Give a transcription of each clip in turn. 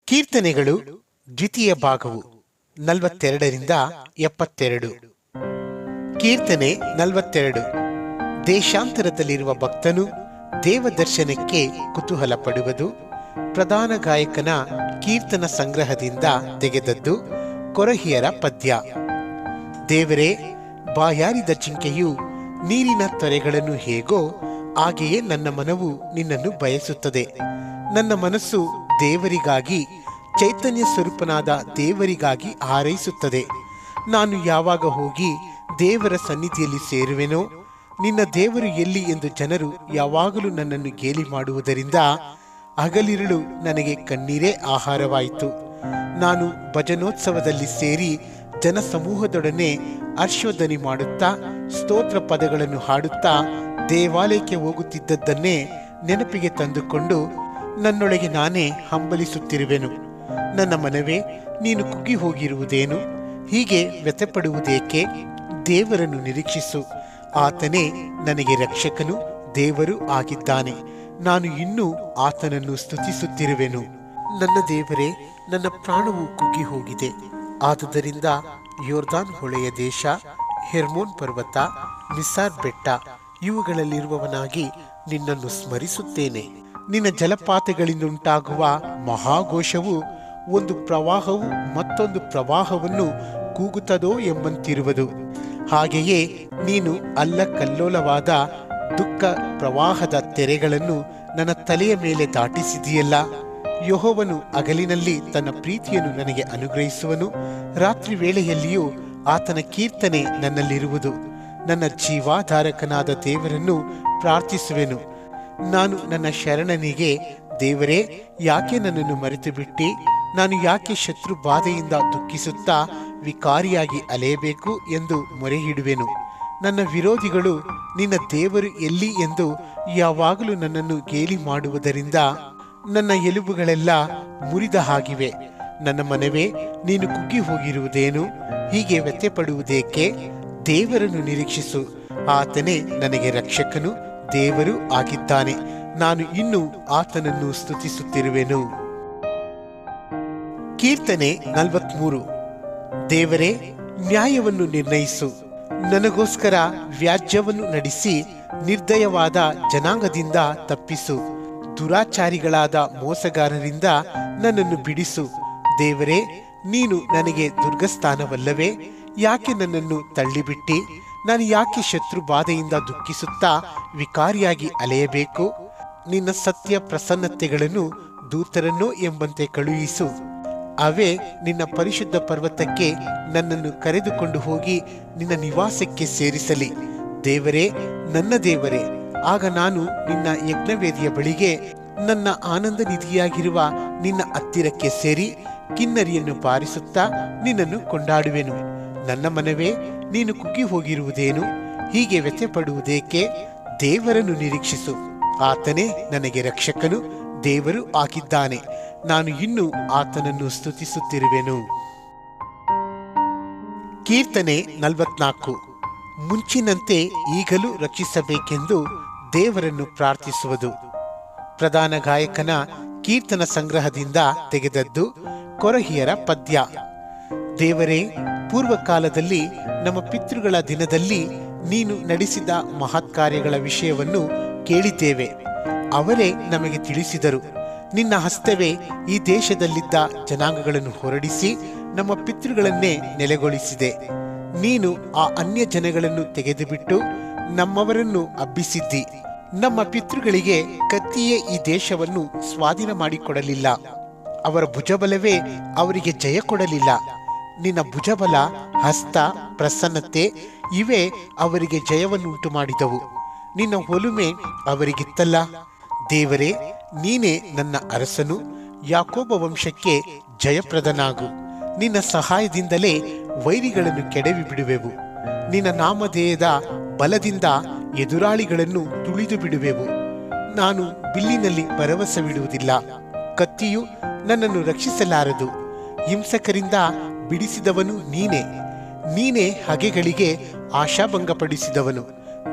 ಕೀರ್ತನೆಗಳು ದ್ವಿತೀಯ ಭಾಗವು 42ರಿಂದ 72. ಕೀರ್ತನೆ 42. ದೇಶಾಂತರದಲ್ಲಿರುವ ಭಕ್ತನು ದೇವದರ್ಶನಕ್ಕೆ ಕುತೂಹಲ ಪಡುವುದು. ಪ್ರಧಾನ ಗಾಯಕನ ಕೀರ್ತನ ಸಂಗ್ರಹದಿಂದ ತೆಗೆದದ್ದು. ಕೊರಹಿಯರ ಪದ್ಯ. ದೇವರೇ, ಬಾಯಾರಿದ ಜಿಂಕೆಯು ನೀರಿನ ತೊರೆಗಳನ್ನು ಹೇಗೋ ಹಾಗೆಯೇ ನನ್ನ ಮನವು ನಿನ್ನನ್ನು ಬಯಸುತ್ತದೆ. ನನ್ನ ಮನಸ್ಸು ದೇವರಿಗಾಗಿ, ಚೈತನ್ಯ ಸ್ವರೂಪನಾದ ದೇವರಿಗಾಗಿ ಹಾರೈಸುತ್ತದೆ. ನಾನು ಯಾವಾಗ ಹೋಗಿ ದೇವರ ಸನ್ನಿಧಿಯಲ್ಲಿ ಸೇರುವೆನೋ? ನಿನ್ನ ದೇವರು ಎಲ್ಲಿ ಎಂದು ಜನರು ಯಾವಾಗಲೂ ನನ್ನನ್ನು ಗೇಲಿ ಮಾಡುವುದರಿಂದ ಹಗಲಿರುಳು ನನಗೆ ಕಣ್ಣೀರೇ ಆಹಾರವಾಯಿತು. ನಾನು ಭಜನೋತ್ಸವದಲ್ಲಿ ಸೇರಿ ಜನಸಮೂಹದೊಡನೆ ಹರ್ಷೋಧ್ವನಿ ಮಾಡುತ್ತಾ ಸ್ತೋತ್ರ ಪದಗಳನ್ನು ಹಾಡುತ್ತಾ ದೇವಾಲಯಕ್ಕೆ ಹೋಗುತ್ತಿದ್ದದ್ದನ್ನೇ ನೆನಪಿಗೆ ತಂದುಕೊಂಡು ನನ್ನೊಳಗೆ ನಾನೇ ಹಂಬಲಿಸುತ್ತಿರುವೆನು. ನನ್ನ ಮನವೇ, ನೀನು ಕುಗ್ಗಿ ಹೋಗಿರುವುದೇನು? ಹೀಗೆ ವ್ಯಥೆಪಡುವುದೇಕೆ? ದೇವರನ್ನು ನಿರೀಕ್ಷಿಸು. ಆತನೇ ನನಗೆ ರಕ್ಷಕನು, ದೇವರು ಆಗಿದ್ದಾನೆ. ನಾನು ಇನ್ನೂ ಆತನನ್ನು ಸ್ತುತಿಸುತ್ತಿರುವೆನು. ನನ್ನ ದೇವರೇ, ನನ್ನ ಪ್ರಾಣವು ಕುಗ್ಗಿ ಹೋಗಿದೆ. ಆದುದರಿಂದ ಯೋರ್ದಾನ್ ಹೊಳೆಯ ದೇಶ, ಹೆರ್ಮೋನ್ ಪರ್ವತ, ಮಿಸಾರ್ ಬೆಟ್ಟ ಇವುಗಳಲ್ಲಿರುವವನಾಗಿ ನಿನ್ನನ್ನು ಸ್ಮರಿಸುತ್ತೇನೆ. ನಿನ್ನ ಜಲಪಾತಗಳಿಂದುಂಟಾಗುವ ಮಹಾಘೋಷವು ಒಂದು ಪ್ರವಾಹವು ಮತ್ತೊಂದು ಪ್ರವಾಹವನ್ನು ಕೂಗುತ್ತದೋ ಎಂಬಂತಿರುವುದು. ಹಾಗೆಯೇ ನೀನು ಅಲ್ಲಕಲ್ಲೋಲವಾದ ದುಃಖ ಪ್ರವಾಹದ ತೆರೆಗಳನ್ನು ನನ್ನ ತಲೆಯ ಮೇಲೆ ದಾಟಿಸಿದೆಯಲ್ಲ. ಯೆಹೋವನು ಹಗಲಿನಲ್ಲಿ ತನ್ನ ಪ್ರೀತಿಯನ್ನು ನನಗೆ ಅನುಗ್ರಹಿಸುವನು, ರಾತ್ರಿ ವೇಳೆಯಲ್ಲಿಯೂ ಆತನ ಕೀರ್ತನೆ ನನ್ನಲ್ಲಿರುವುದು. ನನ್ನ ಜೀವಾಧಾರಕನಾದ ದೇವರನ್ನು ಪ್ರಾರ್ಥಿಸುವೆನು. ನಾನು ನನ್ನ ಶರಣನಿಗೆ, ದೇವರೇ, ಯಾಕೆ ನನ್ನನ್ನು ಮರೆತು ಬಿಟ್ಟಿ? ನಾನು ಯಾಕೆ ಶತ್ರು ಬಾಧೆಯಿಂದ ದುಃಖಿಸುತ್ತಾ ವಿಕಾರಿಯಾಗಿ ಅಲೆಯಬೇಕು ಎಂದು ಮೊರೆಯಿಡುವೆನು. ನನ್ನ ವಿರೋಧಿಗಳು ನಿನ್ನ ದೇವರು ಎಲ್ಲಿ ಎಂದು ಯಾವಾಗಲೂ ನನ್ನನ್ನು ಗೇಲಿ ಮಾಡುವುದರಿಂದ ನನ್ನ ಎಲುಬುಗಳೆಲ್ಲ ಮುರಿದ ಹಾಗಿವೆ. ನನ್ನ ಮನವೇ, ನೀನು ಕುಗ್ಗಿ ಹೋಗಿರುವುದೇನು? ಹೀಗೆ ವ್ಯಥೆಪಡುವುದೇಕೆ? ದೇವರನ್ನು ನಿರೀಕ್ಷಿಸು. ಆತನೇ ನನಗೆ ರಕ್ಷಕನು, ದೇವರು ಆಗಿದ್ದಾನೆ. ನಾನು ಇನ್ನೂ ಆತನನ್ನು ಸ್ತುತಿಸುತ್ತಿರುವೆನು. ಕೀರ್ತನೆ 43. ದೇವರೇ, ನ್ಯಾಯವನ್ನು ನಿರ್ಣಯಿಸು. ನನಗೋಸ್ಕರ ವ್ಯಾಜ್ಯವನ್ನು ನಡೆಸಿ ನಿರ್ದಯವಾದ ಜನಾಂಗದಿಂದ ತಪ್ಪಿಸು. ದುರಾಚಾರಿಗಳಾದ ಮೋಸಗಾರರಿಂದ ನನ್ನನ್ನು ಬಿಡಿಸು. ದೇವರೇ, ನೀನು ನನಗೆ ದುರ್ಗಸ್ಥಾನವಲ್ಲವೇ? ಯಾಕೆ ನನ್ನನ್ನು ತಳ್ಳಿಬಿಟ್ಟಿ? ನಾನು ಯಾಕೆ ಶತ್ರು ಬಾಧೆಯಿಂದ ದುಃಖಿಸುತ್ತಾ ವಿಕಾರಿಯಾಗಿ ಅಲೆಯಬೇಕು? ನಿನ್ನ ಸತ್ಯ ಪ್ರಸನ್ನತೆಗಳನ್ನು ದೂತರನ್ನೋ ಎಂಬಂತೆ ಕಳುಹಿಸು. ಅವೇ ನಿನ್ನ ಪರಿಶುದ್ಧ ಪರ್ವತಕ್ಕೆ ನನ್ನನ್ನು ಕರೆದುಕೊಂಡು ಹೋಗಿ ನಿನ್ನ ನಿವಾಸಕ್ಕೆ ಸೇರಿಸಲಿ. ದೇವರೇ, ನನ್ನ ದೇವರೇ, ಆಗ ನಾನು ನಿನ್ನ ಯಜ್ಞವೇದಿಯ ಬಳಿಗೆ, ನನ್ನ ಆನಂದ ನಿಧಿಯಾಗಿರುವ ನಿನ್ನ ಹತ್ತಿರಕ್ಕೆ ಸೇರಿ ಕಿನ್ನರಿಯನ್ನು ಬಾರಿಸುತ್ತಾ ನಿನ್ನನ್ನು ಕೊಂಡಾಡುವೆನು. ನನ್ನ ಮನವೇ, ನೀನು ಕುಗ್ಗಿ ಹೋಗಿರುವುದೇನು? ಹೀಗೆ ವ್ಯಥೆಪಡುವುದೇಕೆ? ದೇವರನ್ನು ನಿರೀಕ್ಷಿಸು. ಆತನೇ ನನಗೆ ರಕ್ಷಕನು, ದೇವರು ಆಗಿದ್ದಾನೆ. ನಾನು ಇನ್ನೂ ಆತನನ್ನು ಸ್ತುತಿಸುತ್ತಿರುವೆನು. ಕೀರ್ತನೆ 44. ಮುಂಚಿನಂತೆ ಈಗಲೂ ರಕ್ಷಿಸಬೇಕೆಂದು ದೇವರನ್ನು ಪ್ರಾರ್ಥಿಸುವುದು. ಪ್ರಧಾನ ಗಾಯಕನ ಕೀರ್ತನ ಸಂಗ್ರಹದಿಂದ ತೆಗೆದದ್ದು. ಕೊರಹಿಯರ ಪದ್ಯ. ದೇವರೇ, ಪೂರ್ವಕಾಲದಲ್ಲಿ ನಮ್ಮ ಪಿತೃಗಳ ದಿನದಲ್ಲಿ ನೀನು ನಡೆಸಿದ ಮಹತ್ಕಾರ್ಯಗಳ ವಿಷಯವನ್ನು ಕೇಳಿದ್ದೇವೆ. ಅವರೇ ನಮಗೆ ತಿಳಿಸಿದರು. ನಿನ್ನ ಹಸ್ತವೇ ಈ ದೇಶದಲ್ಲಿದ್ದ ಜನಾಂಗಗಳನ್ನು ಹೊರಡಿಸಿ ನಮ್ಮ ಪಿತೃಗಳನ್ನೇ ನೆಲೆಗೊಳಿಸಿದೆ. ನೀನು ಆ ಅನ್ಯ ಜನಗಳನ್ನು ತೆಗೆದುಬಿಟ್ಟು ನಮ್ಮವರನ್ನು ಹಬ್ಬಿಸಿದ್ದಿ. ನಮ್ಮ ಪಿತೃಗಳಿಗೆ ಕತ್ತಿಯೇ ಈ ದೇಶವನ್ನು ಸ್ವಾಧೀನ ಮಾಡಿಕೊಡಲಿಲ್ಲ. ಅವರ ಭುಜಬಲವೇ ಅವರಿಗೆ ಜಯ ಕೊಡಲಿಲ್ಲ. ನಿನ್ನ ಭುಜಬಲ, ಹಸ್ತ, ಪ್ರಸನ್ನತೆ ಇವೇ ಅವರಿಗೆ ಜಯವನ್ನುಂಟು ಮಾಡಿದವು. ನಿನ್ನ ಒಲುಮೆ ಅವರಿಗಿತ್ತಲ್ಲ. ದೇವರೇ, ನೀನೇ ನನ್ನ ಅರಸನು. ಯಾಕೋಬ ವಂಶಕ್ಕೆ ಜಯಪ್ರದನಾಗು. ನಿನ್ನ ಸಹಾಯದಿಂದಲೇ ವೈರಿಗಳನ್ನು ಕೆಡವಿ ಬಿಡುವೆವು. ನಿನ್ನ ನಾಮಧೇಯದ ಬಲದಿಂದ ಎದುರಾಳಿಗಳನ್ನು ತುಳಿದು ಬಿಡುವೆವು. ನಾನು ಬಿಲ್ಲಿನಲ್ಲಿ ಭರವಸವಿಡುವುದಿಲ್ಲ. ಕತ್ತಿಯು ನನ್ನನ್ನು ರಕ್ಷಿಸಲಾರದು. ಹಿಂಸಕರಿಂದ ಬಿಡಿಸಿದವನು ನೀನೇ. ನೀನೇ ಹಗೆಗಳಿಗೆ ಆಶಾಭಂಗಪಡಿಸಿದವನು.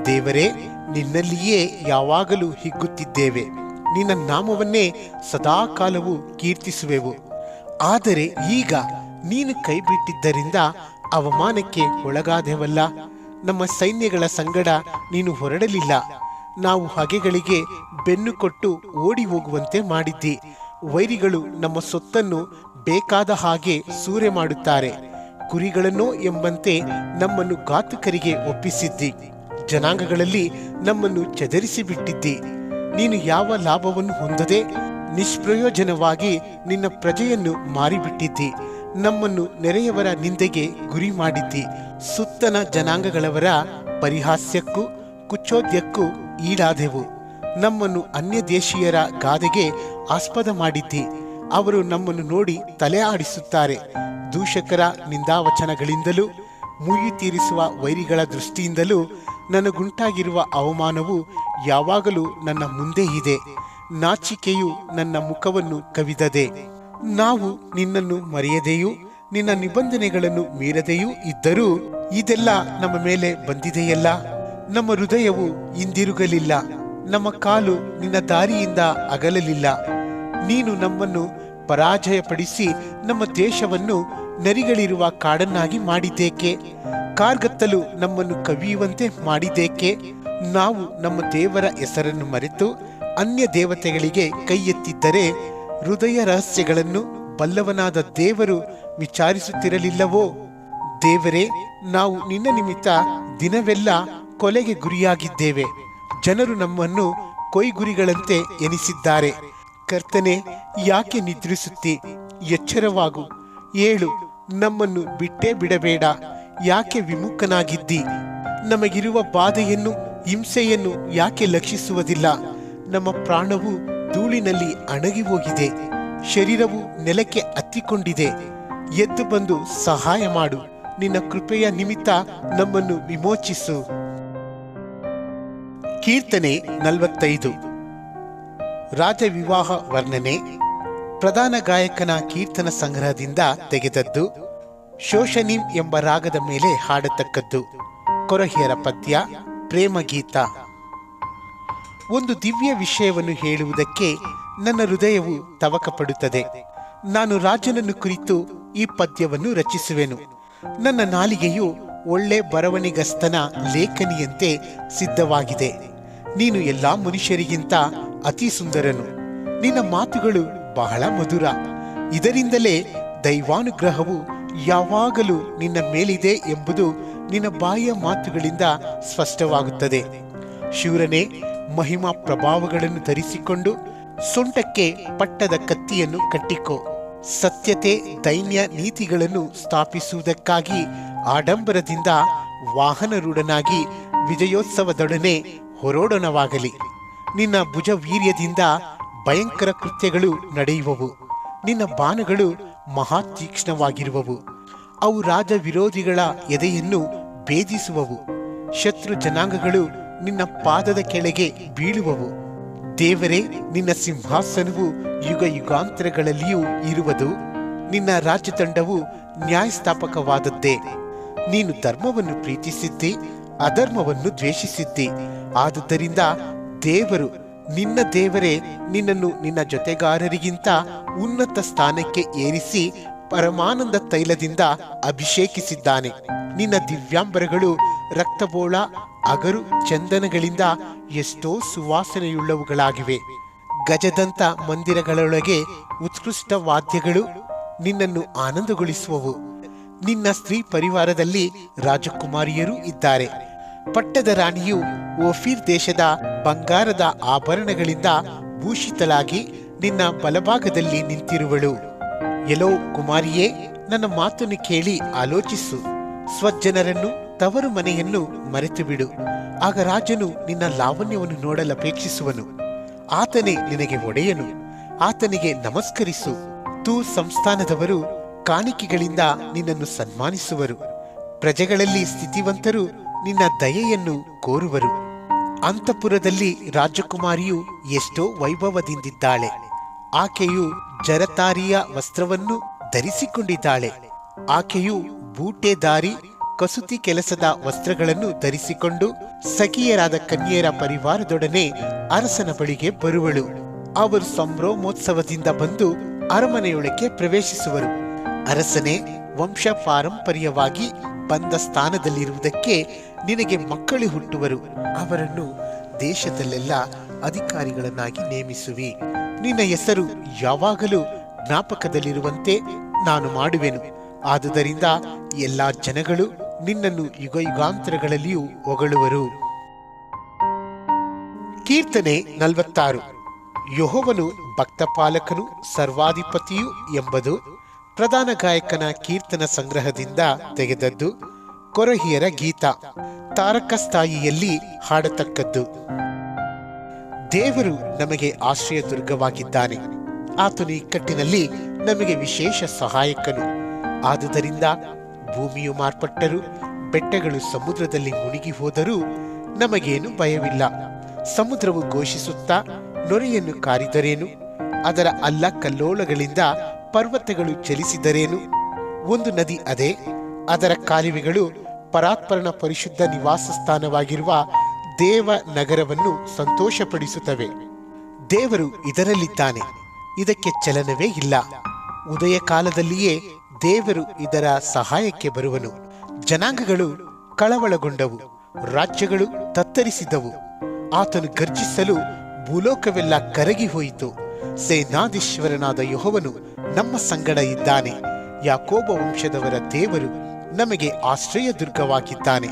ದೇವರೇ, ನಿನ್ನಲ್ಲಿಯೇ ಯಾವಾಗಲೂ ಹಿಗ್ಗುತ್ತಿದ್ದೇವೆ. ನಿನ್ನ ನಾಮವನ್ನೇ ಸದಾ ಕಾಲವೂ ಕೀರ್ತಿಸುವೆವು. ಆದರೆ ಈಗ ನೀನು ಕೈಬಿಟ್ಟಿದ್ದರಿಂದ ಅವಮಾನಕ್ಕೆ ಒಳಗಾದೆವಲ್ಲ. ನಮ್ಮ ಸೈನ್ಯಗಳ ಸಂಗಡ ನೀನು ಹೊರಡಲಿಲ್ಲ. ನಾವು ಹಗೆಗಳಿಗೆ ಬೆನ್ನು ಕೊಟ್ಟು ಓಡಿ ಹೋಗುವಂತೆ ಮಾಡಿದ್ದಿ. ವೈರಿಗಳು ನಮ್ಮ ಸೊತ್ತನ್ನು ಬೇಕಾದ ಹಾಗೆ ಸೂರೆ ಮಾಡುತ್ತಾರೆ. ಕುರಿಗಳನ್ನೋ ಎಂಬಂತೆ ನಮ್ಮನ್ನು ಘಾತುಕರಿಗೆ ಒಪ್ಪಿಸಿದ್ದಿ. ಜನಾಂಗಗಳಲ್ಲಿ ನಮ್ಮನ್ನು ಚದರಿಸಿ ಬಿಟ್ಟಿದ್ದಿ. ನೀನು ಯಾವ ಲಾಭವನ್ನು ಹೊಂದದೆ ನಿಷ್ಪ್ರಯೋಜನವಾಗಿ ನಿನ್ನ ಪ್ರಜೆಯನ್ನು ಮಾರಿಬಿಟ್ಟಿದ್ದಿ. ನಮ್ಮನ್ನು ನೆರೆಯವರ ನಿಂದೆಗೆ ಗುರಿ ಮಾಡಿದ್ದಿ. ಸುತ್ತನ ಜನಾಂಗಗಳವರ ಪರಿಹಾಸ್ಯಕ್ಕೂ ಕುಚೋದ್ಯಕ್ಕೂ ಈಡಾದೆವು. ನಮ್ಮನ್ನು ಅನ್ಯ ದೇಶೀಯರ ಗಾದೆಗೆ ಆಸ್ಪದ ಮಾಡಿದ್ದಿ. ಅವರು ನಮ್ಮನ್ನು ನೋಡಿ ತಲೆ ಆಡಿಸುತ್ತಾರೆ. ದೂಷಕರ ನಿಂದಾವಚನಗಳಿಂದಲೂ ಮುಯ್ಯಿ ತೀರಿಸುವ ವೈರಿಗಳ ದೃಷ್ಟಿಯಿಂದಲೂ ನನಗುಂಟಾಗಿರುವ ಅವಮಾನವು ಯಾವಾಗಲೂ ನನ್ನ ಮುಂದೆ ಇದೆ. ನಾಚಿಕೆಯು ನನ್ನ ಮುಖವನ್ನು ಕವಿದದೆ. ನಾವು ನಿನ್ನನ್ನು ಮರೆಯದೆಯೂ ನಿನ್ನ ನಿಬಂಧನೆಗಳನ್ನು ಮೀರದೆಯೂ ಇದ್ದರೂ ಇದೆಲ್ಲ ನಮ್ಮ ಮೇಲೆ ಬಂದಿದೆಯಲ್ಲ. ನಮ್ಮ ಹೃದಯವು ಹಿಂದಿರುಗಲಿಲ್ಲ, ನಮ್ಮ ಕಾಲು ನಿನ್ನ ದಾರಿಯಿಂದ ಅಗಲಲಿಲ್ಲ. ನೀನು ನಮ್ಮನ್ನು ಪರಾಜಯಪಡಿಸಿ ನಮ್ಮ ದೇಶವನ್ನು ನರಿಗಳಿರುವ ಕಾಡನ್ನಾಗಿ ಮಾಡಿದ್ದೇಕೆ? ಕಾರ್ಗತ್ತಲು ನಮ್ಮನ್ನು ಕವಿಯುವಂತೆ ಮಾಡಿದ್ದೇಕೆ? ನಾವು ನಮ್ಮ ದೇವರ ಹೆಸರನ್ನು ಮರೆತು ಅನ್ಯ ದೇವತೆಗಳಿಗೆ ಕೈ ಎತ್ತಿದ್ದರೆ ಹೃದಯ ರಹಸ್ಯಗಳನ್ನು ಬಲ್ಲವನಾದ ದೇವರು ವಿಚಾರಿಸುತ್ತಿರಲಿಲ್ಲವೋ? ದೇವರೇ, ನಾವು ನಿನ್ನ ನಿಮಿತ್ತ ದಿನವೆಲ್ಲ ಕೊಲೆಗೆ ಗುರಿಯಾಗಿದ್ದೇವೆ. ಜನರು ನಮ್ಮನ್ನು ಕೊಯ್ಗುರಿಗಳಂತೆ ಎನಿಸಿದ್ದಾರೆ. ಕರ್ತನೆ, ಯಾಕೆ ನಿದ್ರಿಸುತ್ತಿ? ಎಚ್ಚರವಾಗು, ಏಳು, ನಮ್ಮನ್ನು ಬಿಟ್ಟೇ ಬಿಡಬೇಡ. ಯಾಕೆ ವಿಮುಖನಾಗಿದ್ದಿ? ನಮಗಿರುವ ಬಾಧೆಯನ್ನು ಹಿಂಸೆಯನ್ನು ಯಾಕೆ ಲಕ್ಷಿಸುವುದಿಲ್ಲ? ನಮ್ಮ ಪ್ರಾಣವು ಧೂಳಿನಲ್ಲಿ ಅಣಗಿ ಹೋಗಿದೆ, ಶರೀರವು ನೆಲಕ್ಕೆ ಹತ್ತಿಕೊಂಡಿದೆ. ಎದ್ದು ಬಂದು ಸಹಾಯ ಮಾಡು. ನಿನ್ನ ಕೃಪೆಯ ನಿಮಿತ್ತ ನಮ್ಮನ್ನು ವಿಮೋಚಿಸು. ಕೀರ್ತನೆ 45. ರಾಜವಿವಾಹ ವರ್ಣನೆ. ಪ್ರಧಾನ ಗಾಯಕನ ಕೀರ್ತನ ಸಂಗ್ರಹದಿಂದ ತೆಗೆದದ್ದು. ಶೋಷನಿಂ ಎಂಬ ರಾಗದ ಮೇಲೆ ಹಾಡತಕ್ಕದ್ದು. ಕೊರಹಿಯರ ಪದ್ಯ, ಪ್ರೇಮಗೀತ. ಒಂದು ದಿವ್ಯ ವಿಷಯವನ್ನು ಹೇಳುವುದಕ್ಕೆ ನನ್ನ ಹೃದಯವು ತವಕಪಡುತ್ತದೆ. ನಾನು ರಾಜನನ್ನು ಕುರಿತು ಈ ಪದ್ಯವನ್ನು ರಚಿಸುವೆನು. ನನ್ನ ನಾಲಿಗೆಯು ಒಳ್ಳೆ ಬರವಣಿಗಸ್ತನ ಲೇಖನಿಯಂತೆ ಸಿದ್ಧವಾಗಿದೆ. ನೀನು ಎಲ್ಲಾ ಮನುಷ್ಯರಿಗಿಂತ ಅತಿ ಸುಂದರನು. ನಿನ್ನ ಮಾತುಗಳು ಬಹಳ ಮಧುರ. ಇದರಿಂದಲೇ ದೈವಾನುಗ್ರಹವು ಯಾವಾಗಲೂ ನಿನ್ನ ಮೇಲಿದೆ ಎಂಬುದು ನಿನ್ನ ಬಾಯಿಯ ಮಾತುಗಳಿಂದ ಸ್ಪಷ್ಟವಾಗುತ್ತದೆ. ಶೂರನೇ, ಮಹಿಮಾ ಪ್ರಭಾವಗಳನ್ನು ಧರಿಸಿಕೊಂಡು ಸೊಂಟಕ್ಕೆ ಪಟ್ಟದ ಕತ್ತಿಯನ್ನು ಕಟ್ಟಿಕೋ. ಸತ್ಯತೆ, ದೈನ್ಯ ನೀತಿಗಳನ್ನು ಸ್ಥಾಪಿಸುವುದಕ್ಕಾಗಿ ಆಡಂಬರದಿಂದ ವಾಹನರೂಢನಾಗಿ ವಿಜಯೋತ್ಸವದೊಡನೆ ಹೊರೋಡಣವಾಗಲಿ. ನಿನ್ನ ಭುಜವೀರ್ಯದಿಂದ ಭಯಂಕರ ಕೃತ್ಯಗಳು ನಡೆಯುವವು. ನಿನ್ನ ಬಾಣಗಳು ಮಹಾತೀಕ್ಷ್ಣವಾಗಿರುವವು. ಅವು ರಾಜ ವಿರೋಧಿಗಳ ಎದೆಯನ್ನು ಭೇದಿಸುವವು. ಶತ್ರು ಜನಾಂಗಗಳು ನಿನ್ನ ಪಾದದ ಕೆಳಗೆ ಬೀಳುವವು. ದೇವರೇ, ನಿನ್ನ ಸಿಂಹಾಸನವು ಯುಗ ಯುಗಾಂತರಗಳಲ್ಲಿಯೂ ಇರುವುದು. ನಿನ್ನ ರಾಜದಂಡವು ನ್ಯಾಯಸ್ಥಾಪಕವಾದದ್ದೇ. ನೀನು ಧರ್ಮವನ್ನು ಪ್ರೀತಿಸಿದ್ದಿ, ಅಧರ್ಮವನ್ನು ದ್ವೇಷಿಸಿದ್ದಿ. ಆದುದರಿಂದ ದೇವರು, ನಿನ್ನ ದೇವರೇ, ನಿನ್ನನ್ನು ನಿನ್ನ ಜೊತೆಗಾರರಿಗಿಂತ ಉನ್ನತ ಸ್ಥಾನಕ್ಕೆ ಏರಿಸಿ ಪರಮಾನಂದ ತೈಲದಿಂದ ಅಭಿಷೇಕಿಸಿದ್ದಾನೆ. ನಿನ್ನ ದಿವ್ಯಾಂಬರಗಳು ರಕ್ತಬೋಳ, ಅಗರು, ಚಂದನಗಳಿಂದ ಎಷ್ಟೋ ಸುವಾಸನೆಯುಳ್ಳವುಗಳಾಗಿವೆ. ಗಜದಂತ ಮಂದಿರಗಳೊಳಗೆ ಉತ್ಕೃಷ್ಟ ವಾದ್ಯಗಳು ನಿನ್ನನ್ನು ಆನಂದಗೊಳಿಸುವವು. ನಿನ್ನ ಸ್ತ್ರೀ ಪರಿವಾರದಲ್ಲಿ ರಾಜಕುಮಾರಿಯರು ಇದ್ದಾರೆ. ಪಟ್ಟದ ರಾಣಿಯು ಓಫೀರ್ ದೇಶದ ಬಂಗಾರದ ಆಭರಣಗಳಿಂದ ಭೂಷಿತಳಾಗಿ ನಿನ್ನ ಬಲಭಾಗದಲ್ಲಿ ನಿಂತಿರುವಳು. ಎಲ್ಲೋ ಕುಮಾರಿಯೇ, ನನ್ನ ಮಾತನ್ನು ಕೇಳಿ ಆಲೋಚಿಸು. ಸ್ವಜ್ಜನರನ್ನು, ತವರು ಮನೆಯನ್ನು ಮರೆತು ಬಿಡು. ಆಗ ರಾಜನು ನಿನ್ನ ಲಾವಣ್ಯವನ್ನು ನೋಡಲಪೇಕ್ಷಿಸುವನು. ಆತನೇ ನಿನಗೆ ಒಡೆಯನು. ಆತನಿಗೆ ನಮಸ್ಕರಿಸು. ತೂರ್ ಸಂಸ್ಥಾನದವರು ಕಾಣಿಕೆಗಳಿಂದ ನಿನ್ನನ್ನು ಸನ್ಮಾನಿಸುವರು. ಪ್ರಜೆಗಳಲ್ಲಿ ಸ್ಥಿತಿವಂತರು ನಿನ್ನ ದಯೆಯನ್ನು ಕೋರುವರು. ಅಂತಃಪುರದಲ್ಲಿ ರಾಜಕುಮಾರಿಯು ಎಷ್ಟೋ ವೈಭವದಿಂದಿದ್ದಾಳೆ. ಆಕೆಯು ಜರತಾರಿಯ ವಸ್ತ್ರವನ್ನು ಧರಿಸಿಕೊಂಡಿದ್ದಾಳೆ. ಆಕೆಯು ಬೂಟೆದಾರಿ ಕಸೂತಿ ಕೆಲಸದ ವಸ್ತ್ರಗಳನ್ನು ಧರಿಸಿಕೊಂಡು ಸಖಿಯರಾದ ಕನ್ಯೆಯರ ಪರಿವಾರದೊಡನೆ ಅರಸನ ಬಳಿಗೆ ಬರುವಳು. ಅವರು ಸಂಭ್ರಮೋತ್ಸವದಿಂದ ಬಂದು ಅರಮನೆಯೊಳಕ್ಕೆ ಪ್ರವೇಶಿಸುವರು. ಅರಸನೇ, ವಂಶ ಪಾರಂಪರ್ಯವಾಗಿ ಬಂದ ಸ್ಥಾನದಲ್ಲಿರುವುದಕ್ಕೆ ನಿನಗೆ ಮಕ್ಕಳು ಹುಟ್ಟುವರು. ಅವರನ್ನು ದೇಶದಲ್ಲೆಲ್ಲ ಅಧಿಕಾರಿಗಳನ್ನಾಗಿ ನೇಮಿಸುವಿ. ನಿನ್ನ ಹೆಸರು ಯಾವಾಗಲೂ ಜ್ಞಾಪಕದಲ್ಲಿರುವಂತೆ ನಾನು ಮಾಡುವೆನು. ಆದುದರಿಂದ ಎಲ್ಲಾ ಜನಗಳು ನಿನ್ನನ್ನು ಯುಗಯುಗಾಂತರಗಳಲ್ಲಿಯೂ ಹೊಗಳುವರು. ಕೀರ್ತನೆ 46. ಯೆಹೋವನು ಭಕ್ತಪಾಲಕನು ಸರ್ವಾಧಿಪತಿಯು ಎಂಬುದು ಪ್ರಧಾನ ಗಾಯಕನ ಕೀರ್ತನ ಸಂಗ್ರಹದಿಂದ ತೆಗೆದದ್ದು. ಕೊರಹಿಯರ ಗೀತ. ತಾರಕಸ್ಥಾಯಿಯಲ್ಲಿ ಹಾಡತಕ್ಕದ್ದು. ದೇವರು ನಮಗೆ ಆಶ್ರಯ ದುರ್ಗವಾಗಿದ್ದಾನೆ. ಆತನು ಇಕ್ಕಟ್ಟಿನಲ್ಲಿ ನಮಗೆ ವಿಶೇಷ ಸಹಾಯಕನು. ಆದುದರಿಂದ ಭೂಮಿಯು ಮಾರ್ಪಟ್ಟರೂ, ಬೆಟ್ಟಗಳು ಸಮುದ್ರದಲ್ಲಿ ಮುಳುಗಿ ಹೋದರೂ ನಮಗೇನು ಭಯವಿಲ್ಲ. ಸಮುದ್ರವು ಘೋಷಿಸುತ್ತಾ ನೊರೆಯನ್ನು ಕಾರಿದರೇನು? ಅದರ ಅಲ್ಲಕಲ್ಲೋಲಗಳಿಂದ ಪರ್ವತಗಳು ಚಲಿಸಿದರೇನು? ಒಂದು ನದಿ ಅದೇ, ಅದರ ಕಾಲುವೆಗಳು ಪರಾತ್ಪರನ ಪರಿಶುದ್ಧ ನಿವಾಸ ಸ್ಥಾನವಾಗಿರುವ ದೇವ ನಗರವನ್ನು ಸಂತೋಷಪಡಿಸುತ್ತವೆ. ದೇವರು ಇದರಲ್ಲಿದ್ದಾನೆ, ಇದಕ್ಕೆ ಚಲನವೇ ಇಲ್ಲ. ಉದಯ ಕಾಲದಲ್ಲಿಯೇ ದೇವರು ಇದರ ಸಹಾಯಕ್ಕೆ ಬರುವನು. ಜನಾಂಗಗಳು ಕಳವಳಗೊಂಡವು, ರಾಜ್ಯಗಳು ತತ್ತರಿಸಿದವು. ಆತನು ಗರ್ಜಿಸಲು ಭೂಲೋಕವೆಲ್ಲ ಕರಗಿ ಹೋಯಿತು. ಸೇನಾಧೀಶ್ವರನಾದ ಯೆಹೋವನು ನಮ್ಮ ಸಂಗಡ ಇದ್ದಾನೆ. ಯಾಕೋಬ ವಂಶದವರ ದೇವರು ನಮಗೆ ಆಶ್ರಯ ದುರ್ಗವಾಗಿದ್ದಾನೆ.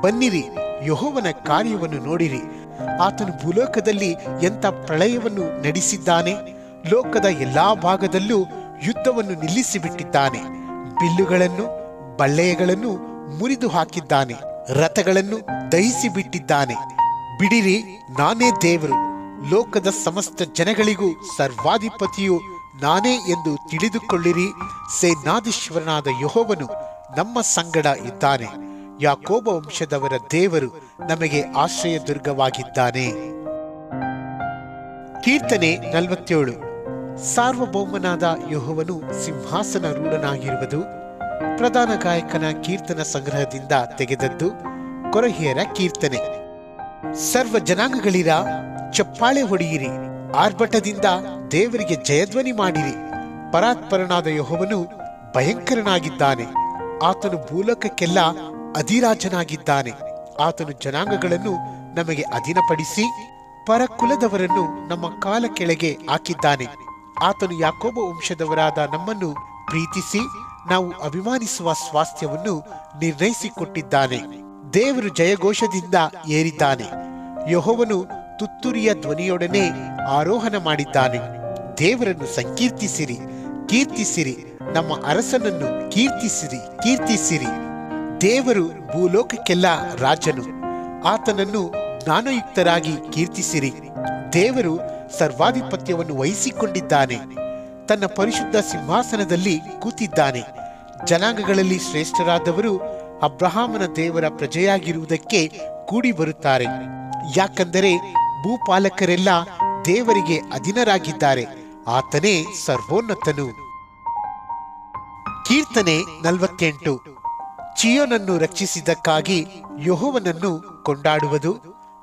ಬನ್ನಿರಿ, ಯೆಹೋವನ ಕಾರ್ಯವನ್ನು ನೋಡಿರಿ. ಆತನು ಭೂಲೋಕದಲ್ಲಿ ಎಂಥ ಪ್ರಳಯವನ್ನು ನಡೆಸಿದ್ದಾನೆ. ಲೋಕದ ಎಲ್ಲಾ ಭಾಗದಲ್ಲೂ ಯುದ್ಧವನ್ನು ನಿಲ್ಲಿಸಿಬಿಟ್ಟಿದ್ದಾನೆ. ಬಿಲ್ಲುಗಳನ್ನು ಬಳ್ಳೆಯಗಳನ್ನು ಮುರಿದು ಹಾಕಿದ್ದಾನೆ, ರಥಗಳನ್ನು ದಹಿಸಿ ಬಿಟ್ಟಿದ್ದಾನೆ. ಬಿಡಿರಿ, ನಾನೇ ದೇವರು, ಲೋಕದ ಸಮಸ್ತ ಜನಗಳಿಗೂ ಸರ್ವಾಧಿಪತಿಯು ನಾನೇ ಎಂದು ತಿಳಿದುಕೊಳ್ಳಿರಿ. ಸೇನಾಧೀಶ್ವರನಾದ ಯೆಹೋವನು ನಮ್ಮ ಸಂಗಡ ಇದ್ದಾನೆ. ಯಾಕೋಬ ವಂಶದವರ ದೇವರು ನಮಗೆ ಆಶ್ರಯ ದುರ್ಗವಾಗಿದ್ದಾನೆ. ಕೀರ್ತನೆ 47. ಸಾರ್ವಭೌಮನಾದ ಯೆಹೋವನು ಸಿಂಹಾಸನ ರೂಢನಾಗಿರುವುದು. ಪ್ರಧಾನ ಗಾಯಕನ ಕೀರ್ತನ ಸಂಗ್ರಹದಿಂದ ತೆಗೆದದ್ದು. ಕೊರಹಿಯರ ಕೀರ್ತನೆ. ಸರ್ವ ಜನಾಂಗಗಳಿರ, ಚಪ್ಪಾಳೆ ಹೊಡೆಯಿರಿ, ಆರ್ಭಟದಿಂದ ದೇವರಿಗೆ ಜಯಧ್ವನಿ ಮಾಡಿರಿ. ಪರಾತ್ಪರನಾದ ಯೆಹೋವನು ಭಯಂಕರನಾಗಿದ್ದಾನೆ. ಆತನು ಭೂಲೋಕಕ್ಕೆಲ್ಲ ಅಧಿರಾಜನಾಗಿದ್ದಾನೆ. ಆತನು ಜನಾಂಗಗಳನ್ನು ನಮಗೆ ಅಧೀನಪಡಿಸಿ ಪರಕುಲದವರನ್ನು ನಮ್ಮ ಕಾಲ ಕೆಳಗೆ ಹಾಕಿದ್ದಾನೆ. ಆತನು ಯಾಕೋಬ ವಂಶದವರಾದ ನಮ್ಮನ್ನು ಪ್ರೀತಿಸಿ ನಾವು ಅಭಿಮಾನಿಸುವ ಸ್ವಾಸ್ಥ್ಯವನ್ನು ನಿರ್ಣಯಿಸಿಕೊಟ್ಟಿದ್ದಾನೆ. ದೇವರು ಜಯಘೋಷದಿಂದ ಏರಿದ್ದಾನೆ. ಯೆಹೋವನು ತುತ್ತೂರಿಯ ಧ್ವನಿಯೊಡನೆ ಆರೋಹಣ ಮಾಡಿದ್ದಾನೆ. ದೇವರನ್ನು ಸಂಕೀರ್ತಿಸಿರಿ, ಕೀರ್ತಿಸಿರಿ, ನಮ್ಮ ಅರಸನನ್ನು ಕೀರ್ತಿಸಿರಿ, ಕೀರ್ತಿಸಿರಿ. ದೇವರು ಭೂಲೋಕಕ್ಕೆಲ್ಲ ರಾಜನು. ಆತನನ್ನು ಜ್ಞಾನಯುಕ್ತರಾಗಿ ಕೀರ್ತಿಸಿರಿ. ದೇವರು ಸರ್ವಾಧಿಪತ್ಯವನ್ನು ವಹಿಸಿಕೊಂಡಿದ್ದಾನೆ. ತನ್ನ ಪರಿಶುದ್ಧ ಸಿಂಹಾಸನದಲ್ಲಿ ಕೂತಿದ್ದಾನೆ. ಜನಾಂಗಗಳಲ್ಲಿ ಶ್ರೇಷ್ಠರಾದವರು ಅಬ್ರಹಾಮನ ದೇವರ ಪ್ರಜೆಯಾಗಿರುವುದಕ್ಕೆ ಕೂಡಿ ಬರುತ್ತಾರೆ. ಯಾಕಂದರೆ ಭೂಪಾಲಕರೆಲ್ಲ ದೇವರಿಗೆ ಅಧೀನರಾಗಿದ್ದಾರೆ. ಆತನೇ ಸರ್ವೋನ್ನತನು. ಕೀರ್ತನೆ 48. ಚೀಯೋನನ್ನು ರಕ್ಷಿಸಿದ್ದಕ್ಕಾಗಿ ಯೆಹೋವನನ್ನು ಕೊಂಡಾಡುವುದು.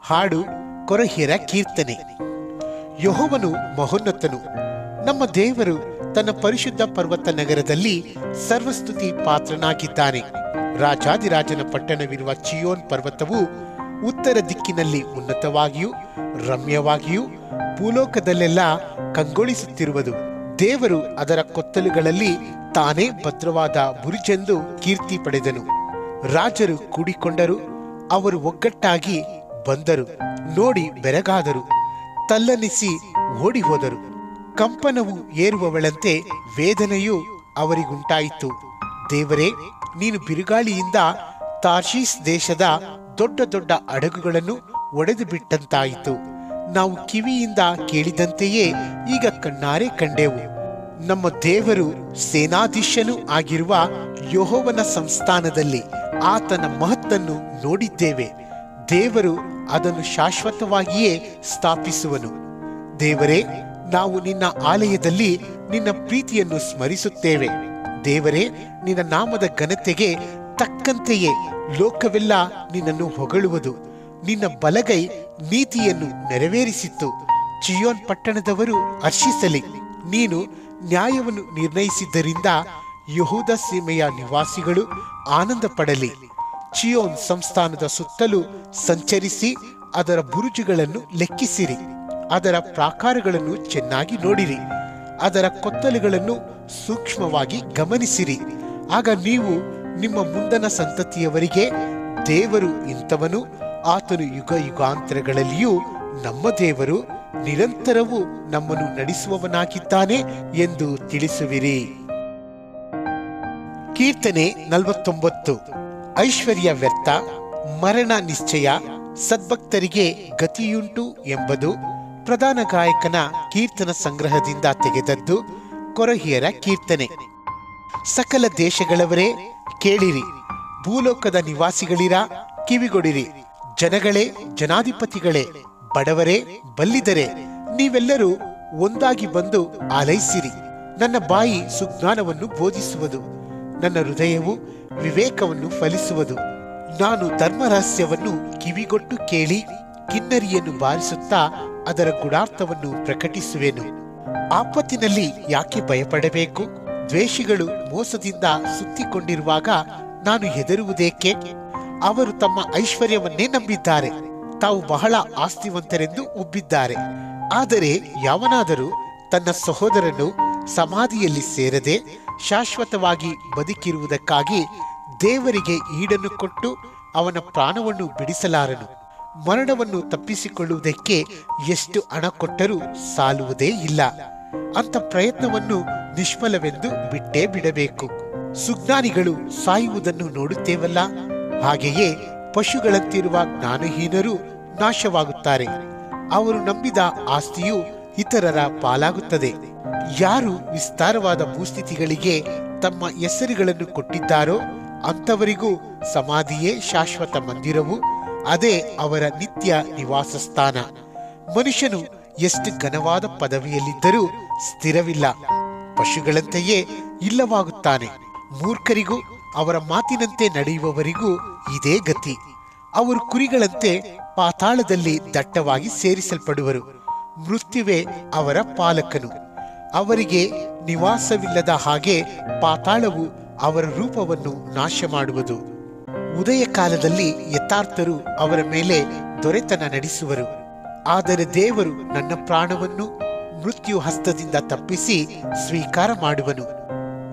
ಹಾಡು. ಕೊರಹಿಯರ ಕೀರ್ತನೆ. ಯೆಹೋವನು ಮಹೋನ್ನತನು. ನಮ್ಮ ದೇವರು ತನ್ನ ಪರಿಶುದ್ಧ ಪರ್ವತ ನಗರದಲ್ಲಿ ಸರ್ವಸ್ತುತಿ ಪಾತ್ರನಾಗಿದ್ದಾನೆ. ರಾಜಾದಿರಾಜನ ಪಟ್ಟಣವಿರುವ ಚೀಯೋನ್ ಪರ್ವತವು ಉತ್ತರ ದಿಕ್ಕಿನಲ್ಲಿ ಉನ್ನತವಾಗಿಯೂ ರಮ್ಯವಾಗಿಯೂ ಭೂಲೋಕದಲ್ಲೆಲ್ಲ ಕಂಗೊಳಿಸುತ್ತಿರುವುದು. ದೇವರು ಅದರ ಕೊತ್ತಲುಗಳಲ್ಲಿ ತಾನೇ ಭದ್ರವಾದ ಬುರುಜೆಂದು ಕೀರ್ತಿ ಪಡೆದನು. ರಾಜರು ಕೂಡಿಕೊಂಡರು, ಅವರು ಒಗ್ಗಟ್ಟಾಗಿ ಬಂದರು, ನೋಡಿ ಬೆರಗಾದರು, ತಲ್ಲನಿಸಿ ಓಡಿ ಹೋದರು. ಕಂಪನವು ಏರುವವಳಂತೆ ವೇದನೆಯು ಅವರಿಗುಂಟಾಯಿತು. ದೇವರೇ, ನೀನು ಬಿರುಗಾಳಿಯಿಂದ ತಾರ್ಷೀಸ್ ದೇಶದ ದೊಡ್ಡ ದೊಡ್ಡ ಹಡಗುಗಳನ್ನು ಒಡೆದು ಬಿಟ್ಟಂತಾಯಿತು. ನಾವು ಕಿವಿಯಿಂದ ಕೇಳಿದಂತೆಯೇ ಈಗ ಕಣ್ಣಾರೆ ಕಂಡೆವು. ನಮ್ಮ ದೇವರು ಸೇನಾಧೀಶನೂ ಆಗಿರುವ ಯೆಹೋವನ ಸಂಸ್ಥಾನದಲ್ಲಿ ಆತನ ಮಹತ್ತನ್ನು ನೋಡಿದ್ದೇವೆ. ದೇವರು ಅದನ್ನು ಶಾಶ್ವತವಾಗಿಯೇ ಸ್ಥಾಪಿಸುವನು. ದೇವರೇ, ನಾವು ನಿನ್ನ ಆಲಯದಲ್ಲಿ ನಿನ್ನ ಪ್ರೀತಿಯನ್ನು ಸ್ಮರಿಸುತ್ತೇವೆ. ದೇವರೇ, ನಿನ್ನ ನಾಮದ ಘನತೆಗೆ ತಕ್ಕಂತೆಯೇ ಲೋಕವೆಲ್ಲ ನಿನ್ನನ್ನು ಹೊಗಳುವುದು. ನಿನ್ನ ಬಲಗೈ ನೀತಿಯನ್ನು ನೆರವೇರಿಸಿತ್ತು. ಚೀಯೋನ್ ಪಟ್ಟಣದವರು ಹರ್ಷಿಸಲಿ. ನೀನು ನ್ಯಾಯವನ್ನು ನಿರ್ಣಯಿಸಿದ್ದರಿಂದ ಯಹೂದ ಸೀಮೆಯ ನಿವಾಸಿಗಳು ಆನಂದ ಪಡಲಿ. ಚಿಯೋನ್ ಸಂಸ್ಥಾನದ ಸುತ್ತಲೂ ಸಂಚರಿಸಿ ಅದರ ಬುರುಜುಗಳನ್ನು ಲೆಕ್ಕಿಸಿರಿ. ಅದರ ಪ್ರಾಕಾರಗಳನ್ನು ಚೆನ್ನಾಗಿ ನೋಡಿರಿ. ಅದರ ಕೊತ್ತಲುಗಳನ್ನು ಸೂಕ್ಷ್ಮವಾಗಿ ಗಮನಿಸಿರಿ. ಆಗ ನೀವು ನಿಮ್ಮ ಮುಂದನ ಸಂತತಿಯವರಿಗೆ, ದೇವರು ಇಂಥವನು, ಆತನು ಯುಗ ಯುಗಾಂತರಗಳಲ್ಲಿಯೂ ನಮ್ಮ ದೇವರು, ನಿರಂತರವೂ ನಮ್ಮನ್ನು ನಡೆಸುವವನಾಗಿದ್ದಾನೆ ಎಂದು ತಿಳಿಸುವಿರಿ. ಕೀರ್ತನೆ 49. ಐಶ್ವರ್ಯ ವ್ಯರ್ಥ, ಮರಣ ನಿಶ್ಚಯ, ಸದ್ಭಕ್ತರಿಗೆ ಗತಿಯುಂಟು ಎಂಬುದು ಪ್ರಧಾನ ಗಾಯಕನ ಕೀರ್ತನ ಸಂಗ್ರಹದಿಂದ ತೆಗೆದದ್ದು. ಕೊರಹಿಯರ ಕೀರ್ತನೆ. ಸಕಲ ದೇಶಗಳವರೇ ಕೇಳಿರಿ, ಭೂಲೋಕದ ನಿವಾಸಿಗಳಿರ ಕಿವಿಗೊಡಿರಿ. ಜನಗಳೇ, ಜನಾಧಿಪತಿಗಳೇ, ಬಡವರೇ, ಬಲ್ಲಿದರೇ, ನೀವೆಲ್ಲರೂ ಒಂದಾಗಿ ಬಂದು ಆಲೈಸಿರಿ. ನನ್ನ ಬಾಯಿ ಸುಜ್ಞಾನವನ್ನು ಬೋಧಿಸುವುದು, ನನ್ನ ಹೃದಯವು ವಿವೇಕವನ್ನು ಫಲಿಸುವುದು. ನಾನು ಧರ್ಮರಹಸ್ಯವನ್ನು ಕಿವಿಗೊಟ್ಟು ಕೇಳಿ, ಕಿನ್ನರಿಯನ್ನು ಬಾರಿಸುತ್ತಾ ಅದರ ಗುಡಾರ್ಥವನ್ನು ಪ್ರಕಟಿಸುವೆನು. ಆಪತ್ತಿನಲ್ಲಿ ಯಾಕೆ ಭಯಪಡಬೇಕು? ದ್ವೇಷಿಗಳು ಮೋಸದಿಂದ ಸುತ್ತಿಕೊಂಡಿರುವಾಗ ನಾನು ಹೆದರುವುದೇಕೆ? ಅವರು ತಮ್ಮ ಐಶ್ವರ್ಯವನ್ನೇ ನಂಬಿದ್ದಾರೆ, ತಾವು ಬಹಳ ಆಸ್ತಿವಂತರೆಂದು ಉಬ್ಬಿದ್ದಾರೆ. ಆದರೆ ಯಾವನಾದರೂ ತನ್ನ ಸಹೋದರನು ಸಮಾಧಿಯಲ್ಲಿ ಸೇರದೆ ಶಾಶ್ವತವಾಗಿ ಬದುಕಿರುವುದಕ್ಕಾಗಿ ದೇವರಿಗೆ ಈಡನ್ನು ಕೊಟ್ಟು ಅವನ ಪ್ರಾಣವನ್ನು ಬಿಡಿಸಲಾರನು. ಮರಣವನ್ನು ತಪ್ಪಿಸಿಕೊಳ್ಳುವುದಕ್ಕೆ ಎಷ್ಟು ಹಣ ಕೊಟ್ಟರೂ ಸಾಲುವುದೇ ಇಲ್ಲ. ಅಂತ ಪ್ರಯತ್ನವನ್ನು ನಿಷ್ಫಲವೆಂದು ಬಿಟ್ಟೇ ಬಿಡಬೇಕು. ಸುಜ್ಞಾನಿಗಳು ಸಾಯುವುದನ್ನು ನೋಡುತ್ತೇವಲ್ಲ, ಹಾಗೆಯೇ ಪಶುಗಳಂತಿರುವ ಜ್ಞಾನಹೀನರು ನಾಶವಾಗುತ್ತಾರೆ. ಅವರು ನಂಬಿದ ಆಸ್ತಿಯು ಇತರರ ಪಾಲಾಗುತ್ತದೆ. ಯಾರು ವಿಸ್ತಾರವಾದ ಭೂಸ್ಥಿತಿಗಳಿಗೆ ತಮ್ಮ ಹೆಸರುಗಳನ್ನು ಕೊಟ್ಟಿದ್ದಾರೋ ಅಂಥವರಿಗೂ ಸಮಾಧಿಯೇ ಶಾಶ್ವತ ಮಂದಿರವು, ಅದೇ ಅವರ ನಿತ್ಯ ನಿವಾಸ ಸ್ಥಾನ. ಮನುಷ್ಯನು ಎಷ್ಟು ಘನವಾದ ಪದವಿಯಲ್ಲಿದ್ದರೂ ಸ್ಥಿರವಿಲ್ಲ, ಪಶುಗಳಂತೆಯೇ ಇಲ್ಲವಾಗುತ್ತಾನೆ. ಮೂರ್ಖರಿಗೂ ಅವರ ಮಾತಿನಂತೆ ನಡೆಯುವವರಿಗೂ ಇದೇ ಗತಿ. ಅವರು ಕುರಿಗಳಂತೆ ಪಾತಾಳದಲ್ಲಿ ದಟ್ಟವಾಗಿ ಸೇರಿಸಲ್ಪಡುವರು. ಮೃತ್ಯುವೇ ಅವರ ಪಾಲಕನು. ಅವರಿಗೆ ನಿವಾಸವಿಲ್ಲದ ಹಾಗೆ ಪಾತಾಳವು ಅವರ ರೂಪವನ್ನು ನಾಶ ಮಾಡುವುದು. ಉದಯ ಕಾಲದಲ್ಲಿ ಯಥಾರ್ಥರು ಅವರ ಮೇಲೆ ದೊರೆತನ ನಡೆಸುವರು. ಆದರೆ ದೇವರು ನನ್ನ ಪ್ರಾಣವನ್ನು ಮೃತ್ಯು ಹಸ್ತದಿಂದ ತಪ್ಪಿಸಿ ಸ್ವೀಕಾರ ಮಾಡುವನು.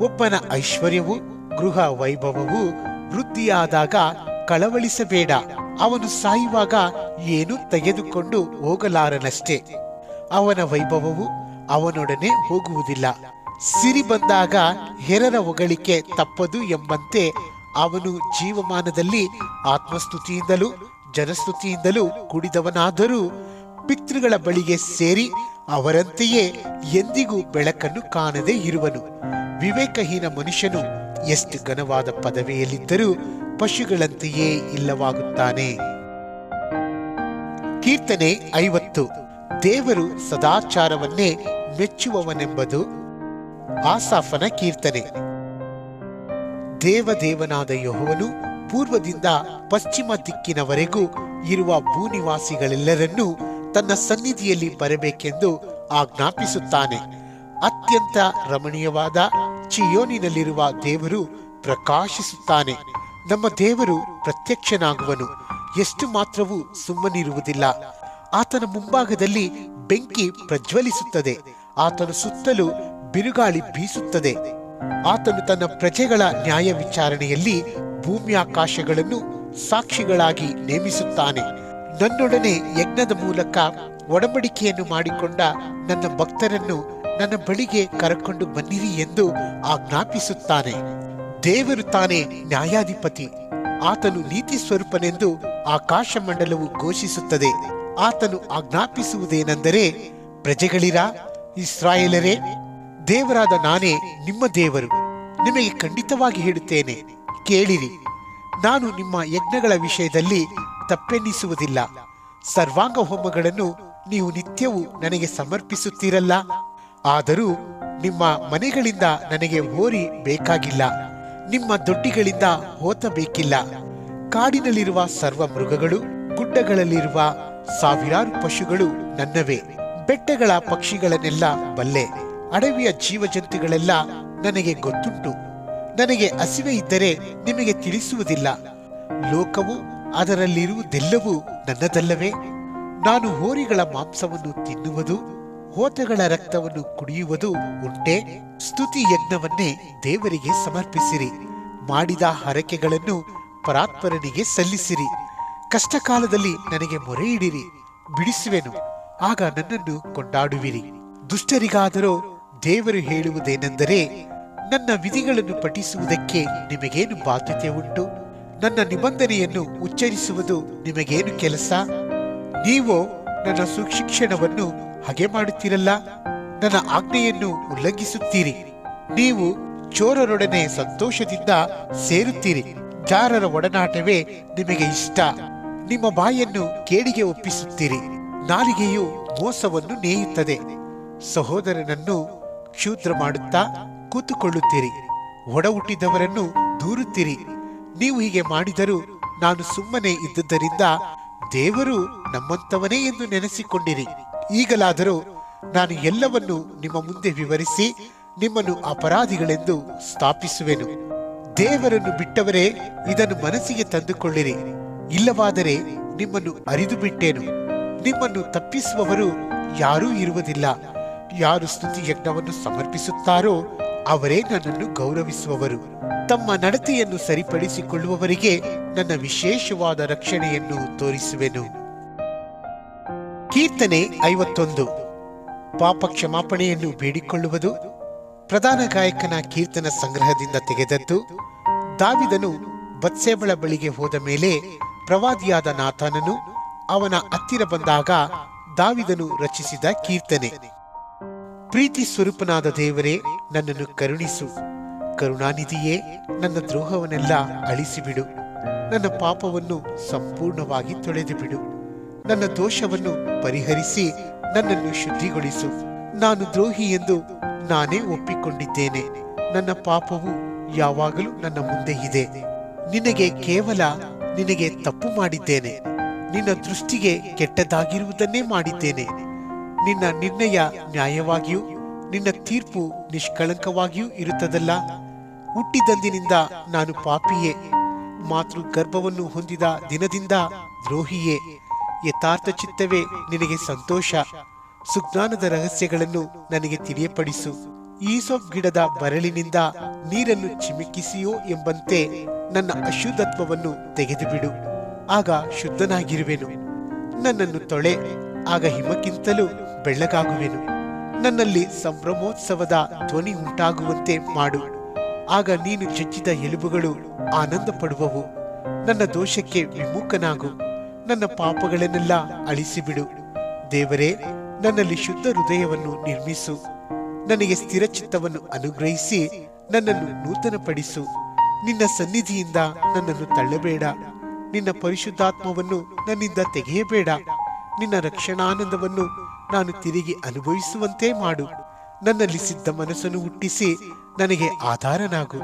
ಒಬ್ಬನ ಐಶ್ವರ್ಯವು ಗೃಹ ವೈಭವವು ವೃದ್ಧಿಯಾದಾಗ ಕಳವಳಿಸಬೇಡ. ಅವನು ಸಾಯುವಾಗ ಏನೂ ತೆಗೆದುಕೊಂಡು ಹೋಗಲಾರನಷ್ಟೇ. ಅವನ ವೈಭವವು ಅವನೊಡನೆ ಹೋಗುವುದಿಲ್ಲ. ಸಿರಿ ಬಂದಾಗ ಹೆರರ ಹೊಗಳಿಕೆ ತಪ್ಪದು ಎಂಬಂತೆ ಅವನು ಜೀವಮಾನದಲ್ಲಿ ಆತ್ಮಸ್ತುತಿಯಿಂದಲೂ ಜನಸ್ತುತಿಯಿಂದಲೂ ಕೂಡಿದವನಾದರೂ ಪಿತೃಗಳ ಬಳಿಗೆ ಸೇರಿ ಅವರಂತೆಯೇ ಎಂದಿಗೂ ಬೆಳಕನ್ನು ಕಾಣದೇ ಇರುವನು. ವಿವೇಕಹೀನ ಮನುಷ್ಯನು ಎಷ್ಟು ಘನವಾದ ಪದವಿಯಲ್ಲಿದ್ದರೂ ಪಶುಗಳಂತೆಯೇ ಇಲ್ಲವಾಗುತ್ತಾನೆ. ಕೀರ್ತನೆ 50. ದೇವರು ಸದಾಚಾರವನ್ನೇ ಮೆಚ್ಚುವವನೆಂಬುದು ಆಸಾಫನ ಕೀರ್ತನೆ. ದೇವದೇವನಾದ ಯೆಹೋವನು ಪೂರ್ವದಿಂದ ಪಶ್ಚಿಮ ದಿಕ್ಕಿನವರೆಗೂ ಇರುವ ಭೂನಿವಾಸಿಗಳೆಲ್ಲರನ್ನೂ ತನ್ನ ಸನ್ನಿಧಿಯಲ್ಲಿ ಬರಬೇಕೆಂದು ಆಜ್ಞಾಪಿಸುತ್ತಾನೆ. ಅತ್ಯಂತ ರಮಣೀಯವಾದ ಚಿಯೋನಿನಲ್ಲಿರುವ ದೇವರು ಪ್ರಕಾಶಿಸುತ್ತಾನೆ. ನಮ್ಮ ದೇವರು ಪ್ರತ್ಯಕ್ಷನಾಗುವನು, ಎಷ್ಟು ಮಾತ್ರವೂ ಸುಮ್ಮನಿರುವುದಿಲ್ಲ. ಆತನ ಮುಂಭಾಗದಲ್ಲಿ ಬೆಂಕಿ ಪ್ರಜ್ವಲಿಸುತ್ತದೆ, ಆತನ ಸುತ್ತಲೂ ಬಿರುಗಾಳಿ ಬೀಸುತ್ತದೆ. ಆತನು ತನ್ನ ಪ್ರಜೆಗಳ ನ್ಯಾಯ ವಿಚಾರಣೆಯಲ್ಲಿ ಭೂಮ್ಯಾಕಾಶಗಳನ್ನು ಸಾಕ್ಷಿಗಳಾಗಿ ನೇಮಿಸುತ್ತಾನೆ. ನನ್ನೊಡನೆ ಯಜ್ಞದ ಮೂಲಕ ಒಡಂಬಡಿಕೆಯನ್ನು ಮಾಡಿಕೊಂಡ ನನ್ನ ಭಕ್ತರನ್ನು ನನ್ನ ಬಳಿಗೆ ಕರೆಕೊಂಡು ಬನ್ನಿರಿ ಎಂದು ಆಜ್ಞಾಪಿಸುತ್ತಾನೆ. ದೇವರು ತಾನೇ ನ್ಯಾಯಾಧಿಪತಿ, ಆತನು ನೀತಿ ಸ್ವರೂಪನೆಂದು ಆಕಾಶ ಮಂಡಲವು ಘೋಷಿಸುತ್ತದೆ. ಆತನು ಆಜ್ಞಾಪಿಸುವುದೇನೆಂದರೆ, ಪ್ರಜೆಗಳಿರ, ಇಸ್ರಾಯೇಲರೇ, ದೇವರಾದ ನಾನೇ ನಿಮ್ಮ ದೇವರು. ನಿಮಗೆ ಖಂಡಿತವಾಗಿ ಹೇಳುತ್ತೇನೆ, ಕೇಳಿರಿ. ನಾನು ನಿಮ್ಮ ಯಜ್ಞಗಳ ವಿಷಯದಲ್ಲಿ ತಪ್ಪೆನ್ನಿಸುವುದಿಲ್ಲ. ಸರ್ವಾಂಗ ಹೋಮಗಳನ್ನು ನೀವು ನಿತ್ಯವೂ ನನಗೆ ಸಮರ್ಪಿಸುತ್ತೀರಲ್ಲ. ಆದರೂ ನಿಮ್ಮ ಮನೆಗಳಿಂದ ನನಗೆ ಹೋರಿ ಬೇಕಾಗಿಲ್ಲ, ನಿಮ್ಮ ದೊಡ್ಡಿಗಳಿಂದ ಹೋತಬೇಕಿಲ್ಲ. ಕಾಡಿನಲ್ಲಿರುವ ಸರ್ವ ಮೃಗಗಳು, ಗುಡ್ಡಗಳಲ್ಲಿರುವ ಸಾವಿರಾರು ಪಶುಗಳು ನನ್ನವೇ. ಬೆಟ್ಟಗಳ ಪಕ್ಷಿಗಳನ್ನೆಲ್ಲ ಬಲ್ಲೆ, ಅಡವಿಯ ಜೀವಜಂತುಗಳೆಲ್ಲ ನನಗೆ ಗೊತ್ತುಂಟು. ನನಗೆ ಹಸಿವೆ ಇದ್ದರೆ ನಿಮಗೆ ತಿಳಿಸುವುದಿಲ್ಲ. ಲೋಕವು ಅದರಲ್ಲಿರುವುದೆಲ್ಲವೂ ನನ್ನದಲ್ಲವೇ? ನಾನು ಹೋರಿಗಳ ಮಾಂಸವನ್ನು ತಿನ್ನುವುದು, ಹೋತಗಳ ರಕ್ತವನ್ನು ಕುಡಿಯುವುದು ಉಂಟೆ? ಸ್ತುತಿ ಯಜ್ಞವನ್ನೇ ದೇವರಿಗೆ ಸಮರ್ಪಿಸಿರಿ. ಮಾಡಿದ ಹರಕೆಗಳನ್ನು ಪರಾತ್ಪರನಿಗೆ ಸಲ್ಲಿಸಿರಿ. ಕಷ್ಟಕಾಲದಲ್ಲಿ ನನಗೆ ಮೊರೆ ಇಡಿರಿ, ಬಿಡಿಸುವೆನು, ಆಗ ನನ್ನನ್ನು ಕೊಂಡಾಡುವಿರಿ. ದುಷ್ಟರಿಗಾದರೋ ದೇವರು ಹೇಳುವುದೇನೆಂದರೆ, ನನ್ನ ವಿಧಿಗಳನ್ನು ಪಠಿಸುವುದಕ್ಕೆ ನಿಮಗೇನು ಬಾಧ್ಯತೆ ಉಂಟು? ನನ್ನ ನಿಬಂಧನೆಯನ್ನು ಉಚ್ಚರಿಸುವುದು ನಿಮಗೇನು ಕೆಲಸ? ನೀವು ನನ್ನ ಸುಶಿಕ್ಷಣವನ್ನು ಹಗೆ ಮಾಡುತ್ತೀರಲ್ಲ, ನನ್ನ ಆಜ್ಞೆಯನ್ನು ಉಲ್ಲಂಘಿಸುತ್ತೀರಿ. ನೀವು ಚೋರರೊಡನೆ ಸಂತೋಷದಿಂದ ಸೇರುತ್ತೀರಿ. ಜಾರರ ಒಡನಾಟವೇ ನಿಮಗೆ ಇಷ್ಟ. ನಿಮ್ಮ ಬಾಯನ್ನು ಕೇಡಿಗೆ ಒಪ್ಪಿಸುತ್ತೀರಿ. ನಾಲಿಗೆಯು ಮೋಸವನ್ನು ನೇಯುತ್ತದೆ. ಸಹೋದರನನ್ನು ಕ್ಷುದ್ರ ಮಾಡುತ್ತಾ ಕೂತುಕೊಳ್ಳುತ್ತೀರಿ. ಒಡ ಹುಟ್ಟಿದವರನ್ನು ದೂರುತ್ತೀರಿ. ನೀವು ಹೀಗೆ ಮಾಡಿದರೂ ನಾನು ಸುಮ್ಮನೆ ಇದ್ದುದರಿಂದ ದೇವರು ನಮ್ಮಂತವನೇ ಎಂದು ನೆನೆಸಿಕೊಂಡಿರಿ. ಈಗಲಾದರೂ ನಾನು ಎಲ್ಲವನ್ನು ನಿಮ್ಮ ಮುಂದೆ ವಿವರಿಸಿ ನಿಮ್ಮನ್ನು ಅಪರಾಧಿಗಳೆಂದು ಸ್ಥಾಪಿಸುವೆನು. ದೇವರನ್ನು ಬಿಟ್ಟವರೇ ಇದನ್ನು ಮನಸ್ಸಿಗೆ ತಂದುಕೊಳ್ಳಿರಿ. ಇಲ್ಲವಾದರೆ ನಿಮ್ಮನ್ನು ಅರಿದು ಬಿಟ್ಟೇನು. ನಿಮ್ಮನ್ನು ತಪ್ಪಿಸುವವರು ಯಾರೂ ಇರುವುದಿಲ್ಲ. ಯಾರು ಸ್ತುತಿ ಯಜ್ಞವನ್ನು ಸಮರ್ಪಿಸುತ್ತಾರೋ ಅವರೇ ನನ್ನನ್ನು ಗೌರವಿಸುವವರು. ತಮ್ಮ ನಡತೆಯನ್ನು ಸರಿಪಡಿಸಿಕೊಳ್ಳುವವರಿಗೆ ನನ್ನ ವಿಶೇಷವಾದ ರಕ್ಷಣೆಯನ್ನು ತೋರಿಸುವೆನು. ಕೀರ್ತನೆ 51. ಪಾಪ ಕ್ಷಮಾಪಣೆಯನ್ನು ಬೇಡಿಕೊಳ್ಳುವುದು. ಪ್ರಧಾನ ಗಾಯಕನ ಕೀರ್ತನ ಸಂಗ್ರಹದಿಂದ ತೆಗೆದದ್ದು. ದಾವಿದನು ಬತ್ಸೇಬಳ ಬಳಿಗೆ ಹೋದ ಮೇಲೆ ಪ್ರವಾದಿಯಾದ ನಾತಾನನು ಅವನ ಹತ್ತಿರ ಬಂದಾಗ ದಾವಿದನು ರಚಿಸಿದ ಕೀರ್ತನೆ. ಪ್ರೀತಿ ಸ್ವರೂಪನಾದ ದೇವರೇ, ನನ್ನನ್ನು ಕರುಣಿಸು. ಕರುಣಾನಿಧಿಯೇ, ನನ್ನ ದ್ರೋಹವನ್ನೆಲ್ಲ ಅಳಿಸಿಬಿಡು. ನನ್ನ ಪಾಪವನ್ನು ಸಂಪೂರ್ಣವಾಗಿ ತೊಳೆದು ಬಿಡು. ನನ್ನ ದೋಷವನ್ನು ಪರಿಹರಿಸಿ ನನ್ನನ್ನು ಶುದ್ಧಿಗೊಳಿಸು. ನಾನು ದ್ರೋಹಿ ಎಂದು ನಾನೇ ಒಪ್ಪಿಕೊಂಡಿದ್ದೇನೆ. ನನ್ನ ಪಾಪವು ಯಾವಾಗಲೂ ನನ್ನ ಮುಂದೆ ಇದೆ. ನಿನಗೆ ತಪ್ಪು ಮಾಡಿದ್ದೇನೆ. ನಿನ್ನ ದೃಷ್ಟಿಗೆ ಕೆಟ್ಟದಾಗಿರುವುದನ್ನೇ ಮಾಡಿದ್ದೇನೆ. ನಿನ್ನ ನಿರ್ಣಯ ನ್ಯಾಯವಾಗಿಯೂ ನಿನ್ನ ತೀರ್ಪು ನಿಷ್ಕಳಂಕವಾಗಿಯೂ ಇರುತ್ತದಲ್ಲ. ಹುಟ್ಟಿದಂದಿನಿಂದ ನಾನು ಪಾಪಿಯೇ. ಮಾತೃ ಗರ್ಭವನ್ನು ಹೊಂದಿದ ದಿನದಿಂದ ದ್ರೋಹಿಯೇ. ಯಥಾರ್ಥ ಚಿತ್ತವೇ ನಿನಗೆ ಸಂತೋಷ. ಸುಜ್ಞಾನದ ರಹಸ್ಯಗಳನ್ನು ನನಗೆ ತಿಳಿಯಪಡಿಸು. ಈಸೋಪ್ ಗಿಡದ ಬರಳಿನಿಂದ ನೀರನ್ನು ಚಿಮುಕಿಸಿಯೋ ಎಂಬಂತೆ ನನ್ನ ಅಶುದ್ಧತ್ವವನ್ನು ತೆಗೆದುಬಿಡು, ಆಗ ಶುದ್ಧನಾಗಿರುವೆನು. ನನ್ನನ್ನು ತೊಳೆ, ಆಗ ಹಿಮಕ್ಕಿಂತಲೂ ಬೆಳ್ಳಗಾಗುವೆನು. ನನ್ನಲ್ಲಿ ಸಂಭ್ರಮೋತ್ಸವದ ಧ್ವನಿ ಉಂಟಾಗುವಂತೆ ಮಾಡು, ಆಗ ನೀನು ಚಚ್ಚಿದ ಎಲುಬುಗಳು ಆನಂದ ಪಡುವವು. ನನ್ನ ದೋಷಕ್ಕೆ ವಿಮುಖನಾಗು, ನನ್ನ ಪಾಪಗಳನ್ನೆಲ್ಲ ಅಳಿಸಿಬಿಡು. ದೇವರೇ, ನನ್ನಲ್ಲಿ ಶುದ್ಧ ಹೃದಯವನ್ನು ನಿರ್ಮಿಸು. ನನಗೆ ಸ್ಥಿರ ಚಿತ್ತವನ್ನು ಅನುಗ್ರಹಿಸಿ ನನ್ನನ್ನು ನೂತನಪಡಿಸು. ನಿನ್ನ ಸನ್ನಿಧಿಯಿಂದ ನನ್ನನ್ನು ತಳ್ಳಬೇಡ. ನಿನ್ನ ಪರಿಶುದ್ಧಾತ್ಮವನ್ನು ನನ್ನಿಂದ ತೆಗೆಯಬೇಡ. ನಿನ್ನ ರಕ್ಷಣಾನಂದವನ್ನು ನಾನು ತಿರುಗಿ ಅನುಭವಿಸುವಂತೆ ಮಾಡು. ನನ್ನಲ್ಲಿ ಸಿದ್ಧ ಮನಸ್ಸನ್ನು ಹುಟ್ಟಿಸಿ ನನಗೆ ಆಧಾರನಾಗು.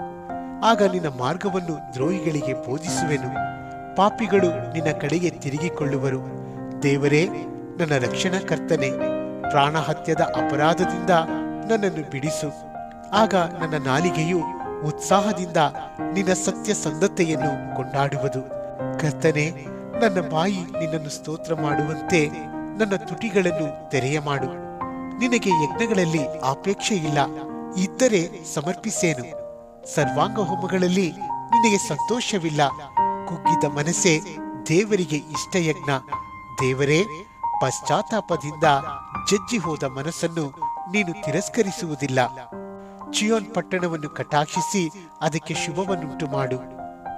ಆಗ ನಿನ್ನ ಮಾರ್ಗವನ್ನು ದ್ರೋಹಿಗಳಿಗೆ ಬೋಧಿಸುವೆನು. ಪಾಪಿಗಳು ನಿನ್ನ ಕಡೆಗೆ ತಿರುಗಿಕೊಳ್ಳುವರು. ದೇವರೇ, ನನ್ನ ರಕ್ಷಣಾಕರ್ತನೆ, ಪ್ರಾಣಹತ್ಯದ ಅಪರಾಧದಿಂದ ನನ್ನನ್ನು ಬಿಡಿಸು. ಆಗ ನನ್ನ ನಾಲಿಗೆಯು ಉತ್ಸಾಹದಿಂದ ನಿನ್ನ ಸತ್ಯಸಂಧತೆಯನ್ನು ಕೊಂಡಾಡುವುದು. ಕರ್ತನೆ, ನನ್ನ ಬಾಯಿ ನಿನ್ನನ್ನು ಸ್ತೋತ್ರ ಮಾಡುವಂತೆ ನನ್ನ ತುಟಿಗಳನ್ನು ತೆರೆಯ ಮಾಡು. ನಿನಗೆ ಯಜ್ಞಗಳಲ್ಲಿ ಆಪೇಕ್ಷೆ ಇಲ್ಲ, ಇದ್ದರೆ ಸಮರ್ಪಿಸೇನು. ಸರ್ವಾಂಗ ಹೋಮಗಳಲ್ಲಿ ನಿನಗೆ ಸಂತೋಷವಿಲ್ಲ. ಕುಗ್ಗಿದ ಮನಸ್ಸೇ ದೇವರಿಗೆ ಇಷ್ಟ ಯಜ್ಞ. ದೇವರೇ, ಪಶ್ಚಾತ್ತಾಪದಿಂದ ಜಜ್ಜಿ ಹೋದ ಮನಸ್ಸನ್ನು ನೀನು ತಿರಸ್ಕರಿಸುವುದಿಲ್ಲ. ಚಿಯೋನ್ ಪಟ್ಟಣವನ್ನು ಕಟಾಕ್ಷಿಸಿ ಅದಕ್ಕೆ ಶುಭವನ್ನುಂಟು ಮಾಡು.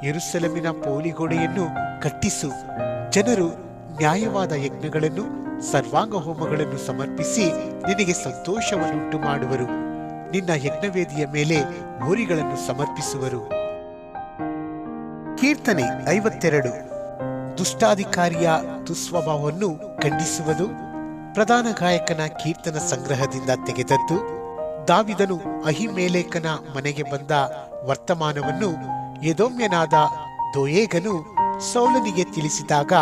ಯೆರೂಸಲೇಮಿನ ಪೌಳಿಗೋಡೆಯನ್ನು ಕಟ್ಟಿಸು. ಜನರು ನ್ಯಾಯವಾದ ಯಜ್ಞಗಳನ್ನು ಸರ್ವಾಂಗ ಹೋಮಗಳನ್ನು ಸಮರ್ಪಿಸಿ ನಿನಗೆ ಸಂತೋಷವನ್ನುಂಟು ಮಾಡುವರು. ನಿನ್ನ ಯಜ್ಞವೇದಿಯ ಮೇಲೆ ಹೋರಿಗಳನ್ನು ಸಮರ್ಪಿಸುವರು. ಕೀರ್ತನೆ 52. ದುಷ್ಟಾಧಿಕಾರಿಯ ದುಸ್ವಭಾವವನ್ನು ಖಂಡಿಸುವುದು. ಪ್ರಧಾನ ಗಾಯಕನ ಕೀರ್ತನ ಸಂಗ್ರಹದಿಂದ ತೆಗೆದದ್ದು. ದಾವಿದನು ಅಹಿಮೇಲೆಕನ ಮನೆಗೆ ಬಂದ ವರ್ತಮಾನವನ್ನು ಎದೋಮ್ಯನಾದ ದೋಯೇಗನು ಸೌಲನಿಗೆ ತಿಳಿಸಿದಾಗ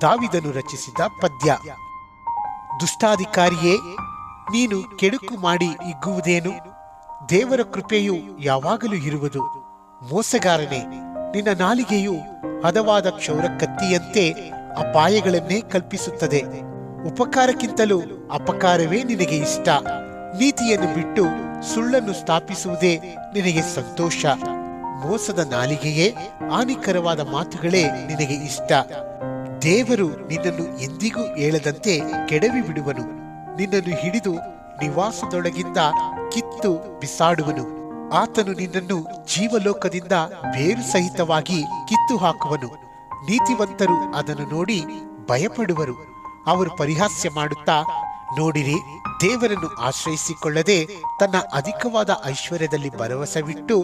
ದಾವಿದನು ರಚಿಸಿದ ಪದ್ಯ. ದುಷ್ಟಾಧಿಕಾರಿಯೇ, ನೀನು ಕೆಡುಕು ಮಾಡಿ ಹಿಗ್ಗುವುದೇನು? ದೇವರ ಕೃಪೆಯು ಯಾವಾಗಲೂ ಇರುವುದು. ಮೋಸಗಾರನೇ, ನಿನ್ನ ನಾಲಿಗೆಯು ಹದವಾದ ಕ್ಷೌರ ಕತ್ತಿಯಂತೆ ಅಪಾಯಗಳನ್ನೇ ಕಲ್ಪಿಸುತ್ತದೆ. ಉಪಕಾರಕ್ಕಿಂತಲೂ ಅಪಕಾರವೇ ನಿನಗೆ ಇಷ್ಟ. ನೀತಿಯನ್ನು ಬಿಟ್ಟು ಸುಳ್ಳನ್ನು ಸ್ಥಾಪಿಸುವುದೇ ನಿನಗೆ ಸಂತೋಷ. ಮೋಸದ ನಾಲಿಗೆಯೇ, ಹಾನಿಕರವಾದ ಮಾತುಗಳೇ ನಿನಗೆ ಇಷ್ಟ. ದೇವರು ನಿನ್ನನ್ನು ಎಂದಿಗೂ ಏಳದಂತೆ ಕೆಡವಿ ಬಿಡುವನು. ನಿನ್ನನ್ನು ಹಿಡಿದು ನಿವಾಸದೊಳಗಿಂದ ಕಿತ್ತು ಬಿಸಾಡುವನು. ಆತನು ನಿನ್ನನ್ನು ಜೀವಲೋಕದಿಂದ ಬೇರು ಸಹಿತವಾಗಿ ಕಿತ್ತು ಹಾಕುವನು. ನೀತಿವಂತರು ಅದನ್ನು ನೋಡಿ ಭಯಪಡುವರು. ಅವರು ಪರಿಹಾಸ್ಯ ಮಾಡುತ್ತಾ, ನೋಡಿರಿ, ದೇವರನ್ನು ಆಶ್ರಯಿಸಿಕೊಳ್ಳದೆ ತನ್ನ ಅಧಿಕವಾದ ಐಶ್ವರ್ಯದಲ್ಲಿ ಭರವಸವಿಟ್ಟು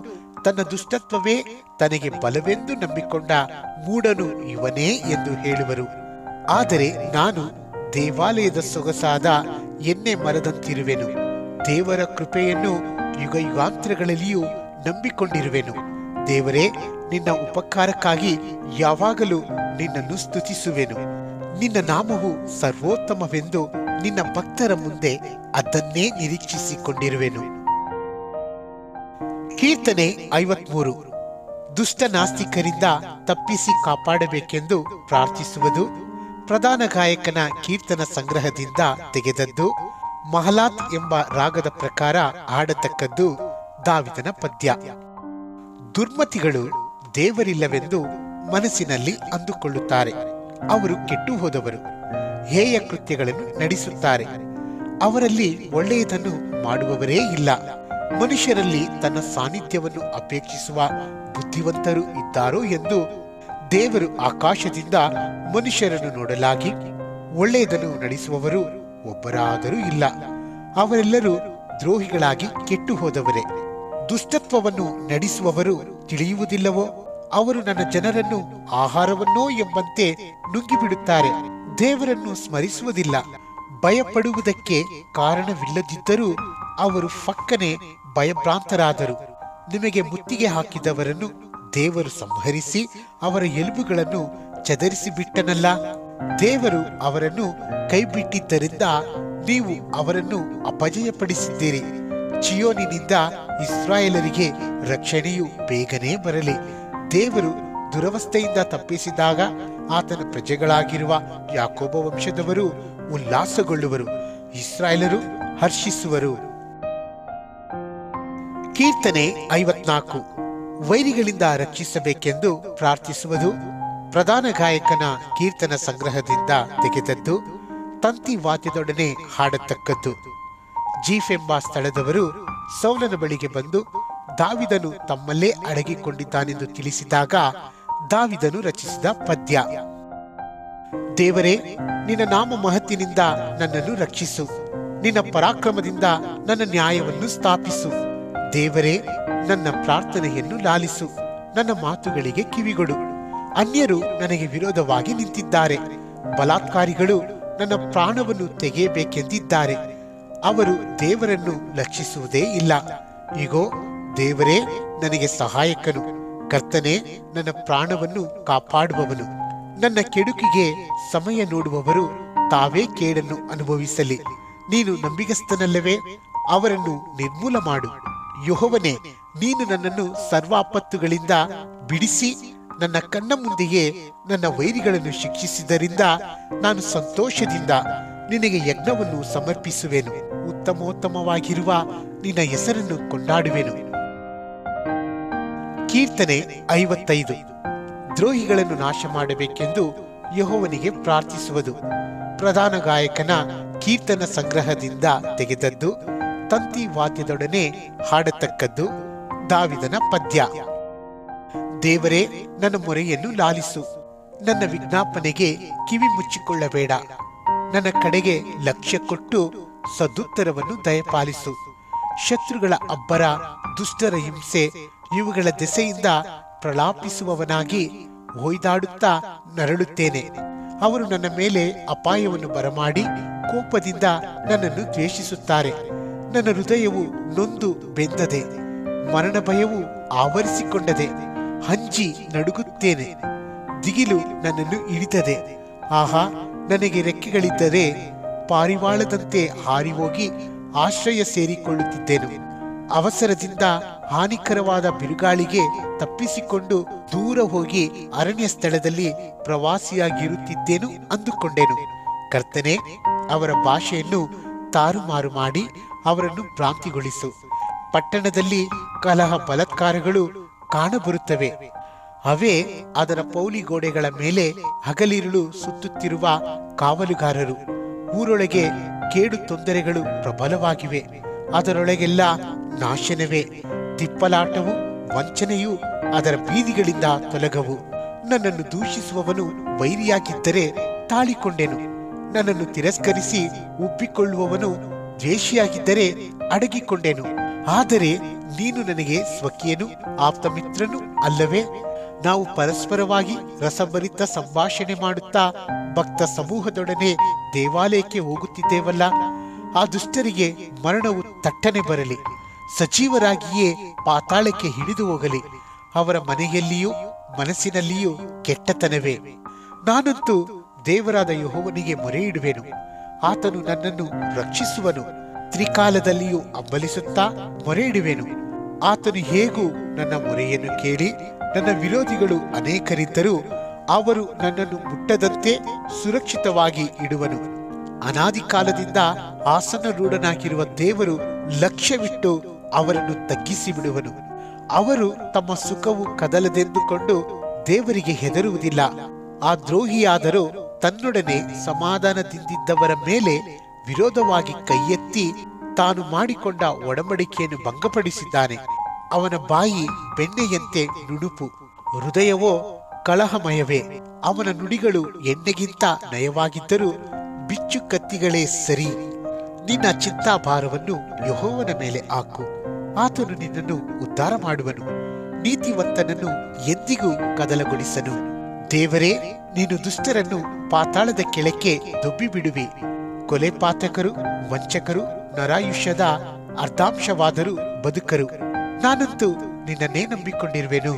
ತನ್ನ ದುಷ್ಟತ್ವವೇ ತನಗೆ ಬಲವೆಂದು ನಂಬಿಕೊಂಡ ಮೂಢನು ಇವನೇ ಎಂದು ಹೇಳುವರು. ಆದರೆ ನಾನು ದೇವಾಲಯದ ಸೊಗಸಾದ ಎಣ್ಣೆ ಮರದಂತಿರುವೆನು. ದೇವರ ಕೃಪೆಯನ್ನು ಯುಗ ಯುಗಾಂತರಗಳಲ್ಲಿಯೂ ನಂಬಿಕೊಂಡಿರುವೆನು. ದೇವರೇ, ನಿನ್ನ ಉಪಕಾರಕ್ಕಾಗಿ ಯಾವಾಗಲೂ ನಿನ್ನನ್ನು ಸ್ತುತಿಸುವೆನು. ನಿನ್ನ ನಾಮವು ಸರ್ವೋತ್ತಮವೆಂದು ನಿನ್ನ ಭಕ್ತರ ಮುಂದೆ ಅದನ್ನೇ ನಿರೀಕ್ಷಿಸಿಕೊಂಡಿರುವೆನು. ಕೀರ್ತನೆ 53. ದುಷ್ಟ ನಾಸ್ತಿಕರಿಂದ ತಪ್ಪಿಸಿ ಕಾಪಾಡಬೇಕೆಂದು ಪ್ರಾರ್ಥಿಸುವುದು. ಪ್ರಧಾನ ಗಾಯಕನ ಕೀರ್ತನ ಸಂಗ್ರಹದಿಂದ ತೆಗೆದದ್ದು. ಮಹಲಾತ್ ಎಂಬ ರಾಗದ ಪ್ರಕಾರ ಹಾಡತಕ್ಕದ್ದು. ದಾವಿದನ ಪದ್ಯ. ದುರ್ಮತಿಗಳು ದೇವರಿಲ್ಲವೆಂದು ಮನಸ್ಸಿನಲ್ಲಿ ಅಂದುಕೊಳ್ಳುತ್ತಾರೆ. ಅವರು ಕೆಟ್ಟು ಹೋದವರು, ಹೇಯ ಕೃತ್ಯಗಳನ್ನು ನಡೆಸುತ್ತಾರೆ. ಅವರಲ್ಲಿ ಒಳ್ಳೆಯದನ್ನು ಮಾಡುವವರೇ ಇಲ್ಲ. ಮನುಷ್ಯರಲ್ಲಿ ತನ್ನ ಸಾನ್ನಿಧ್ಯವನ್ನು ಅಪೇಕ್ಷಿಸುವ ಬುದ್ಧಿವಂತರು ಇದ್ದಾರೋ ಎಂದು ದೇವರು ಆಕಾಶದಿಂದ ಮನುಷ್ಯರನ್ನು ನೋಡಲಾಗಿ ಒಳ್ಳೆಯದನ್ನು ನಡೆಸುವವರು ಒಬ್ಬರಾದರೂ ಇಲ್ಲ. ಅವರೆಲ್ಲರೂ ದ್ರೋಹಿಗಳಾಗಿ ಕೆಟ್ಟು ಹೋದವರೇ. ದುಷ್ಟತ್ವವನ್ನು ನಡೆಸುವವರು ತಿಳಿಯುವುದಿಲ್ಲವೋ? ಅವರು ನನ್ನ ಜನರನ್ನು ಆಹಾರವನ್ನೋ ಎಂಬಂತೆ ನುಂಗಿಬಿಡುತ್ತಾರೆ. ದೇವರನ್ನು ಸ್ಮರಿಸುವುದಿಲ್ಲ. ಭಯಪಡುವುದಕ್ಕೆ ಕಾರಣವಿಲ್ಲದಿದ್ದರೂ ಅವರು ಫಕ್ಕನೆ ಭಯಭ್ರಾಂತರಾದರು. ನಿಮಗೆ ಮುತ್ತಿಗೆ ಹಾಕಿದವರನ್ನು ದೇವರು ಸಂಹರಿಸಿ ಅವರ ಎಲುಬುಗಳನ್ನು ಚದರಿಸಿ ಬಿಟ್ಟನಲ್ಲ. ದೇವರು ಅವರನ್ನು ಕೈಬಿಟ್ಟಿದ್ದರಿಂದ ನೀವು ಅವರನ್ನು ಅಪಜಯಪಡಿಸಿದ್ದೀರಿ. ಚಿಯೋನಿನಿಂದ ಇಸ್ರಾಯೇಲರಿಗೆ ರಕ್ಷಣೆಯು ಬೇಗನೆ ಬರಲಿ. ದೇವರು ದುರವಸ್ಥೆಯಿಂದ ತಪ್ಪಿಸಿದಾಗ ಆತನ ಪ್ರಜೆಗಳಾಗಿರುವ ಯಾಕೋಬ ವಂಶದವರು ಉಲ್ಲಾಸಗೊಳ್ಳುವರು, ಇಸ್ರಾಯೇಲರು ಹರ್ಷಿಸುವರು. ಕೀರ್ತನೆ 54. ವೈರಿಗಳಿಂದ ರಕ್ಷಿಸಬೇಕೆಂದು ಪ್ರಾರ್ಥಿಸುವುದು. ಪ್ರಧಾನ ಗಾಯಕನ ಕೀರ್ತನ ಸಂಗ್ರಹದಿಂದ ತೆಗೆದದ್ದು. ತಂತಿ ವಾದ್ಯದೊಡನೆ ಹಾಡತಕ್ಕದ್ದು. ಜೀಫ್ ಎಂಬ ಸ್ಥಳದವರು ಸೌಲನ ಬಳಿಗೆ ಬಂದು ದಾವಿದನು ತಮ್ಮಲ್ಲೇ ಅಡಗಿಕೊಂಡಿದ್ದಾನೆಂದು ತಿಳಿಸಿದಾಗ ದಾವಿದನು ರಚಿಸಿದ ಪದ್ಯ. ದೇವರೇ, ನಿನ್ನ ನಾಮ ಮಹತ್ತಿನಿಂದ ನನ್ನನ್ನು ರಕ್ಷಿಸು. ನಿನ್ನ ಪರಾಕ್ರಮದಿಂದ ನನ್ನ ನ್ಯಾಯವನ್ನು ಸ್ಥಾಪಿಸು. ದೇವರೇ, ನನ್ನ ಪ್ರಾರ್ಥನೆಯನ್ನು ಲಾಲಿಸು. ನನ್ನ ಮಾತುಗಳಿಗೆ ಕಿವಿಗೊಡು. ಅನ್ಯರು ನನಗೆ ವಿರೋಧವಾಗಿ ನಿಂತಿದ್ದಾರೆ. ಬಲಾತ್ಕಾರಿಗಳು ನನ್ನ ಪ್ರಾಣವನ್ನು ತೆಗೆಯಬೇಕೆಂದಿದ್ದಾರೆ. ಅವರು ದೇವರನ್ನು ಲಕ್ಷಿಸುವುದೇ ಇಲ್ಲ. ಇಗೋ, ದೇವರೇ ನನಗೆ ಸಹಾಯಕನು. ಕರ್ತನೇ ನನ್ನ ಪ್ರಾಣವನ್ನು ಕಾಪಾಡುವವನು. ನನ್ನ ಕೆಡುಕಿಗೆ ಸಮಯ ನೋಡುವವರು ತಾವೇ ಕೇಡನ್ನು ಅನುಭವಿಸಲಿ. ನೀನು ನಂಬಿಗಸ್ತನಲ್ಲವೇ? ಅವರನ್ನು ನಿರ್ಮೂಲ ಮಾಡು. ಯೆಹೋವನೇ, ನೀನು ನನ್ನನ್ನು ಸರ್ವ ಆಪತ್ತುಗಳಿಂದ ಬಿಡಿಸಿ ನನ್ನ ಕಣ್ಣ ಮುಂದೆಯೇ ನನ್ನ ವೈರಿಗಳನ್ನು ಶಿಕ್ಷಿಸಿದ್ದರಿಂದ ನಾನು ಸಂತೋಷದಿಂದ ನಿನಗೆ ಯಜ್ಞವನ್ನು ಸಮರ್ಪಿಸುವೆನು. ಉತ್ತಮೋತ್ತಮವಾಗಿರುವ ನಿನ್ನ ಹೆಸರನ್ನು ಕೊಂಡಾಡುವೆನು. ಕೀರ್ತನೆ 55. ದ್ರೋಹಿಗಳನ್ನು ನಾಶ ಮಾಡಬೇಕೆಂದು ಯೆಹೋವನಿಗೆ ಪ್ರಾರ್ಥಿಸುವುದು. ಪ್ರಧಾನ ಗಾಯಕನ ಕೀರ್ತನ ಸಂಗ್ರಹದಿಂದ ತೆಗೆದದ್ದು. ತಂತಿ ವಾದ್ಯದೊಡನೆ ಹಾಡತಕ್ಕದ್ದು. ದಾವಿದನ ಪದ್ಯ. ದೇವರೇ, ನನ್ನ ಮೊರೆಯನ್ನು ಲಾಲಿಸು. ನನ್ನ ವಿಜ್ಞಾಪನೆಗೆ ಕಿವಿ ಮುಚ್ಚಿಕೊಳ್ಳಬೇಡ. ನನ್ನ ಕಡೆಗೆ ಲಕ್ಷ್ಯ ಕೊಟ್ಟು ಸದುತ್ತರವನ್ನು ದಯಪಾಲಿಸು. ಶತ್ರುಗಳ ಅಬ್ಬರ, ದುಷ್ಟರ ಹಿಂಸೆ, ಇವುಗಳ ದೆಸೆಯಿಂದ ಪ್ರಲಾಪಿಸುವವನಾಗಿ ಹೊಯ್ದಾಡುತ್ತಾ ನರಳುತ್ತೇನೆ. ಅವರು ನನ್ನ ಮೇಲೆ ಅಪಾಯವನ್ನು ಬರಮಾಡಿ ಕೋಪದಿಂದ ನನ್ನನ್ನು ದ್ವೇಷಿಸುತ್ತಾರೆ. ನನ್ನ ಹೃದಯವು ನೊಂದು ಬೆಂದದೆ, ಮರಣ ಭಯವು ಆವರಿಸಿಕೊಂಡದೆ. ಹಂಜಿ ನಡುಗುತ್ತೇನೆ. ದಿಗಿಲು ನನ್ನನ್ನು ಹಿಡಿತದೆ. ಆಹಾ, ನನಗೆ ರೆಕ್ಕೆಗಳಿದ್ದರೆ ಪಾರಿವಾಳದಂತೆ ಹಾರಿ ಹೋಗಿ ಆಶ್ರಯ ಸೇರಿಕೊಳ್ಳುತ್ತಿದ್ದೆನು. ಅವಸರದಿಂದ ಹಾನಿಕರವಾದ ಬಿರುಗಾಳಿಗೆ ತಪ್ಪಿಸಿಕೊಂಡು ದೂರ ಹೋಗಿ ಅರಣ್ಯ ಸ್ಥಳದಲ್ಲಿ ಪ್ರವಾಸಿಯಾಗಿರುತ್ತಿದ್ದೇನು ಅಂದುಕೊಂಡೆನು. ಕರ್ತನೇ, ಅವರ ಭಾಷೆಯನ್ನು ತಾರುಮಾರು ಮಾಡಿ ಅವರನ್ನು ಭ್ರಾಂತಿಗೊಳಿಸು. ಪಟ್ಟಣದಲ್ಲಿ ಕಲಹ ಬಲಾತ್ಕಾರಗಳು ಕಾಣಬರುತ್ತವೆ. ಅವೇ ಅದರ ಪೌಳಿ ಗೋಡೆಗಳ ಮೇಲೆ ಹಗಲಿರುಳು ಸುತ್ತುತ್ತಿರುವ ಕಾವಲುಗಾರರು. ಊರೊಳಗೆ ಕೇಡು ತೊಂದರೆಗಳು ಪ್ರಬಲವಾಗಿವೆ. ಅದರೊಳಗೆಲ್ಲ ನಾಶನವೇ. ತಿಪ್ಪಲಾಟವು ವಂಚನೆಯು ಅದರ ಬೀದಿಗಳಿಂದ ತೊಲಗವು. ನನ್ನನ್ನು ದೂಷಿಸುವವನು ವೈರಿಯಾಗಿದ್ದರೆ ತಾಳಿಕೊಂಡೆನು. ನನ್ನನ್ನು ತಿರಸ್ಕರಿಸಿ ಉಬ್ಬಿಕೊಳ್ಳುವವನು ದ್ವೇಷಿಯಾಗಿದ್ದರೆ ಅಡಗಿಕೊಂಡೆನು. ಆದರೆ ನೀನು ನನಗೆ ಸ್ವಕೀಯನು, ಆಪ್ತಮಿತ್ರನು ಅಲ್ಲವೇ? ನಾವು ಪರಸ್ಪರವಾಗಿ ರಸಭರಿತ ಸಂಭಾಷಣೆ ಮಾಡುತ್ತಾ ಭಕ್ತ ಸಮೂಹದೊಡನೆ ದೇವಾಲಯಕ್ಕೆ ಹೋಗುತ್ತಿದ್ದೇವಲ್ಲ. ಆ ದುಷ್ಟರಿಗೆ ಮರಣವು ತಟ್ಟನೆ ಬರಲಿ, ಸಜೀವರಾಗಿಯೇ ಪಾತಾಳಕ್ಕೆ ಹಿಡಿದು ಹೋಗಲಿ. ಅವರ ಮನೆಯಲ್ಲಿಯೂ ಮನಸ್ಸಿನಲ್ಲಿಯೂ ಕೆಟ್ಟತನವೇ. ನಾನಂತೂ ದೇವರಾದ ಯೆಹೋವನಿಗೆ ಮೊರೆ ಇಡುವೆನು. ಆತನು ನನ್ನನ್ನು ರಕ್ಷಿಸುವನು. ತ್ರಿಕಾಲದಲ್ಲಿಯೂ ಹಂಬಲಿಸುತ್ತಾ ಮೊರೆ ಇಡುವೆನು. ಆತನು ಹೇಗೂ ನನ್ನ ಮೊರೆಯನ್ನು ಕೇಳಿ, ನನ್ನ ವಿರೋಧಿಗಳು ಅನೇಕರಿದ್ದರೂ ಅವರು ನನ್ನನ್ನು ಮುಟ್ಟದಂತೆ ಸುರಕ್ಷಿತವಾಗಿ ಇಡುವನು. ಅನಾದಿ ಕಾಲದಿಂದ ಆಸನರೂಢನಾಗಿರುವ ದೇವರು ಲಕ್ಷ್ಯವಿಟ್ಟು ಅವರನ್ನು ತಗ್ಗಿಸಿ ಬಿಡುವನು. ಅವರು ತಮ್ಮ ಸುಖವು ಕದಲದೆಂದುಕೊಂಡು ದೇವರಿಗೆ ಹೆದರುವುದಿಲ್ಲ. ಆ ದ್ರೋಹಿಯಾದರೂ ತನ್ನೊಡನೆ ಸಮಾಧಾನದಿಂದಿದ್ದವರ ಮೇಲೆ ವಿರೋಧವಾಗಿ ಕೈಯೆತ್ತಿ ತಾನು ಮಾಡಿಕೊಂಡ ಒಡಂಬಡಿಕೆಯನ್ನು ಭಂಗಪಡಿಸಿದ್ದಾನೆ. ಅವನ ಬಾಯಿ ಬೆಣ್ಣೆಯಂತೆ ನುಡುಪು, ಹೃದಯವೋ ಕಲಹಮಯವೇ. ಅವನ ನುಡಿಗಳು ಎಣ್ಣೆಗಿಂತ ನಯವಾಗಿದ್ದರೂ ಬಿಚ್ಚು ಕತ್ತಿಗಳೇ ಸರಿ. ನಿನ್ನ ಚಿಂತಾಭಾರವನ್ನು ಯೆಹೋವನ ಮೇಲೆ ಹಾಕು, ಆತನು ನಿನ್ನನ್ನು ಉದ್ಧಾರ ಮಾಡುವನು. ನೀತಿವಂತನನ್ನು ಎಂದಿಗೂ ಕದಲಗೊಳಿಸನು. ದೇವರೇ, ನೀನು ದುಷ್ಟರನ್ನು ಪಾತಾಳದ ಕೆಳಕ್ಕೆ ದೊಬ್ಬಿ ಬಿಡುವಿ. ಕೊಲೆಪಾತಕರು, ವಂಚಕರು ನರಾಯುಷ್ಯದ ಅರ್ಧಾಂಶವಾದರೂ ಬದುಕರು. ನಾನಂತೂ ನಿನ್ನನ್ನೇ ನಂಬಿಕೊಂಡಿರುವೆನು.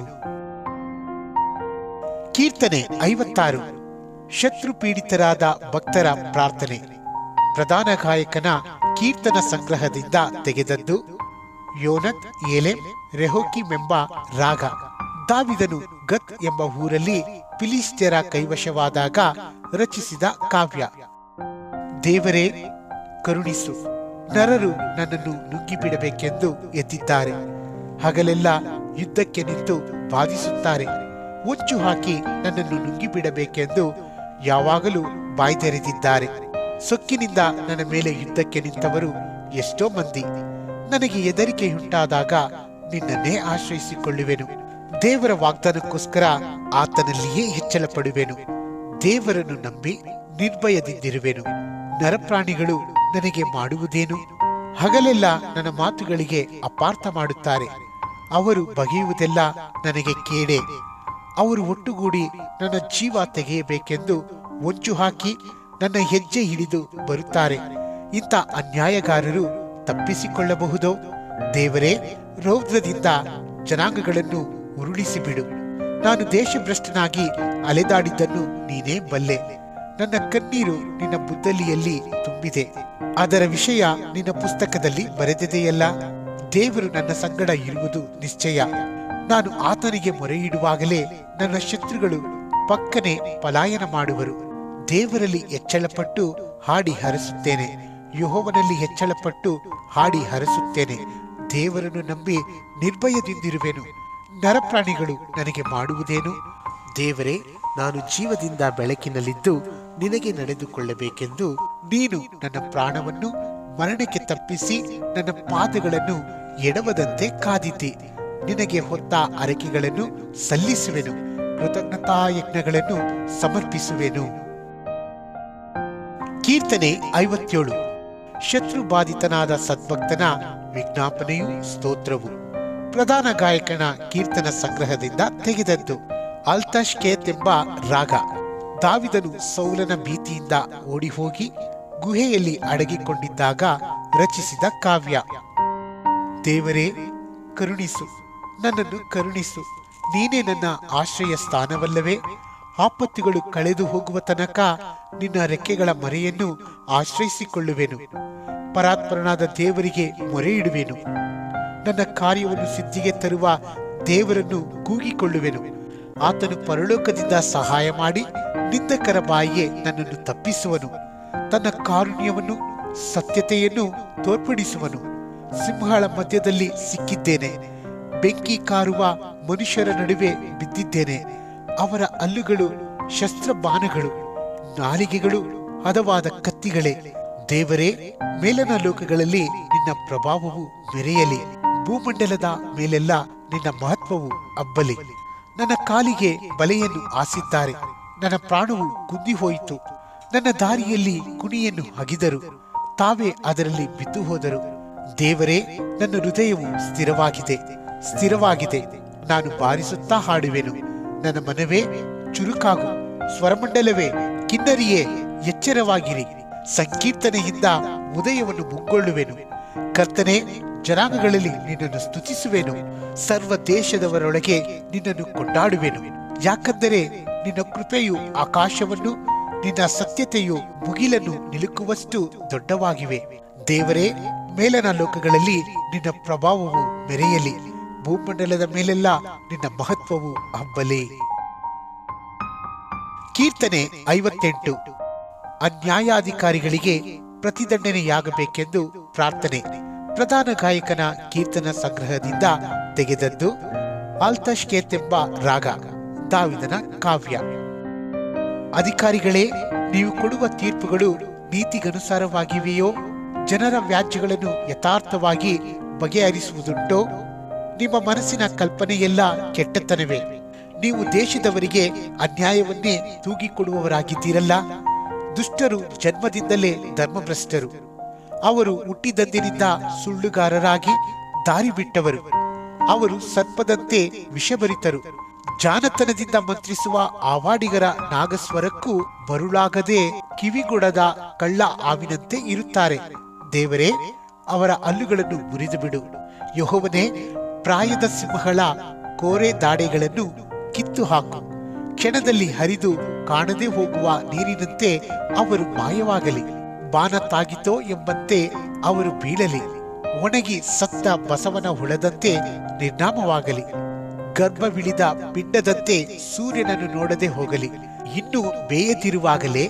ಕೀರ್ತನೆ 56. ಶತ್ರು ಪೀಡಿತರಾದ ಭಕ್ತರ ಪ್ರಾರ್ಥನೆ. ಪ್ರಧಾನ ಗಾಯಕನ ಕೀರ್ತನ ಸಂಗ್ರಹದಿಂದ ತೆಗೆದದ್ದು. ಯೋನತ್, ಏಲೆಮ್, ರೆಹೋಕಿಮೆಂಬ ರಾಗ. ದಾವಿದನು ಗತ್ ಎಂಬ ಊರಲ್ಲಿ ಫಿಲಿಸ್ತ್ಯರ ಕೈವಶವಾದಾಗ ರಚಿಸಿದ ಕಾವ್ಯ. ದೇವರೇ, ಕರುಣಿಸು. ನರರು ನನ್ನನ್ನು ನುಗ್ಗಿಬಿಡಬೇಕೆಂದು ಎದ್ದಿದ್ದಾರೆ. ಹಗಲೆಲ್ಲ ಯುದ್ಧಕ್ಕೆ ನಿಂತು ಬಾಧಿಸುತ್ತಾರೆ. ಹೊಂಚು ಹಾಕಿ ನನ್ನನ್ನು ನುಗ್ಗಿಬಿಡಬೇಕೆಂದು ಯಾವಾಗಲೂ ಬಾಯ್ದೆರೆದಿದ್ದಾರೆ. ಸೊಕ್ಕಿನಿಂದ ನನ್ನ ಮೇಲೆ ಯುದ್ಧಕ್ಕೆ ನಿಂತವರು ಎಷ್ಟೋ ಮಂದಿ. ನನಗೆ ಹೆದರಿಕೆಯುಂಟಾದಾಗ ನಿನ್ನನ್ನೇ ಆಶ್ರಯಿಸಿಕೊಳ್ಳುವೆನು. ದೇವರ ವಾಗ್ದಾನಕ್ಕೋಸ್ಕರ ಆತನಲ್ಲಿಯೇ ಹೆಚ್ಚಳ ಪಡುವೆನು. ದೇವರನ್ನು ನಂಬಿ ನಿರ್ಭಯದಿಂದಿರುವೆನು. ನರಪ್ರಾಣಿಗಳು ನನಗೆ ಮಾಡುವುದೇನು? ಹಗಲೆಲ್ಲ ನನ್ನ ಮಾತುಗಳಿಗೆ ಅಪಾರ್ಥ ಮಾಡುತ್ತಾರೆ. ಅವರು ಬಗೆಯುವುದೆಲ್ಲ ನನಗೆ ಕೇಡೆ. ಅವರು ಒಟ್ಟುಗೂಡಿ ನನ್ನ ಜೀವ ತೆಗೆಯಬೇಕೆಂದು ಹೊಂಚು ಹಾಕಿ ನನ್ನ ಹೆಜ್ಜೆ ಹಿಡಿದು ಬರುತ್ತಾರೆ. ಇಂಥ ಅನ್ಯಾಯಗಾರರು ತಪ್ಪಿಸಿಕೊಳ್ಳಬಹುದೋ? ದೇವರೇ, ರೌದ್ರದಿಂದ ಜನಾಂಗಗಳನ್ನು ಉರುಳಿಸಿಬಿಡು. ನಾನು ದೇಶಭ್ರಷ್ಟನಾಗಿ ಅಲೆದಾಡಿದ್ದನ್ನು ನೀನೇ ಬಲ್ಲೆ. ನನ್ನ ಕಣ್ಣೀರು ನಿನ್ನ ಬುದ್ದಲಿಯಲ್ಲಿ ತುಂಬಿದೆ. ಅದರ ವಿಷಯ ನಿನ್ನ ಪುಸ್ತಕದಲ್ಲಿ ಬರೆದಿದೆಯಲ್ಲ. ದೇವರು ನನ್ನ ಸಂಗಡ ಇರುವುದು ನಿಶ್ಚಯ. ನಾನು ಆತನಿಗೆ ಮೊರೆಯಿಡುವಾಗಲೇ ನನ್ನ ಶತ್ರುಗಳು ಪಕ್ಕನೆ ಪಲಾಯನ ಮಾಡುವರು. ದೇವರಲ್ಲಿ ಹೆಚ್ಚಳಪಟ್ಟು ಹಾಡಿ ಹರಸುತ್ತೇನೆ. ಯೆಹೋವನಲ್ಲಿ ಹೆಚ್ಚಳಪಟ್ಟು ಹಾಡಿ ಹರಸುತ್ತೇನೆ. ದೇವರನ್ನು ನಂಬಿ ನಿರ್ಭಯದಿಂದಿರುವೆನು. ನರಪ್ರಾಣಿಗಳು ನನಗೆ ಮಾಡುವುದೇನು? ದೇವರೇ, ನಾನು ಜೀವದಿಂದ ಬೆಳಕಿನಲ್ಲಿದ್ದು ನಿನಗೆ ನಡೆದುಕೊಳ್ಳಬೇಕೆಂದು ನೀನು ನನ್ನ ಪ್ರಾಣವನ್ನು ಮರಣಕ್ಕೆ ತಪ್ಪಿಸಿ ನನ್ನ ಪಾದಗಳನ್ನು ಎಡವದಂತೆ ಕಾದಿದ್ದಿ. ನಿನಗೆ ಹೊತ್ತ ಅರಕೆಗಳನ್ನು ಸಲ್ಲಿಸುವೆನು. ಕೃತಜ್ಞತಾ ಯಜ್ಞಗಳನ್ನು ಸಮರ್ಪಿಸುವೆನು. ಕೀರ್ತನೆ 57. ಶತ್ರುಬಾಧಿತನಾದ ಸದ್ಭಕ್ತನ ವಿಜ್ಞಾಪನೆಯು ಸ್ತೋತ್ರವು. ಪ್ರಧಾನ ಗಾಯಕನ ಕೀರ್ತನ ಸಂಗ್ರಹದಿಂದ ತೆಗೆದದ್ದು. ಅಲ್ತಷ್ಕೇತ್ ಎಂಬ ರಾಗ. ದಾವಿದನು ಸೌಲನ ಭೀತಿಯಿಂದ ಓಡಿಹೋಗಿ ಗುಹೆಯಲ್ಲಿ ಅಡಗಿಕೊಂಡಿದ್ದಾಗ ರಚಿಸಿದ ಕಾವ್ಯ. ದೇವರೇ, ಕರುಣಿಸು, ನನ್ನನ್ನು ಕರುಣಿಸು. ನೀನೇ ನನ್ನ ಆಶ್ರಯ ಸ್ಥಾನವಲ್ಲವೇ? ಆಪತ್ತುಗಳು ಕಳೆದು ಹೋಗುವ ತನಕ ನಿನ್ನ ರೆಕ್ಕೆಗಳ ಮರೆಯನ್ನು ಆಶ್ರಯಿಸಿಕೊಳ್ಳುವೆನು. ಪರಾತ್ಪರನಾದ ದೇವರಿಗೆ ಮೊರೆ ಇಡುವೆನು. ನನ್ನ ಕಾರ್ಯವನ್ನು ಸಿದ್ಧಿಗೆ ತರುವ ದೇವರನ್ನು ಕೂಗಿಕೊಳ್ಳುವೆನು. ಆತನು ಪರಲೋಕದಿಂದ ಸಹಾಯ ಮಾಡಿ ನಿಂದಕರ ಬಾಯಿಗೆ ನನ್ನನ್ನು ತಪ್ಪಿಸುವನು. ತನ್ನ ಕಾರುಣ್ಯವನ್ನು ಸತ್ಯತೆಯನ್ನು ತೋರ್ಪಡಿಸುವನು. ಸಿಂಹಗಳ ಮಧ್ಯದಲ್ಲಿ ಸಿಕ್ಕಿದ್ದೇನೆ. ಬೆಂಕಿ ಕಾರುವ ಮನುಷ್ಯರ ನಡುವೆ ಬಿದ್ದಿದ್ದೇನೆ. ಅವರ ಹಲ್ಲುಗಳು ಶಸ್ತ್ರಬಾಣಗಳು, ನಾಲಿಗೆಗಳು ಹದವಾದ ಕತ್ತಿಗಳೇ. ದೇವರೇ, ಮೇಲನ ಲೋಕಗಳಲ್ಲಿ ನಿನ್ನ ಪ್ರಭಾವವು ಮೆರೆಯಲಿ. ಭೂಮಂಡಲದ ಮೇಲೆಲ್ಲ ನಿನ್ನ ಮಹತ್ವವು ಹಬ್ಬಲಿ. ನನ್ನ ಕಾಲಿಗೆ ಬಲೆಯನ್ನು ಹಾಸಿದ್ದಾರೆ. ನನ್ನ ಪ್ರಾಣವು ಕುಂದಿ ಹೋಯಿತು. ನನ್ನ ದಾರಿಯಲ್ಲಿ ಕುಣಿಯನ್ನು ಅಗಿದರು. ತಾವೇ ಅದರಲ್ಲಿ ಬಿದ್ದು ಹೋದರು. ದೇವರೇ, ನನ್ನ ಹೃದಯವು ಸ್ಥಿರವಾಗಿದೆ. ನಾನು ಬಾರಿಸುತ್ತಾ ಹಾಡುವೆನು. ನನ್ನ ಮನವೇ ಚುರುಕಾಗು. ಸ್ವರಮಂಡಲವೇ, ಕಿನ್ನರಿಯೇ, ಎಚ್ಚರವಾಗಿರಿ. ಸಂಕೀರ್ತನೆಯಿಂದ ಉದಯವನ್ನು ಮುಂಗೊಳ್ಳುವೆನು. ಕರ್ತನೇ, ಜನಾಂಗಗಳಲ್ಲಿ ನಿನ್ನನ್ನು ಸ್ತುತಿಸುವೆನು. ಸರ್ವ ದೇಶದವರೊಳಗೆ ನಿನ್ನನ್ನು ಕೊಂಡಾಡುವೆನು. ಯಾಕಂದರೆ ನಿನ್ನ ಕೃಪೆಯು ಆಕಾಶವನ್ನು, ನಿನ್ನ ಸತ್ಯತೆಯು ಮುಗಿಲನ್ನು ನಿಲುಕುವಷ್ಟು ದೊಡ್ಡವಾಗಿವೆ. ದೇವರೇ, ಮೇಲನ ಲೋಕಗಳಲ್ಲಿ ನಿನ್ನ ಪ್ರಭಾವವು ಮೆರೆಯಲಿ. ಭೂಮಂಡಲದ ಮೇಲೆಲ್ಲ ನಿನ್ನ ಮಹತ್ವವು ಹಬ್ಬಲಿ. ಕೀರ್ತನೆ 58. ಅನ್ಯಾಯಾಧಿಕಾರಿಗಳಿಗೆ ಪ್ರತಿದಂಡನೆಯಾಗಬೇಕೆಂದು ಪ್ರಾರ್ಥನೆ. ಪ್ರಧಾನ ಗಾಯಕನ ಕೀರ್ತನ ಸಂಗ್ರಹದಿಂದ ತೆಗೆದದ್ದು. ಆಲ್ತಷ್ಕೇತ್ ಎಂಬ ರಾಗ. ದಾವಿದನ ಕಾವ್ಯ. ಅಧಿಕಾರಿಗಳೇ, ನೀವು ಕೊಡುವ ತೀರ್ಪುಗಳು ನೀತಿಗನುಸಾರವಾಗಿವೆಯೋ? ಜನರ ವ್ಯಾಜ್ಯಗಳನ್ನು ಯಥಾರ್ಥವಾಗಿ ಬಗೆಹರಿಸುವುದುಂಟೋ? ನಿಮ್ಮ ಮನಸ್ಸಿನ ಕಲ್ಪನೆಯೆಲ್ಲ ಕೆಟ್ಟತನವೇ. ನೀವು ದೇಶದವರಿಗೆ ಅನ್ಯಾಯವನ್ನೇ ತೂಗಿಕೊಡುವವರಾಗಿದ್ದೀರಲ್ಲ. ದುಷ್ಟರು ಜನ್ಮದಿಂದಲೇ ಧರ್ಮಭ್ರಷ್ಟರು. ಅವರು ಹುಟ್ಟಿದಂದಿನಿಂದ ಸುಳ್ಳುಗಾರರಾಗಿ ದಾರಿ ಬಿಟ್ಟವರು. ಅವರು ಸರ್ಪದಂತೆ ವಿಷಭರಿತರು. ಜಾನತನದಿಂದ ಮಂತ್ರಿಸುವ ಆವಾಡಿಗರ ನಾಗಸ್ವರಕ್ಕೂ ಬರುಳಾಗದೆ ಕಿವಿಗೊಡದ ಕಳ್ಳ ಹಾವಿನಂತೆ ಇರುತ್ತಾರೆ. ದೇವರೇ, ಅವರ ಹಲ್ಲುಗಳನ್ನು ಮುರಿದು ಬಿಡು. ಯೆಹೋವನೇ, ಪ್ರಾಯದ ಸಿಂಹಗಳ ಕೋರೆ ದಾಡೆಗಳನ್ನು ಕಿತ್ತು ಹಾಕು. ಕ್ಷಣದಲ್ಲಿ ಹರಿದು ಕಾಣದೆ ಹೋಗುವ ನೀರಿನಂತೆ ಅವರು ಮಾಯವಾಗಲಿ. ಬಾನ ತಾಗಿತೋ ಎಂಬಂತೆ ಅವರು ಬೀಳಲಿ. ಒಣಗಿ ಸತ್ತ ಬಸವನ ಹುಳದಂತೆ ನಿರ್ನಾಮವಾಗಲಿ. ಗರ್ಭವಿಳಿದ ಪಿಂಡದಂತೆ ಸೂರ್ಯನನ್ನು ನೋಡದೆ ಹೋಗಲಿ. ಇನ್ನು ಬೇಯದಿರುವಾಗಲೇ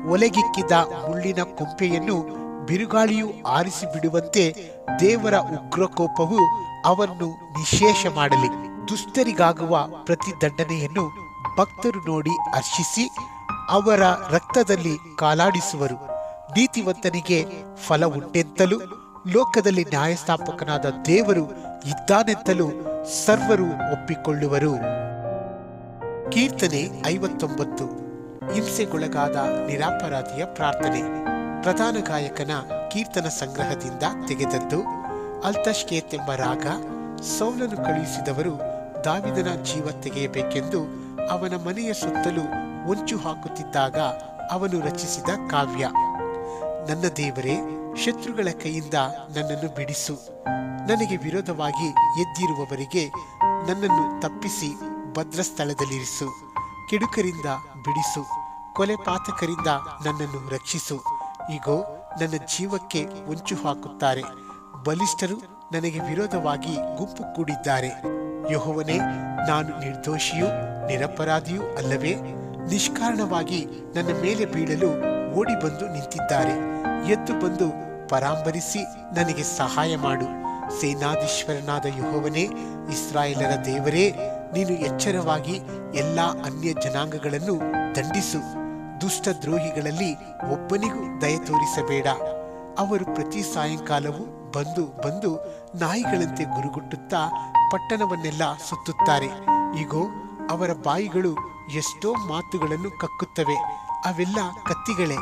ಒಲೆಗಿಕ್ಕಿದ ಮುಳ್ಳಿನ ಕೊಂಪೆಯನ್ನು ಬಿರುಗಾಳಿಯು ಆರಿಸಿ ಬಿಡುವಂತೆ ದೇವರ ಉಗ್ರಕೋಪವು ಅವರನ್ನು ನಿಶೇಷ ಮಾಡಲಿ. ದುಷ್ಟರಿಗಾಗುವ ಪ್ರತಿದಂಡನೆಯನ್ನು ಭಕ್ತರು ನೋಡಿ ಹರ್ಷಿಸಿ ಅವರ ರಕ್ತದಲ್ಲಿ ಕಾಲಾಡಿಸುವರು. ನೀತಿವಂತನಿಗೆ ಫಲ ಉಂಟೆಂತಲೂ ಲೋಕದಲ್ಲಿ ನ್ಯಾಯಸ್ಥಾಪಕನಾದ ದೇವರು ಇದ್ದಾನೆಂತಲೂ ಸರ್ವರು ಒಪ್ಪಿಕೊಳ್ಳುವರು. ಕೀರ್ತನೆ 59. ಹಿಂಸೆಗೊಳಗಾದ ನಿರಪರಾಧಿಯ ಪ್ರಾರ್ಥನೆ. ಪ್ರಧಾನ ಗಾಯಕನ ಕೀರ್ತನ ಸಂಗ್ರಹದಿಂದ ತೆಗೆದದ್ದು. ಅಲ್ತಷ್ಕೇತ್ ಎಂಬ ರಾಗ. ಸೌಲನು ಕಳುಹಿಸಿದವರು ದಾವಿದನ ಜೀವ ತೆಗೆಯಬೇಕೆಂದು ಅವನ ಮನೆಯ ಸುತ್ತಲೂ ಹೊಂಚು ಹಾಕುತ್ತಿದ್ದಾಗ ಅವನು ರಚಿಸಿದ ಕಾವ್ಯ. ನನ್ನ ದೇವರೇ, ಶತ್ರುಗಳ ಕೈಯಿಂದ ನನ್ನನ್ನು ಬಿಡಿಸು. ನನಗೆ ವಿರೋಧವಾಗಿ ಎದ್ದಿರುವವರಿಗೆ ನನ್ನನ್ನು ತಪ್ಪಿಸಿ ಭದ್ರ ಸ್ಥಳದಲ್ಲಿರಿಸು. ಕೆಡುಕರಿಂದ ಬಿಡಿಸು. ಕೊಲೆಪಾತಕರಿಂದ ನನ್ನನ್ನು ರಕ್ಷಿಸು. ಈಗೋ ನನ್ನ ಜೀವಕ್ಕೆ ಹೊಂಚು ಹಾಕುತ್ತಾರೆ. ಬಲಿಷ್ಠರು ನನಗೆ ವಿರೋಧವಾಗಿ ಗುಂಪು ಕೂಡಿದ್ದಾರೆ. ಯೆಹೋವನೇ, ನಾನು ನಿರ್ದೋಷಿಯೂ ನಿರಪರಾಧಿಯೂ ಅಲ್ಲವೇ? ನಿಷ್ಕಾರಣವಾಗಿ ನನ್ನ ಮೇಲೆ ಬೀಳಲು ಓಡಿ ಬಂದು ನಿಂತಿದ್ದಾರೆ. ಎದ್ದು ಬಂದು ಪರಾಂಬರಿಸಿ ನನಗೆ ಸಹಾಯ ಮಾಡು. ಸೇನಾಧೀಶ್ವರನಾದ ಯೆಹೋವನೇ, ಇಸ್ರಾಯೇಲರ ದೇವರೇ, ನೀನು ಎಚ್ಚರವಾಗಿ ಎಲ್ಲಾ ಅನ್ಯ ಜನಾಂಗಗಳನ್ನು ದಂಡಿಸು. ದುಷ್ಟ ದ್ರೋಹಿಗಳಲ್ಲಿ ಒಬ್ಬನಿಗೂ ದಯ ತೋರಿಸಬೇಡ. ಅವರು ಪ್ರತಿ ಸಾಯಂಕಾಲವೂ ಬಂದು ಬಂದು ನಾಯಿಗಳಂತೆ ಗುರುಗುಟ್ಟುತ್ತಾ ಪಟ್ಟಣವನ್ನೆಲ್ಲ ಸುತ್ತುತ್ತಾರೆ. ಈಗೋ ಅವರ ಬಾಯಿಗಳು ಎಷ್ಟೋ ಮಾತುಗಳನ್ನು ಕಕ್ಕುತ್ತವೆ. ಅವೆಲ್ಲ ಕತ್ತಿಗಳೇ.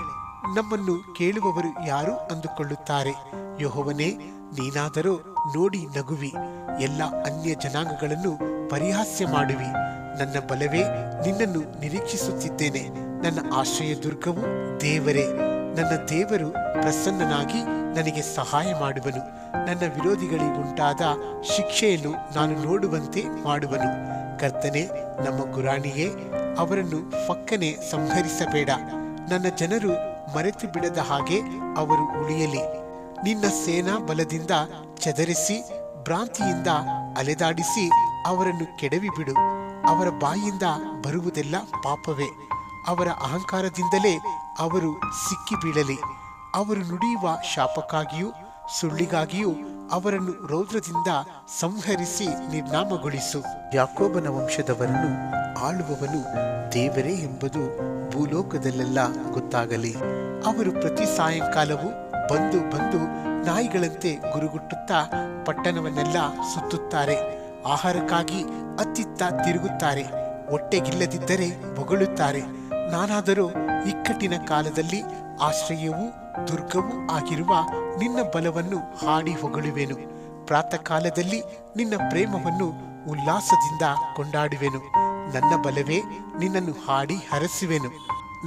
ನಮ್ಮನ್ನು ಕೇಳುವವರು ಯಾರು ಅಂದುಕೊಳ್ಳುತ್ತಾರೆ. ಯೆಹೋವನೇ, ನೀನಾದರೂ ನೋಡಿ ನಗುವಿ. ಎಲ್ಲ ಅನ್ಯ ಜನಾಂಗಗಳನ್ನು ಪರಿಹಾಸ್ಯ ಮಾಡುವಿ. ನನ್ನ ಬಲವೇ, ನಿನ್ನನ್ನು ನಿರೀಕ್ಷಿಸುತ್ತಿದ್ದೇನೆ. ನನ್ನ ಆಶ್ರಯ ದುರ್ಗವು ದೇವರೇ. ನನ್ನ ದೇವರು ಪ್ರಸನ್ನನಾಗಿ ನನಗೆ ಸಹಾಯ ಮಾಡುವನು. ನನ್ನ ವಿರೋಧಿಗಳಿಗುಂಟಾದ ಶಿಕ್ಷೆಯನ್ನು ನಾನು ನೋಡುವಂತೆ ಮಾಡುವನು. ಕರ್ತನೇ, ನಮ್ಮ ಗುರಾಣಿಯೇ, ಅವರನ್ನು ಫಕ್ಕನೆ ಸಂಹರಿಸಬೇಡ. ನನ್ನ ಜನರು ಮರೆತು ಬಿಡದ ಹಾಗೆ ಅವರು ಉಳಿಯಲಿ. ನಿನ್ನ ಸೇನಾ ಬಲದಿಂದ ಚದರಿಸಿ ಭ್ರಾಂತಿಯಿಂದ ಅಲೆದಾಡಿಸಿ ಅವರನ್ನು ಕೆಡವಿಬಿಡು. ಅವರ ಬಾಯಿಂದ ಬರುವುದೆಲ್ಲ ಪಾಪವೇ. ಅವರ ಅಹಂಕಾರದಿಂದಲೇ ಅವರು ಸಿಕ್ಕಿ ಬೀಳಲಿ. ಅವರು ನುಡಿಯುವ ಶಾಪಕ್ಕಾಗಿಯೂ ಸುಳ್ಳಿಗಾಗಿಯೂ ಅವರನ್ನು ರೌದ್ರದಿಂದ ಸಂಹರಿಸಿ ನಿರ್ನಾಮಗೊಳಿಸು. ಯಾಕೋಬನ ವಂಶದವರನ್ನು ಆಳುವವನು ದೇವರೇ ಎಂಬುದು ಭೂಲೋಕದಲ್ಲೆಲ್ಲ ಗೊತ್ತಾಗಲಿ. ಅವರು ಪ್ರತಿ ಸಾಯಂಕಾಲವೂ ಬಂದು ಬಂದು ನಾಯಿಗಳಂತೆ ಗುರುಗುಟ್ಟುತ್ತಾ ಪಟ್ಟಣವನ್ನೆಲ್ಲ ಸುತ್ತುತ್ತಾರೆ. ಆಹಾರಕ್ಕಾಗಿ ಅತ್ತಿತ್ತ ತಿರುಗುತ್ತಾರೆ. ಹೊಟ್ಟೆಗಿಲ್ಲದಿದ್ದರೆ ಹೊಗಳುತ್ತಾರೆ. ನಾನಾದರೂ ಇಕ್ಕಟ್ಟಿನ ಕಾಲದಲ್ಲಿ ಆಶ್ರಯವೂ ದುರ್ಗವೂ ಆಗಿರುವ ನಿನ್ನ ಬಲವನ್ನು ಹಾಡಿ ಹೊಗಳುವೆನು. ಪ್ರಾತಃ ಕಾಲದಲ್ಲಿ ನಿನ್ನ ಪ್ರೇಮವನ್ನು ಉಲ್ಲಾಸದಿಂದ ಕೊಂಡಾಡುವೆನು. ನನ್ನ ಬಲವೇ, ನಿನ್ನನ್ನು ಹಾಡಿ ಹರಸುವೆನು.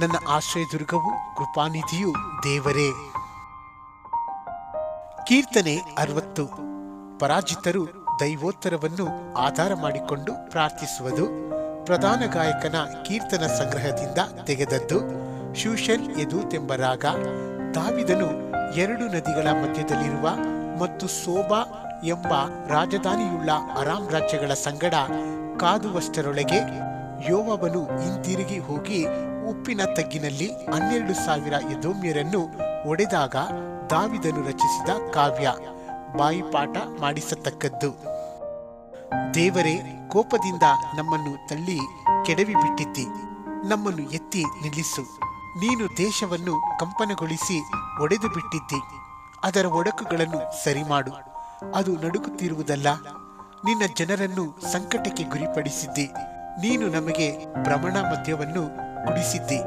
ನನ್ನ ಆಶ್ರಯ ದುರ್ಗವು ಕೃಪಾನಿಧಿಯು ದೇವರೇ. ಕೀರ್ತನೆ 60. ಪರಾಜಿತರು ದೈವೋತ್ತರವನ್ನು ಆಧಾರ ಮಾಡಿಕೊಂಡು ಪ್ರಾರ್ಥಿಸುವುದು. ಪ್ರಧಾನ ಗಾಯಕನ ಕೀರ್ತನ ಸಂಗ್ರಹದಿಂದ ತೆಗೆದದ್ದು. ಶೂಷನ್ ಎದೂತೆಂಬ ರಾಗ. ದಾವಿದನು 2 ನದಿಗಳ ಮಧ್ಯದಲ್ಲಿರುವ ಮತ್ತು ಸೋಬಾ ಎಂಬ ರಾಜಧಾನಿಯುಳ್ಳ ಅರಾಮ್ ರಾಜ್ಯಗಳ ಸಂಗಡ ಕಾದುವಷ್ಟರೊಳಗೆ ಯೋವಾಬನು ಹಿಂತಿರುಗಿ ಹೋಗಿ ಉಪ್ಪಿನ ತಗ್ಗಿನಲ್ಲಿ 12,000 ಎದೋಮ್ಯರನ್ನು ಒಡೆದಾಗ ದಾವಿದನು ರಚಿಸಿದ ಕಾವ್ಯ. ಬಾಯಿಪಾಠ ಮಾಡಿಸತಕ್ಕದ್ದು. ದೇವರೇ, ಕೋಪದಿಂದ ನಮ್ಮನ್ನು ತಳ್ಳಿ ಕೆಡವಿ ಬಿಟ್ಟಿದ್ದಿ. ನಮ್ಮನ್ನು ಎತ್ತಿ ನಿಲ್ಲಿಸು. ನೀನು ದೇಶವನ್ನು ಕಂಪನಗೊಳಿಸಿ ಒಡೆದು ಬಿಟ್ಟಿದ್ದಿ. ಅದರ ಒಡಕುಗಳನ್ನು ಸರಿಮಾಡು. ಅದು ನಡುಗುತ್ತಿರುವುದಲ್ಲ. ನಿನ್ನ ಜನರನ್ನು ಸಂಕಟಕ್ಕೆ ಗುರಿಪಡಿಸಿದ್ದಿ. ನೀನು ನಮಗೆ ಭ್ರಮಣ ಮದ್ಯವನ್ನು ಕುಡಿಸಿದ್ದಿ.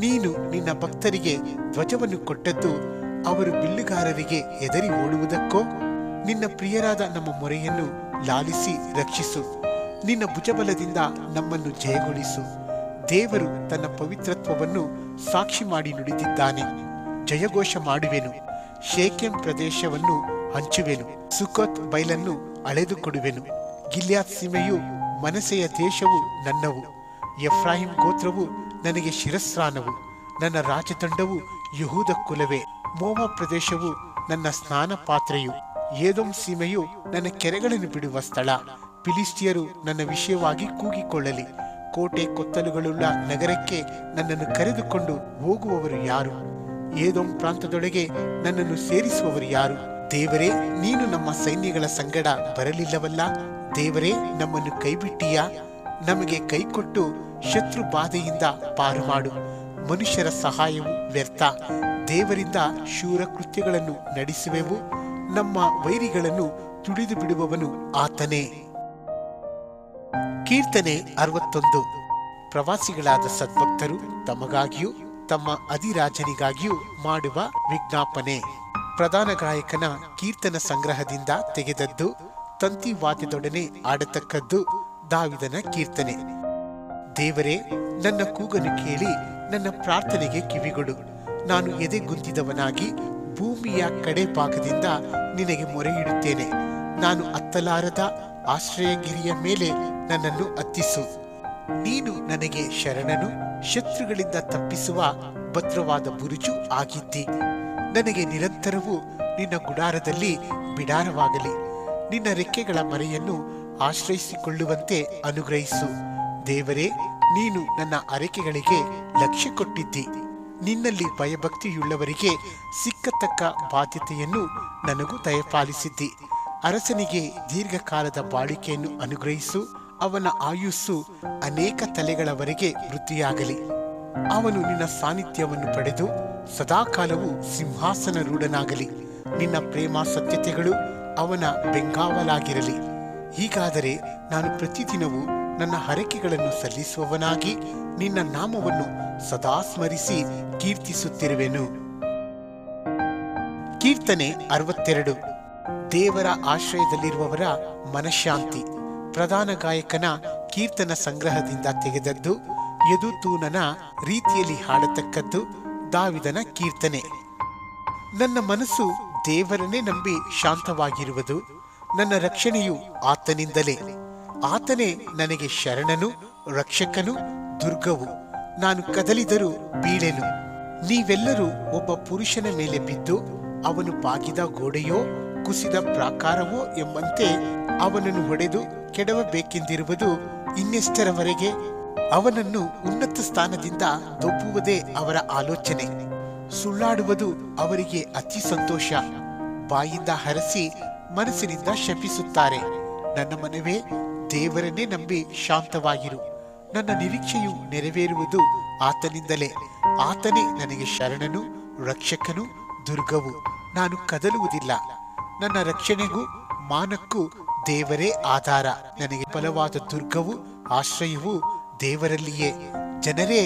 ನೀನು ನಿನ್ನ ಭಕ್ತರಿಗೆ ಧ್ವಜವನ್ನು ಕೊಟ್ಟದ್ದು ಅವರು ಬಿಲ್ಲುಗಾರರಿಗೆ ಹೆದರಿ ಓಡುವುದಕ್ಕೋ? ನಿನ್ನ ಪ್ರಿಯರಾದ ನಮ್ಮ ಮೊರೆಯನ್ನು ಲಾಲಿಸಿ ರಕ್ಷಿಸು. ನಿನ್ನ ಭುಜಬಲದಿಂದ ನಮ್ಮನ್ನು ಜಯಗೊಳಿಸು. ದೇವರು ತನ್ನ ಪವಿತ್ರತ್ವವನ್ನು ಸಾಕ್ಷಿ ಮಾಡಿ ನುಡಿದಿದ್ದಾನೆ. ಜಯಘೋಷ ಮಾಡುವೆನು. ಶೇಕೆಂ ಪ್ರದೇಶವನ್ನು ಹಂಚುವೆನು. ಸುಕೋತ್ ಬೈಲನ್ನು ಅಳೆದು ಕೊಡುವೆನು. ಗಿಲ್ಯಾದ್ ಸೀಮೆಯು ಮನಸ್ಸೆಯ ದೇಶವು ನನ್ನವು. ಎಫ್ರಾಹಿಂ ಗೋತ್ರವು ನನಗೆ ಶಿರಸ್ರಾನವು. ನನ್ನ ರಾಜದಂಡವು ಯಹೂದ ಕುಲವೇ. ಮೋವಾಬ್ ಪ್ರದೇಶವು ನನ್ನ ಸ್ನಾನ ಪಾತ್ರೆಯು. ಏದೋಮ್ ಸೀಮೆಯು ನನ್ನ ಕೆರೆಗಳನ್ನು ಬಿಡುವ ಸ್ಥಳ. ಫಿಲಿಸ್ಟಿಯರು ನನ್ನ ವಿಷಯವಾಗಿ ಕೂಗಿಕೊಳ್ಳಲಿ. ಕೋಟೆ ಕೊತ್ತಲುಗಳುಳ್ಳ ನಗರಕ್ಕೆ ನನ್ನನ್ನು ಕರೆದುಕೊಂಡು ಹೋಗುವವರು ಯಾರು? ಏದೋಮ್ ಪ್ರಾಂತದೊಳಗೆ ನನ್ನನ್ನು ಸೇರಿಸುವವರು ಯಾರು? ದೇವರೇ, ನೀನು ನಮ್ಮ ಸೈನ್ಯಗಳ ಸಂಗಡ ಬರಲಿಲ್ಲವಲ್ಲ. ದೇವರೇ, ನಮ್ಮನ್ನು ಕೈಬಿಟ್ಟೀಯಾ? ನಮಗೆ ಕೈಕೊಟ್ಟು ಶತ್ರು ಬಾಧೆಯಿಂದ ಪಾರು ಮಾಡು. ಮನುಷ್ಯರ ಸಹಾಯವು ವ್ಯರ್ಥ. ದೇವರಿಂದ ಶೂರ ಕೃತ್ಯಗಳನ್ನು ನಡೆಸುವೆವು. ನಮ್ಮ ವೈರಿಗಳನ್ನು ತುಳಿದು ಬಿಡುವವನು ಆತನೇ. ಕೀರ್ತನೆ 61. ಪ್ರವಾಸಿಗಳಾದ ಸದ್ಭಕ್ತರು ತಮಗಾಗಿಯೂ ತಮ್ಮ ಅಧಿರಾಜನಿಗಾಗಿಯೂ ಮಾಡುವ ವಿಜ್ಞಾಪನೆ. ಪ್ರಧಾನ ಗಾಯಕನ ಕೀರ್ತನ ಸಂಗ್ರಹದಿಂದ ತೆಗೆದದ್ದು. ತಂತಿವಾದ್ಯದೊಡನೆ ಆಡತಕ್ಕದ್ದು. ದಾವಿದನ ಕೀರ್ತನೆ. ದೇವರೇ, ನನ್ನ ಕೂಗನ್ನು ಕೇಳಿ ನನ್ನ ಪ್ರಾರ್ಥನೆಗೆ ಕಿವಿಗೊಡು. ನಾನು ಎದೆಗುಂದಿದವನಾಗಿ ಭೂಮಿಯ ಕಡೆ ಭಾಗದಿಂದ ನಿನಗೆ ಮೊರೆಯಿಡುತ್ತೇನೆ. ನಾನು ಹತ್ತಲಾರದ ಆಶ್ರಯಗಿರಿಯ ಮೇಲೆ ನನ್ನನ್ನು ಹತ್ತಿಸು. ನೀನು ನನಗೆ ಶರಣನು. ಶತ್ರುಗಳಿಂದ ತಪ್ಪಿಸುವ ಭದ್ರವಾದ ಬುರುಜು ಆಗಿದ್ದಿ. ನನಗೆ ನಿರಂತರವೂ ನಿನ್ನ ಗುಡಾರದಲ್ಲಿ ಬಿಡಾರವಾಗಲಿ. ನಿನ್ನ ರೆಕ್ಕೆಗಳ ಮರೆಯನ್ನು ಆಶ್ರಯಿಸಿಕೊಳ್ಳುವಂತೆ ಅನುಗ್ರಹಿಸು. ದೇವರೇ, ನೀನು ನನ್ನ ಅರೆಕೆಗಳಿಗೆ ಲಕ್ಷ್ಯ ಕೊಟ್ಟಿದ್ದಿ. ನಿನ್ನಲ್ಲಿ ಭಯಭಕ್ತಿಯುಳ್ಳವರಿಗೆ ಸಿಕ್ಕತಕ್ಕ ಬಾಧ್ಯತೆಯನ್ನು ನನಗೂ ದಯಪಾಲಿಸಿದ್ದಿ. ಅರಸನಿಗೆ ದೀರ್ಘಕಾಲದ ಬಾಳಿಕೆಯನ್ನು ಅನುಗ್ರಹಿಸು. ಅವನ ಆಯುಸ್ಸು ಅನೇಕ ತಲೆಗಳವರೆಗೆ ವೃದ್ಧಿಯಾಗಲಿ. ಅವನು ನಿನ್ನ ಸಾನ್ನಿಧ್ಯವನ್ನು ಪಡೆದು ಸದಾಕಾಲವೂ ಸಿಂಹಾಸನ ರೂಢನಾಗಲಿ. ನಿನ್ನ ಪ್ರೇಮ ಸತ್ಯತೆಗಳು ಅವನ ಬೆಂಗಾವಲಾಗಿರಲಿ. ಹೀಗಾದರೆ ನಾನು ಪ್ರತಿದಿನವೂ ನನ್ನ ಹರಕೆಗಳನ್ನು ಸಲ್ಲಿಸುವವನಾಗಿ ನಿನ್ನ ನಾಮವನ್ನು ಸದಾ ಸ್ಮರಿಸಿ ಕೀರ್ತಿಸುತ್ತಿರುವೆನು. ಕೀರ್ತನೆ 62. ದೇವರ ಆಶ್ರಯದಲ್ಲಿರುವವರ ಮನಃಶಾಂತಿ. ಪ್ರಧಾನ ಗಾಯಕನ ಕೀರ್ತನ ಸಂಗ್ರಹದಿಂದ ತೆಗೆದದ್ದು. ಯದುತೂನನ ರೀತಿಯಲ್ಲಿ ಹಾಡತಕ್ಕದ್ದು. ದಾವಿದನ ಕೀರ್ತನೆ. ನನ್ನ ಮನಸ್ಸು ದೇವರನ್ನೇ ನಂಬಿ ಶಾಂತವಾಗಿರುವುದು. ನನ್ನ ರಕ್ಷಣೆಯು ಆತನಿಂದಲೇ. ಆತನೇ ನನಗೆ ಶರಣನು, ರಕ್ಷಕನು, ದುರ್ಗವು. ನಾನು ಕದಲಿದರೂ ಬೀಳೆನು. ನೀವೆಲ್ಲರೂ ಒಬ್ಬ ಪುರುಷನ ಮೇಲೆ ಬಿದ್ದು ಅವನು ಬಾಗಿದ ಗೋಡೆಯೋ ಕುಸಿದ ಪ್ರಾಕಾರವೋ ಎಂಬಂತೆ ಅವನನ್ನು ಹೊಡೆದು ಕೆಡವಬೇಕೆಂದಿರುವುದು ಇನ್ನೆಷ್ಟರವರೆಗೆ? ಅವನನ್ನು ಉನ್ನತ ಸ್ಥಾನದಿಂದ ದೊಬ್ಬುವುದೇ ಅವರ ಆಲೋಚನೆ. ಸುಳ್ಳಾಡುವುದು ಅವರಿಗೆ ಅತಿ ಸಂತೋಷ. ಬಾಯಿಂದ ಹರಸಿ ಮನಸ್ಸಿನಿಂದ ಶಪಿಸುತ್ತಾರೆ. ನನ್ನ ಮನವೇ, ದೇವರನ್ನೇ ನಂಬಿ ಶಾಂತವಾಗಿರು. ನನ್ನ ನಿರೀಕ್ಷೆಯು ನೆರವೇರುವುದು ಆತನಿಂದಲೇ. ಆತನೇ ನನಗೆ ಶರಣನು, ರಕ್ಷಕನು, ದುರ್ಗವು. ನಾನು ಕದಲುವುದಿಲ್ಲ. ನನ್ನ ರಕ್ಷಣೆಗೂ ಮಾನಕ್ಕೂ ದೇವರೇ ಆಧಾರ. ನನಗೆ ಬಲವಾದ ದುರ್ಗವು, ಆಶ್ರಯವು ದೇವರಲ್ಲಿಯೇ. ಜನರೇ,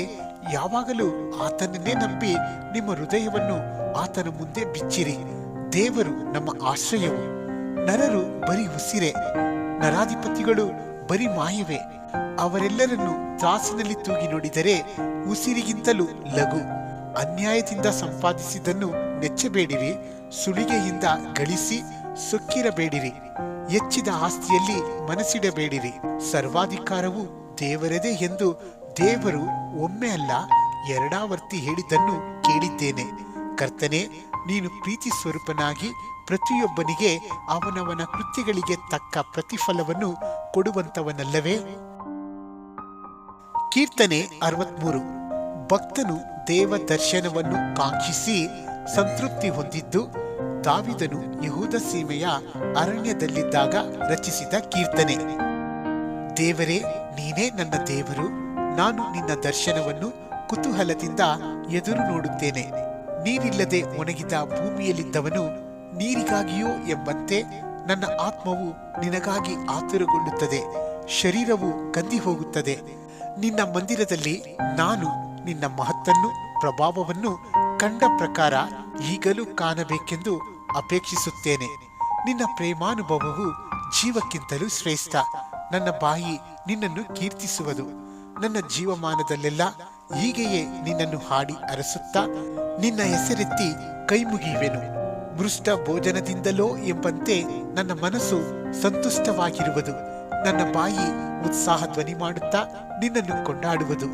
ಯಾವಾಗಲೂ ಆತನನ್ನೇ ನಂಬಿ ನಿಮ್ಮ ಹೃದಯವನ್ನು ಆತನ ಮುಂದೆ ಬಿಚ್ಚಿರಿ. ದೇವರು ನಮ್ಮ ಆಶ್ರಯವು. ನರರು ಬರೀ ಉಸಿರೇ, ನರಾಧಿಪತಿಗಳು ಬರೀ ಮಾಯವೇ. ಅವರೆಲ್ಲರನ್ನು ತ್ರಾಸಿನಲ್ಲಿ ತೂಗಿ ನೋಡಿದರೆ ಉಸಿರಿಗಿಂತಲೂ ಲಘು. ಅನ್ಯಾಯದಿಂದ ಸಂಪಾದಿಸಿದ್ದನ್ನು ನೆಚ್ಚಬೇಡಿರಿ, ಸುಲಿಗೆಯಿಂದ ಗಳಿಸಿ ಸೊಕ್ಕಿರಬೇಡಿರಿ. ಹೆಚ್ಚಿದ ಆಸ್ತಿಯಲ್ಲಿ ಮನಸ್ಸಿಡಬೇಡಿರಿ. ಸರ್ವಾಧಿಕಾರವು ದೇವರದೇ ಎಂದು ದೇವರು ಒಮ್ಮೆ ಅಲ್ಲ ಎರಡಾವರ್ತಿ ಹೇಳಿದ್ದನ್ನು ಕೇಳಿದ್ದೇನೆ. ಕರ್ತನೇ, ನೀನು ಪ್ರೀತಿ ಸ್ವರೂಪನಾಗಿ ಪ್ರತಿಯೊಬ್ಬನಿಗೆ ಅವನವನ ಕೃತ್ಯಗಳಿಗೆ ತಕ್ಕ ಪ್ರತಿಫಲವನ್ನು ಕೊಡುವಂತವನಲ್ಲವೇ? ಕೀರ್ತನೆ 63. ಭಕ್ತನು ದೇವ ದರ್ಶನವನ್ನು ಕಾಂಕ್ಷಿಸಿ ಸಂತೃಪ್ತಿ ಹೊಂದಿದ್ದು ದಾವೀದನು ಯೆಹೂದ ಸೀಮೆಯ ಅರಣ್ಯದಲ್ಲಿದ್ದಾಗ ರಚಿಸಿದ ಕೀರ್ತನೆ. ದೇವರೇ, ನೀನೇ ನನ್ನ ದೇವರು. ನಾನು ನಿನ್ನ ದರ್ಶನವನ್ನು ಕುತೂಹಲದಿಂದ ಎದುರು ನೋಡುತ್ತೇನೆ. ನೀರಿಲ್ಲದೆ ಒಣಗಿದ ಭೂಮಿಯಲ್ಲಿದ್ದವನು ನೀರಿಗಾಗಿಯೋ ಎಂಬಂತೆ ನನ್ನ ಆತ್ಮವು ನಿನಗಾಗಿ ಆತುರಗೊಳ್ಳುತ್ತದೆ. ಶರೀರವು ಕಂದಿ ಹೋಗುತ್ತದೆ. ನಿನ್ನ ಮಂದಿರದಲ್ಲಿ ನಾನು ನಿನ್ನ ಮಹತ್ತನ್ನು ಪ್ರಭಾವವನ್ನು ಕಂಡ ಪ್ರಕಾರ ಈಗಲೂ ಕಾಣಬೇಕೆಂದು ಅಪೇಕ್ಷಿಸುತ್ತೇನೆ. ನಿನ್ನ ಪ್ರೇಮಾನುಭವವು ಜೀವಕ್ಕಿಂತಲೂ ಶ್ರೇಷ್ಠ. ನನ್ನ ಬಾಯಿ ನಿನ್ನನ್ನು ಕೀರ್ತಿಸುವುದು. ನನ್ನ ಜೀವಮಾನದಲ್ಲೆಲ್ಲ ಹೀಗೆಯೇ ನಿನ್ನನ್ನು ಹಾಡಿ ಅರಸುತ್ತಾ ನಿನ್ನ ಹೆಸರೆತ್ತಿ ಕೈಮುಗಿಯುವೆನು. ಮೃಷ್ಟ ಭೋಜನದಿಂದಲೋ ಎಂಬಂತೆ ನನ್ನ ಮನಸ್ಸು ಸಂತುಷ್ಟವಾಗಿರುವುದು. ನನ್ನ ಬಾಯಿ ಉತ್ಸಾಹ ಧ್ವನಿ ಮಾಡುತ್ತಾ ನಿನ್ನನ್ನು ಕೊಂಡಾಡುವುದು.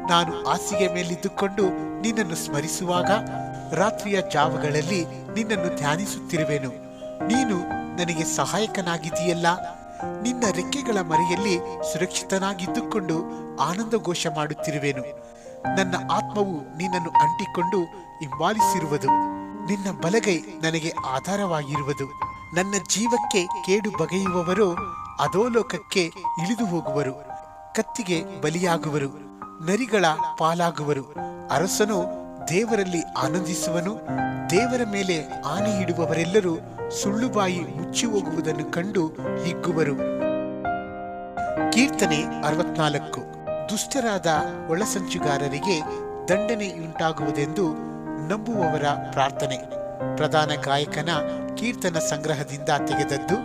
ನಾನು ಹಾಸಿಗೆ ಮೇಲಿದ್ದುಕೊಂಡು ನಿನ್ನನ್ನು ಸ್ಮರಿಸುವಾಗ ರಾತ್ರಿಯ ಜಾವಗಳಲ್ಲಿ ನಿನ್ನನ್ನು ಧ್ಯಾನಿಸುತ್ತಿರುವೆನು. ನೀನು ನನಗೆ ಸಹಾಯಕನಾಗಿದೆಯಲ್ಲ. ನಿನ್ನ ರೆಕ್ಕೆಗಳ ಮರೆಯಲ್ಲಿ ಸುರಕ್ಷಿತನಾಗಿದ್ದುಕೊಂಡು ಆನಂದ ಘೋಷ ಮಾಡುತ್ತಿರುವೆನು. ನನ್ನ ಆತ್ಮವು ನಿನ್ನನ್ನು ಅಂಟಿಕೊಂಡು ಹಿಂಬಾಲಿಸಿರುವುದು. ನಿನ್ನ ಬಲಗೈ ನನಗೆ ಆಧಾರವಾಗಿರುವುದು. ನನ್ನ ಜೀವಕ್ಕೆ ಕೇಡು ಬಗೆಯುವವರು ಅಧೋಲೋಕಕ್ಕೆ ಇಳಿದು ಹೋಗುವರು. ಕತ್ತಿಗೆ ಬಲಿಯಾಗುವರು, ನರಿಗಳ ಪಾಲಾಗುವರು. ಅರಸನು ದೇವರಲ್ಲಿ ಆನಂದಿಸುವನು. ದೇವರ ಮೇಲೆ ಆಣೆ ಇಡುವವರೆಲ್ಲರೂ ಸುಳ್ಳುಬಾಯಿ ಮುಚ್ಚಿ ಹೋಗುವುದನ್ನು ಕಂಡು ಹಿಗ್ಗುವರು. ಕೀರ್ತನೆ 64. ದುಷ್ಟರಾದ ಒಳಸಂಚುಗಾರರಿಗೆ ದಂಡನೆಯುಂಟಾಗುವುದೆಂದು ನಂಬುವವರ ಪ್ರಾರ್ಥನೆ. ಪ್ರಧಾನ ಗಾಯಕನ ಕೀರ್ತನ ಸಂಗ್ರಹದಿಂದ ತೆಗೆದದ್ದು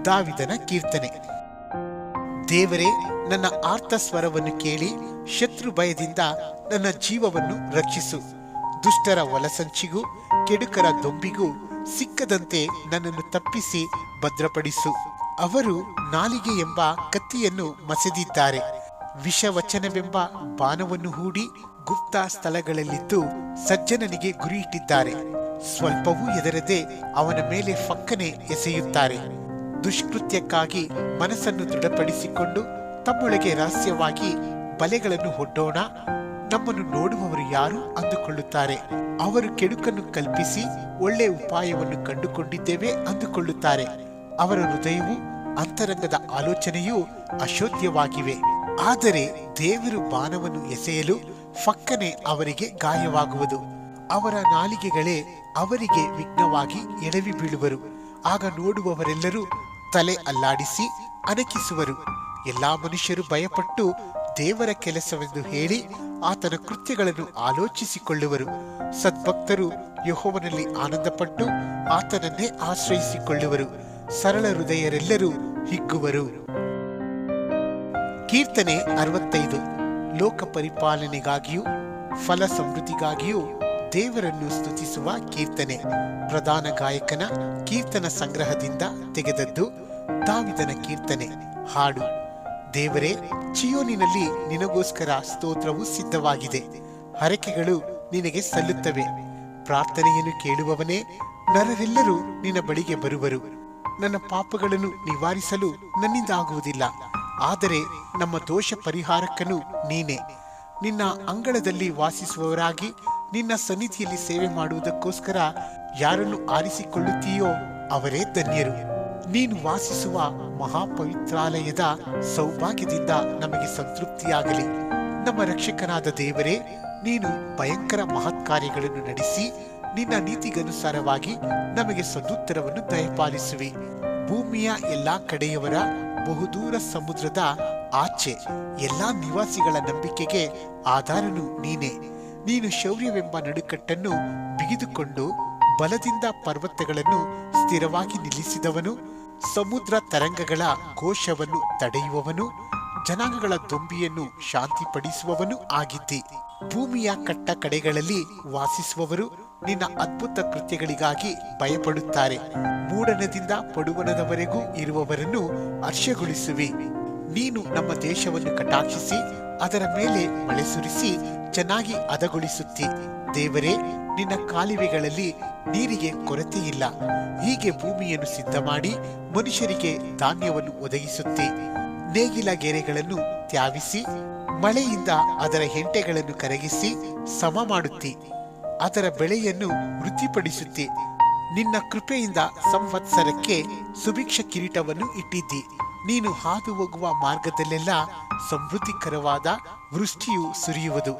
ದಾವಿದನ ಕೀರ್ತನೆ. ದೇವರೇ, ನನ್ನ ಆರ್ತ ಸ್ವರವನ್ನು ಕೇಳಿ ಶತ್ರು ಭಯದಿಂದ ನನ್ನ ಜೀವವನ್ನು ರಕ್ಷಿಸು. ದುಷ್ಟರ ಒಲಸಂಚಿಗೂ ಕೆಡುಕರ ದೊಂಬಿಗೂ ಸಿಕ್ಕದಂತೆ ನನ್ನನ್ನು ತಪ್ಪಿಸಿ ಭದ್ರಪಡಿಸು. ಅವರು ನಾಲಿಗೆ ಎಂಬ ಕತ್ತಿಯನ್ನು ಮಸೆದಿದ್ದಾರೆ. ವಿಷವಚನವೆಂಬ ಬಾಣವನ್ನು ಹೂಡಿ ಗುಪ್ತ ಸ್ಥಳಗಳಲ್ಲಿದ್ದು ಸಜ್ಜನನಿಗೆ ಗುರಿಯಿಟ್ಟಿದ್ದಾರೆ. ಸ್ವಲ್ಪವೂ ಹೆದರದೆ ಅವನ ಮೇಲೆ ಫಕ್ಕನೆ ಎಸೆಯುತ್ತಾರೆ. ದುಷ್ಕೃತ್ಯಕ್ಕಾಗಿ ಮನಸ್ಸನ್ನು ದೃಢಪಡಿಸಿಕೊಂಡು ತಮ್ಮೊಳಗೆ ರಹಸ್ಯವಾಗಿ ಬಲೆಗಳನ್ನು ಹೊಡ್ಡೋಣ, ನಮ್ಮನ್ನು ನೋಡುವವರು ಯಾರು ಅಂದುಕೊಳ್ಳುತ್ತಾರೆ. ಅವರು ಕೆಡುಕನ್ನು ಕಲ್ಪಿಸಿ ಒಳ್ಳೆಯ ಉಪಾಯವನ್ನು ಕಂಡುಕೊಂಡಿದ್ದೇವೆ ಅಂದುಕೊಳ್ಳುತ್ತಾರೆ. ಅವರ ಹೃದಯವು ಅಂತರಂಗದ ಆಲೋಚನೆಯೂ ಅಶೋಧ್ಯವಾಗಿವೆ. ಆದರೆ ದೇವರು ಬಾಣವನ್ನು ಎಸೆಯಲು ಫಕ್ಕನೆ ಅವರಿಗೆ ಗಾಯವಾಗುವುದು. ಅವರ ನಾಲಿಗೆಗಳೇ ಅವರಿಗೆ ವಿಘ್ನವಾಗಿ ಎಡವಿ ಬೀಳುವರು. ಆಗ ನೋಡುವವರೆಲ್ಲರೂ ತಲೆ ಅಲ್ಲಾಡಿಸಿ ಅಣಕಿಸುವರು. ಎಲ್ಲಾ ಮನುಷ್ಯರು ಭಯಪಟ್ಟು ದೇವರ ಕೆಲಸವೆಂದು ಹೇಳಿ ಆತನ ಕೃತ್ಯಗಳನ್ನು ಆಲೋಚಿಸಿಕೊಳ್ಳುವರು. ಸದ್ಭಕ್ತರು ಯೆಹೋವನಲ್ಲಿ ಆನಂದಪಟ್ಟು ಆತನನ್ನೇ ಆಶ್ರಯಿಸಿಕೊಳ್ಳುವರು. ಸರಳ ಹೃದಯರೆಲ್ಲರೂ ಹಿಗ್ಗುವರು. ಕೀರ್ತನೆ 65. ಲೋಕ ಪರಿಪಾಲನೆಗಾಗಿಯೂ ಫಲ ಸಮೃದ್ಧಿಗಾಗಿಯೂ ದೇವರನ್ನು ಸ್ತುತಿಸುವ ಕೀರ್ತನೆ. ಪ್ರಧಾನ ಗಾಯಕನ ಕೀರ್ತನ ಸಂಗ್ರಹದಿಂದ ತೆಗೆದದ್ದು ದಾವಿದನ ಕೀರ್ತನೆ. ಹಾಡು. ದೇವರೇ, ಚಿಯೋನಿನಲ್ಲಿ ನಿನಗೋಸ್ಕರ ಸ್ತೋತ್ರವು ಸಿದ್ಧವಾಗಿದೆ. ಹರಕೆಗಳು ನಿನಗೆ ಸಲ್ಲುತ್ತವೆ. ಪ್ರಾರ್ಥನೆಯನ್ನು ಕೇಳುವವನೇ, ನರರೆಲ್ಲರೂ ನಿನ್ನ ಬಳಿಗೆ ಬರುವರು. ನನ್ನ ಪಾಪಗಳನ್ನು ನಿವಾರಿಸಲು ನನ್ನಿಂದ ಆಗುವುದಿಲ್ಲ, ಆದರೆ ನಮ್ಮ ದೋಷ ಪರಿಹಾರಕನು ನೀನೇ. ನಿನ್ನ ಅಂಗಳದಲ್ಲಿ ವಾಸಿಸುವವರಾಗಿ ನಿನ್ನ ಸನ್ನಿಧಿಯಲ್ಲಿ ಸೇವೆ ಮಾಡುವುದಕ್ಕೋಸ್ಕರ ಯಾರನ್ನು ಆರಿಸಿಕೊಳ್ಳುತ್ತೀಯೋ ಅವರೇ ಧನ್ಯರು. ನೀನು ವಾಸಿಸುವ ಮಹಾಪವಿತ್ರಾಲಯದ ಸೌಭಾಗ್ಯದಿಂದ ನಮಗೆ ಸಂತೃಪ್ತಿಯಾಗಲಿ. ನಮ್ಮ ರಕ್ಷಕನಾದ ದೇವರೇ, ನೀನು ಭಯಂಕರ ಮಹತ್ಕಾರ್ಯಗಳನ್ನು ನಡೆಸಿ ನಿನ್ನ ನೀತಿಗನುಸಾರವಾಗಿ ನಮಗೆ ಸದುತ್ತರವನ್ನು ದಯಪಾಲಿಸುವಿ. ಭೂಮಿಯ ಎಲ್ಲಾ ಕಡೆಯವರ ಬಹುದೂರ ಸಮುದ್ರದ ಆಚೆ ಎಲ್ಲಾ ನಿವಾಸಿಗಳ ನಂಬಿಕೆಗೆ ಆಧಾರನು ನೀನೇ. ನೀನು ಶೌರ್ಯವೆಂಬ ನಡುಕಟ್ಟನ್ನು ಬಿಗಿದುಕೊಂಡು ಬಲದಿಂದ ಪರ್ವತಗಳನ್ನು ಸ್ಥಿರವಾಗಿ ನಿಲ್ಲಿಸಿದವನು, ಸಮುದ್ರ ತರಂಗಗಳ ಘೋಷವನ್ನು ತಡೆಯುವವನು, ಜನಾಂಗಗಳ ದೊಂಬಿಯನ್ನು ಶಾಂತಿಪಡಿಸುವವನು ಆಗಿದ್ದಿ. ಭೂಮಿಯ ಕಟ್ಟ ಕಡೆಗಳಲ್ಲಿ ವಾಸಿಸುವವರು ನಿನ್ನ ಅದ್ಭುತ ಕೃತ್ಯಗಳಿಗಾಗಿ ಭಯಪಡುತ್ತಾರೆ. ಮೂಡಣದಿಂದ ಪಡುವಣದವರೆಗೂ ಇರುವವರನ್ನು ಹರ್ಷಗೊಳಿಸುವಿ. ನೀನು ನಮ್ಮ ದೇಶವನ್ನು ಕಟಾಕ್ಷಿಸಿ ಅದರ ಮೇಲೆ ಮಳೆ ಸುರಿಸಿ ಚೆನ್ನಾಗಿ ಹದಗೊಳಿಸುತ್ತಿ. ದೇವರೇ, ನಿನ್ನ ಕಾಲುವೆಗಳಲ್ಲಿ ನೀರಿಗೆ ಕೊರತೆಯಿಲ್ಲ. ಹೀಗೆ ಭೂಮಿಯನ್ನು ಸಿದ್ಧ ಮಾಡಿ ಮನುಷ್ಯರಿಗೆ ಧಾನ್ಯವನ್ನು ಒದಗಿಸುತ್ತಿ. ನೇಗಿಲ ಗೆರೆಗಳನ್ನು ತ್ಯಾವಿಸಿ ಮಳೆಯಿಂದ ಅದರ ಹೆಂಟೆಗಳನ್ನು ಕರಗಿಸಿ ಸಮ ಮಾಡುತ್ತಿ. ಅದರ ಬೆಳೆಯನ್ನು ವೃದ್ಧಿಪಡಿಸುತ್ತಿ. ನಿನ್ನ ಕೃಪೆಯಿಂದ ಸಂವತ್ಸರಕ್ಕೆ ಸುಭಿಕ್ಷ ಕಿರೀಟವನ್ನು ಇಟ್ಟಿದ್ದಿ. ನೀನು ಹಾದು ಹೋಗುವ ಮಾರ್ಗದಲ್ಲೆಲ್ಲ ಸಮೃದ್ಧಿಕರವಾದ ವೃಷ್ಟಿಯು ಸುರಿಯುವುದು.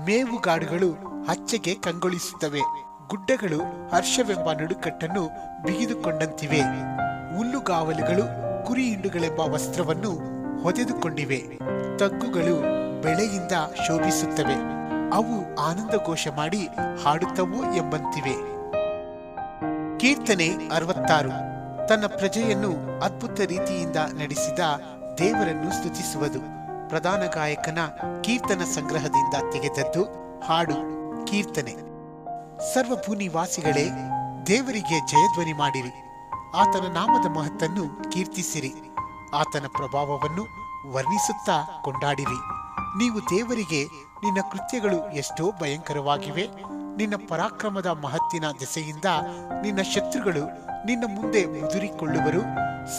ಮೇವುಗಾಡುಗಳು ಹಚ್ಚೆಗೆ ಕಂಗೊಳಿಸುತ್ತವೆ. ಗುಡ್ಡಗಳು ಹರ್ಷವೆಂಬ ನಡುಕಟ್ಟನ್ನು ಬಿಗಿದುಕೊಂಡಂತಿವೆ. ಹುಲ್ಲುಗಾವಲುಗಳು ಕುರಿ ಹಿಂಡುಗಳೆಂಬ ವಸ್ತ್ರವನ್ನು ಹೊದೆದುಕೊಂಡಿವೆ. ತಗ್ಗುಗಳು ಬೆಳೆಯಿಂದ ಶೋಭಿಸುತ್ತವೆ. ಅವು ಆನಂದ ಘೋಷ ಮಾಡಿ ಹಾಡುತ್ತವೋ ಎಂಬಂತಿವೆ. ಕೀರ್ತನೆ 66. ತನ್ನ ಪ್ರಜೆಯನ್ನು ಅದ್ಭುತ ರೀತಿಯಿಂದ ನಡೆಸಿದ ದೇವರನ್ನು ಸ್ತುತಿಸುವುದು. ಪ್ರಧಾನ ಗಾಯಕನ ಕೀರ್ತನ ಸಂಗ್ರಹದಿಂದ ತೆಗೆದದ್ದು. ಹಾಡು ಕೀರ್ತನೆ. ಸರ್ವಭೂನಿವಾಸಿಗಳೇ, ದೇವರಿಗೆ ಜಯಧ್ವನಿ ಮಾಡಿರಿ. ಆತನ ನಾಮದ ಮಹತ್ತನ್ನು ಕೀರ್ತಿಸಿರಿ. ಆತನ ಪ್ರಭಾವವನ್ನು ವರ್ಣಿಸುತ್ತಾ ಕೊಂಡಾಡಿರಿ. ನೀವು ದೇವರಿಗೆ, ನಿನ್ನ ಕೃತ್ಯಗಳು ಎಷ್ಟೋ ಭಯಂಕರವಾಗಿವೆ. ನಿನ್ನ ಪರಾಕ್ರಮದ ಮಹತ್ತಿನ ದೆಸೆಯಿಂದ ನಿನ್ನ ಶತ್ರುಗಳು ನಿನ್ನ ಮುಂದೆ ಮುದುರಿಕೊಳ್ಳುವರು.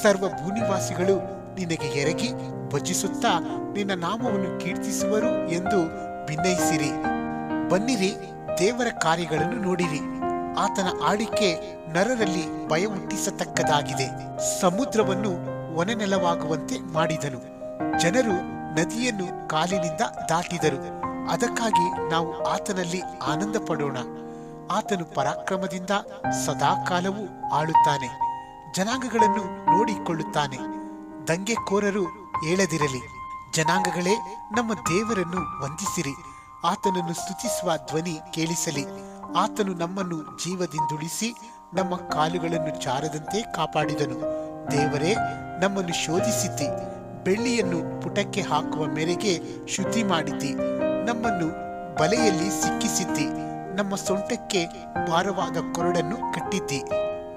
ಸರ್ವ ಭೂನಿವಾಸಿಗಳು ನಿನಗೆ ಎರಗಿ ಭಜಿಸುತ್ತಾ ನಿನ್ನ ನಾಮವನ್ನು ಕೀರ್ತಿಸುವರು ಎಂದು ಭಿನ್ನಯಿಸಿರಿ. ಬನ್ನಿರಿ, ದೇವರ ಕಾರ್ಯಗಳನ್ನು ನೋಡಿರಿ. ಆತನ ಆಳಿಕೆ ನರರಲ್ಲಿ ಭಯ ಹುಟ್ಟಿಸತಕ್ಕದಾಗಿದೆ. ಸಮುದ್ರವನ್ನು ಒಣನೆಲವಾಗುವಂತೆ ಮಾಡಿದನು. ಜನರು ನದಿಯನ್ನು ಕಾಲಿನಿಂದ ದಾಟಿದರು. ಅದಕ್ಕಾಗಿ ನಾವು ಆತನಲ್ಲಿ ಆನಂದ ಪಡೋಣ. ಆತನು ಪರಾಕ್ರಮದಿಂದ ಸದಾಕಾಲವೂ ಆಳುತ್ತಾನೆ. ಜನಾಂಗಗಳನ್ನು ನೋಡಿಕೊಳ್ಳುತ್ತಾನೆ. ದಂಗೆಕೋರರು ಏಳದಿರಲಿ. ಜನಾಂಗಗಳೇ, ನಮ್ಮ ದೇವರನ್ನು ವಂದಿಸಿರಿ. ಆತನನ್ನು ಸ್ತುತಿಸುವ ಧ್ವನಿ ಕೇಳಿಸಲಿ. ಆತನು ನಮ್ಮನ್ನು ಜೀವದಿಂದುಳಿಸಿ ನಮ್ಮ ಕಾಲುಗಳನ್ನು ಜಾರದಂತೆ ಕಾಪಾಡಿದನು. ದೇವರೇ, ನಮ್ಮನ್ನು ಶೋಧಿಸಿದ್ದಿ. ಬೆಳ್ಳಿಯನ್ನು ಪುಟಕ್ಕೆ ಹಾಕುವ ಮೇರೆಗೆ ಶುದ್ಧಿ ಮಾಡಿದ್ದಿ. ನಮ್ಮನ್ನು ಬಲೆಯಲ್ಲಿ ಸಿಕ್ಕಿಸಿದ್ದಿ. ನಮ್ಮ ಸೊಂಟಕ್ಕೆ ಭಾರವಾದ ಕೊರಡನ್ನು ಕಟ್ಟಿದ್ದಿ.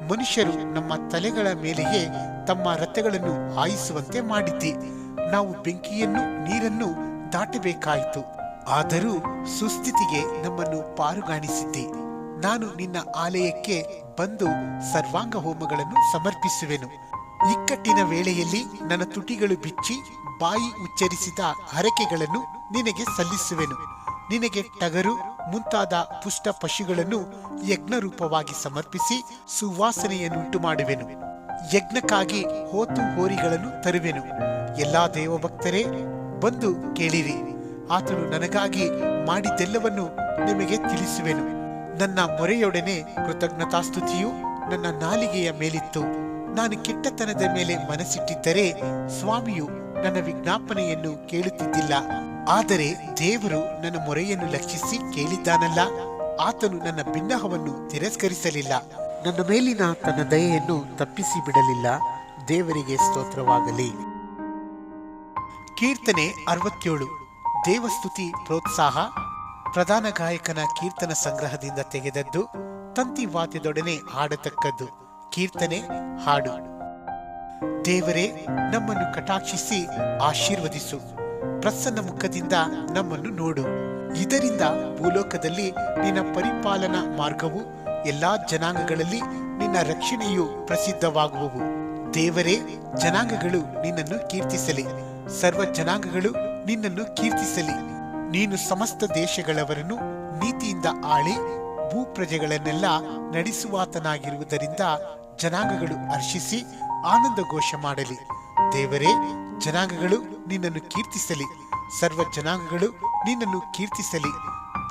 ಮನುಷ್ಯರು ನಮ್ಮ ತಲೆಗಳ ಮೇಲೆಯೇ ತಮ್ಮ ರಥಗಳನ್ನು ಹಾಯಿಸುವಂತೆ ಮಾಡಿದ್ದಿ. ನಾವು ಬೆಂಕಿಯನ್ನು ನೀರನ್ನು ದಾಟಬೇಕಾಯಿತು, ಆದರೂ ಸುಸ್ಥಿತಿಗೆ ನಮ್ಮನ್ನು ಪಾರುಗಾಣಿಸಿದ್ದಿ. ನಾನು ನಿನ್ನ ಆಲಯಕ್ಕೆ ಬಂದು ಸರ್ವಾಂಗ ಹೋಮಗಳನ್ನು ಸಮರ್ಪಿಸುವೆನು. ಇಕ್ಕಟ್ಟಿನ ವೇಳೆಯಲ್ಲಿ ನನ್ನ ತುಟಿಗಳು ಬಿಚ್ಚಿ ಬಾಯಿ ಉಚ್ಚರಿಸಿದ ಹರಕೆಗಳನ್ನು ನಿನಗೆ ಸಲ್ಲಿಸುವೆನು. ನಿನಗೆ ಟಗರು ಮುಂತಾದ ಪುಷ್ಟ ಪಶುಗಳನ್ನು ಯಜ್ಞ ರೂಪವಾಗಿ ಸಮರ್ಪಿಸಿ ಸುವಾಸನೆಯನ್ನುಂಟು ಮಾಡುವೆನು. ಯಜ್ಞಕ್ಕಾಗಿ ಹೋತು ಹೋರಿಗಳನ್ನು ತರುವೆನು. ಎಲ್ಲಾ ದೇವಭಕ್ತರೇ, ಬಂದು ಕೇಳಿರಿ. ಆತನು ನನಗಾಗಿ ಮಾಡಿದ್ದೆಲ್ಲವನ್ನು ನಿಮಗೆ ತಿಳಿಸುವೆನು. ನನ್ನ ಮೊರೆಯೊಡನೆ ಕೃತಜ್ಞತಾಸ್ತುತಿಯು ನನ್ನ ನಾಲಿಗೆಯ ಮೇಲಿತ್ತು. ನಾನು ಕೆಟ್ಟತನದ ಮೇಲೆ ಮನಸ್ಸಿಟ್ಟಿದ್ದರೆ ಸ್ವಾಮಿಯು ನನ್ನ ವಿಜ್ಞಾಪನೆಯನ್ನು ಕೇಳುತ್ತಿದ್ದಿಲ್ಲ. ಆದರೆ ದೇವರು ನನ್ನ ಮೊರೆಯನ್ನು ಲಕ್ಷಿಸಿ ಕೇಳಿದ್ದಾನಲ್ಲ. ಆತನು ನನ್ನ ಬಿನ್ನಹವನ್ನು ತಿರಸ್ಕರಿಸಲಿಲ್ಲ. ನನ್ನ ಮೇಲಿನ ತನ್ನ ದಯೆಯನ್ನು ತಪ್ಪಿಸಿ ಬಿಡಲಿಲ್ಲ. ದೇವರಿಗೆ ಸ್ತೋತ್ರವಾಗಲಿ. ಕೀರ್ತನೆ 67. ದೇವಸ್ತುತಿ ಪ್ರೋತ್ಸಾಹ. ಪ್ರಧಾನ ಗಾಯಕನ ಕೀರ್ತನ ಸಂಗ್ರಹದಿಂದ ತೆಗೆದದ್ದು. ತಂತಿ ವಾದ್ಯದೊಡನೆ ಹಾಡತಕ್ಕದ್ದು. ಕೀರ್ತನೆ ಹಾಡು. ದೇವರೇ, ನಮ್ಮನ್ನು ಕಟಾಕ್ಷಿಸಿ ಆಶೀರ್ವದಿಸು. ಪ್ರಸನ್ನ ಮುಖದಿಂದ ನಮ್ಮನ್ನು ನೋಡು. ಇದರಿಂದ ಭೂಲೋಕದಲ್ಲಿ ನಿನ್ನ ಪರಿಪಾಲನಾ ಮಾರ್ಗವು ಎಲ್ಲಾ ಜನಾಂಗಗಳಲ್ಲಿ ನಿನ್ನ ರಕ್ಷಣೆಯು ಪ್ರಸಿದ್ಧವಾಗುವವು. ದೇವರೇ, ಜನಾಂಗಗಳು ನಿನ್ನನ್ನು ಕೀರ್ತಿಸಲಿ, ಸರ್ವ ಜನಾಂಗಗಳು ನಿನ್ನನ್ನು ಕೀರ್ತಿಸಲಿ. ನೀನು ಸಮಸ್ತ ದೇಶಗಳವರನ್ನು ನೀತಿಯಿಂದ ಆಳಿ ಭೂಪ್ರಜೆಗಳನ್ನೆಲ್ಲ ನಡೆಸುವಾತನಾಗಿರುವುದರಿಂದ ಜನಾಂಗಗಳು ಹರ್ಷಿಸಿ ಆನಂದ ಘೋಷ ಮಾಡಲಿ. ದೇವರೇ, ಜನಾಂಗಗಳು ನಿನ್ನನ್ನು ಕೀರ್ತಿಸಲಿ, ಸರ್ವ ಜನಾಂಗಗಳು ನಿನ್ನನ್ನು ಕೀರ್ತಿಸಲಿ.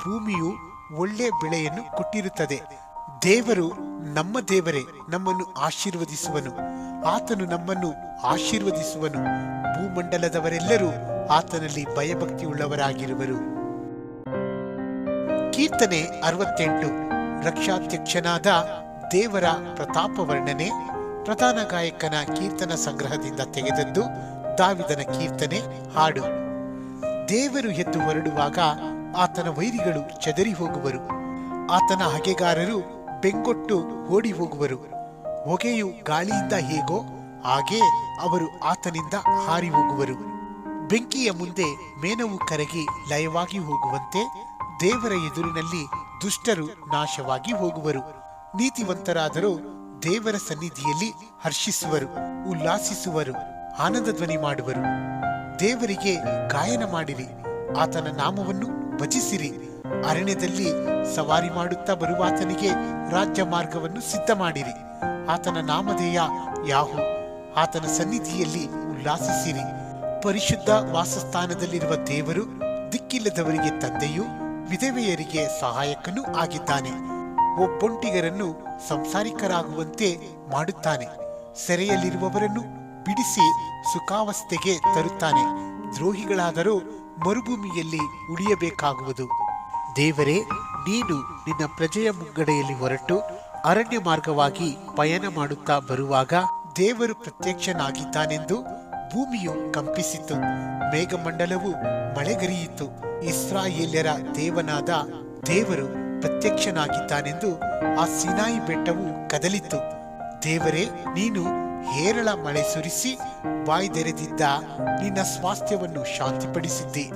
ಭೂಮಿಯು ಒಳ್ಳೆ ಬೆಳೆಯನ್ನು ಕೊಟ್ಟಿರುತ್ತದೆ. ದೇವರು, ನಮ್ಮ ದೇವರೇ ನಮ್ಮನ್ನು ಆಶೀರ್ವದಿಸುವನು. ಆತನು ನಮ್ಮನ್ನು ಆಶೀರ್ವದಿಸುವನು. ಭೂಮಂಡಲದವರೆಲ್ಲರೂ ಆತನಲ್ಲಿ ಭಯಭಕ್ತಿಯುಳ್ಳವರಾಗಿರುವರು. ಕೀರ್ತನೆ 68. ರಕ್ಷಾಧ್ಯಕ್ಷನಾದ ದೇವರ ಪ್ರತಾಪ ವರ್ಣನೆ. ಪ್ರಧಾನ ಗಾಯಕನ ಕೀರ್ತನ ಸಂಗ್ರಹದಿಂದ ತೆಗೆದದ್ದು. ದಾವಿದನ ಕೀರ್ತನೆ. ಹಾಡು. ದೇವರು ಎದ್ದು ಹೊರಡುವಾಗ ಆತನ ವೈರಿಗಳು ಚದರಿ ಹೋಗುವರು. ಆತನ ಹಗೆಗಾರರು ಬೆಂಗೊಟ್ಟು ಓಡಿ ಹೋಗುವರು. ಹೊಗೆಯು ಗಾಳಿಯಿಂದ ಹೇಗೋ ಹಾಗೆ ಅವರು ಆತನಿಂದ ಹಾರಿ ಹೋಗುವರು. ಬೆಂಕಿಯ ಮುಂದೆ ಮೇಣವು ಕರಗಿ ಲಯವಾಗಿ ಹೋಗುವಂತೆ ದೇವರ ಎದುರಿನಲ್ಲಿ ದುಷ್ಟರು ನಾಶವಾಗಿ ಹೋಗುವರು. ನೀತಿವಂತರಾದರೂ ದೇವರ ಸನ್ನಿಧಿಯಲ್ಲಿ ಹರ್ಷಿಸುವರು, ಉಲ್ಲಾಸಿಸುವರು, ಆನಂದ ಧ್ವನಿ ಮಾಡುವರು. ದೇವರಿಗೆ ಗಾಯನ ಮಾಡಿರಿ, ಆತನ ನಾಮವನ್ನು ಭಜಿಸಿರಿ. ಅರಣ್ಯದಲ್ಲಿ ಸವಾರಿ ಮಾಡುತ್ತಾ ಬರುವಾತನಿಗೆ ರಾಜ್ಯ ಮಾರ್ಗವನ್ನು ಸಿದ್ಧ ಮಾಡಿರಿ. ಆತನ ನಾಮಧೇಯ ಯಾಹೂ. ಆತನ ಸನ್ನಿಧಿಯಲ್ಲಿ ಉಲ್ಲಾಸಿಸಿರಿ. ಪರಿಶುದ್ಧ ವಾಸಸ್ಥಾನದಲ್ಲಿರುವ ದೇವರು ದಿಕ್ಕಿಲ್ಲದವರಿಗೆ ತಂದೆಯೂ ವಿಧವೆಯರಿಗೆ ಸಹಾಯಕನೂ ಆಗಿದ್ದಾನೆ. ಒಬ್ಬೊಂಟಿಗರನ್ನು ಸಂಸಾರಿಕರಾಗುವಂತೆ ಮಾಡುತ್ತಾನೆ. ಸೆರೆಯಲ್ಲಿರುವವರನ್ನು ಬಿಡಿಸಿ ಸುಖಾವಸ್ಥೆಗೆ ತರುತ್ತಾನೆ. ದ್ರೋಹಿಗಳಾದರೂ ಮರುಭೂಮಿಯಲ್ಲಿ ಉಳಿಯಬೇಕಾಗುವುದು. ದೇವರೇ, ನೀನು ನಿನ್ನ ಪ್ರಜೆಯ ಮುಂಗಡೆಯಲ್ಲಿ ಹೊರಟು ಅರಣ್ಯ ಮಾರ್ಗವಾಗಿ ಪಯಣ ಮಾಡುತ್ತಾ ಬರುವಾಗ ದೇವರು ಪ್ರತ್ಯಕ್ಷನಾಗಿದ್ದಾನೆಂದು ಭೂಮಿಯು ಕಂಪಿಸಿತು. ಮೇಘಮಂಡಲವು ಮಳೆಗರಿಯಿತು. ಇಸ್ರಾಯೇಲ್ಯರ ದೇವನಾದ ದೇವರು ಪ್ರತ್ಯಕ್ಷನಾಗಿದ್ದಾನೆಂದು ಆ ಸೀನಾಯಿ ಬೆಟ್ಟವು ಕದಲಿತು. ದೇವರೇ, ನೀನು ಹೇರಳ ಮಳೆ ಸುರಿಸಿ ಬಾಯ್ದೆರೆದಿದ್ದ ನಿನ್ನ ಸ್ವಾಸ್ಥ್ಯವನ್ನು ಶಾಂತಿಪಡಿಸಿದ್ದಿ.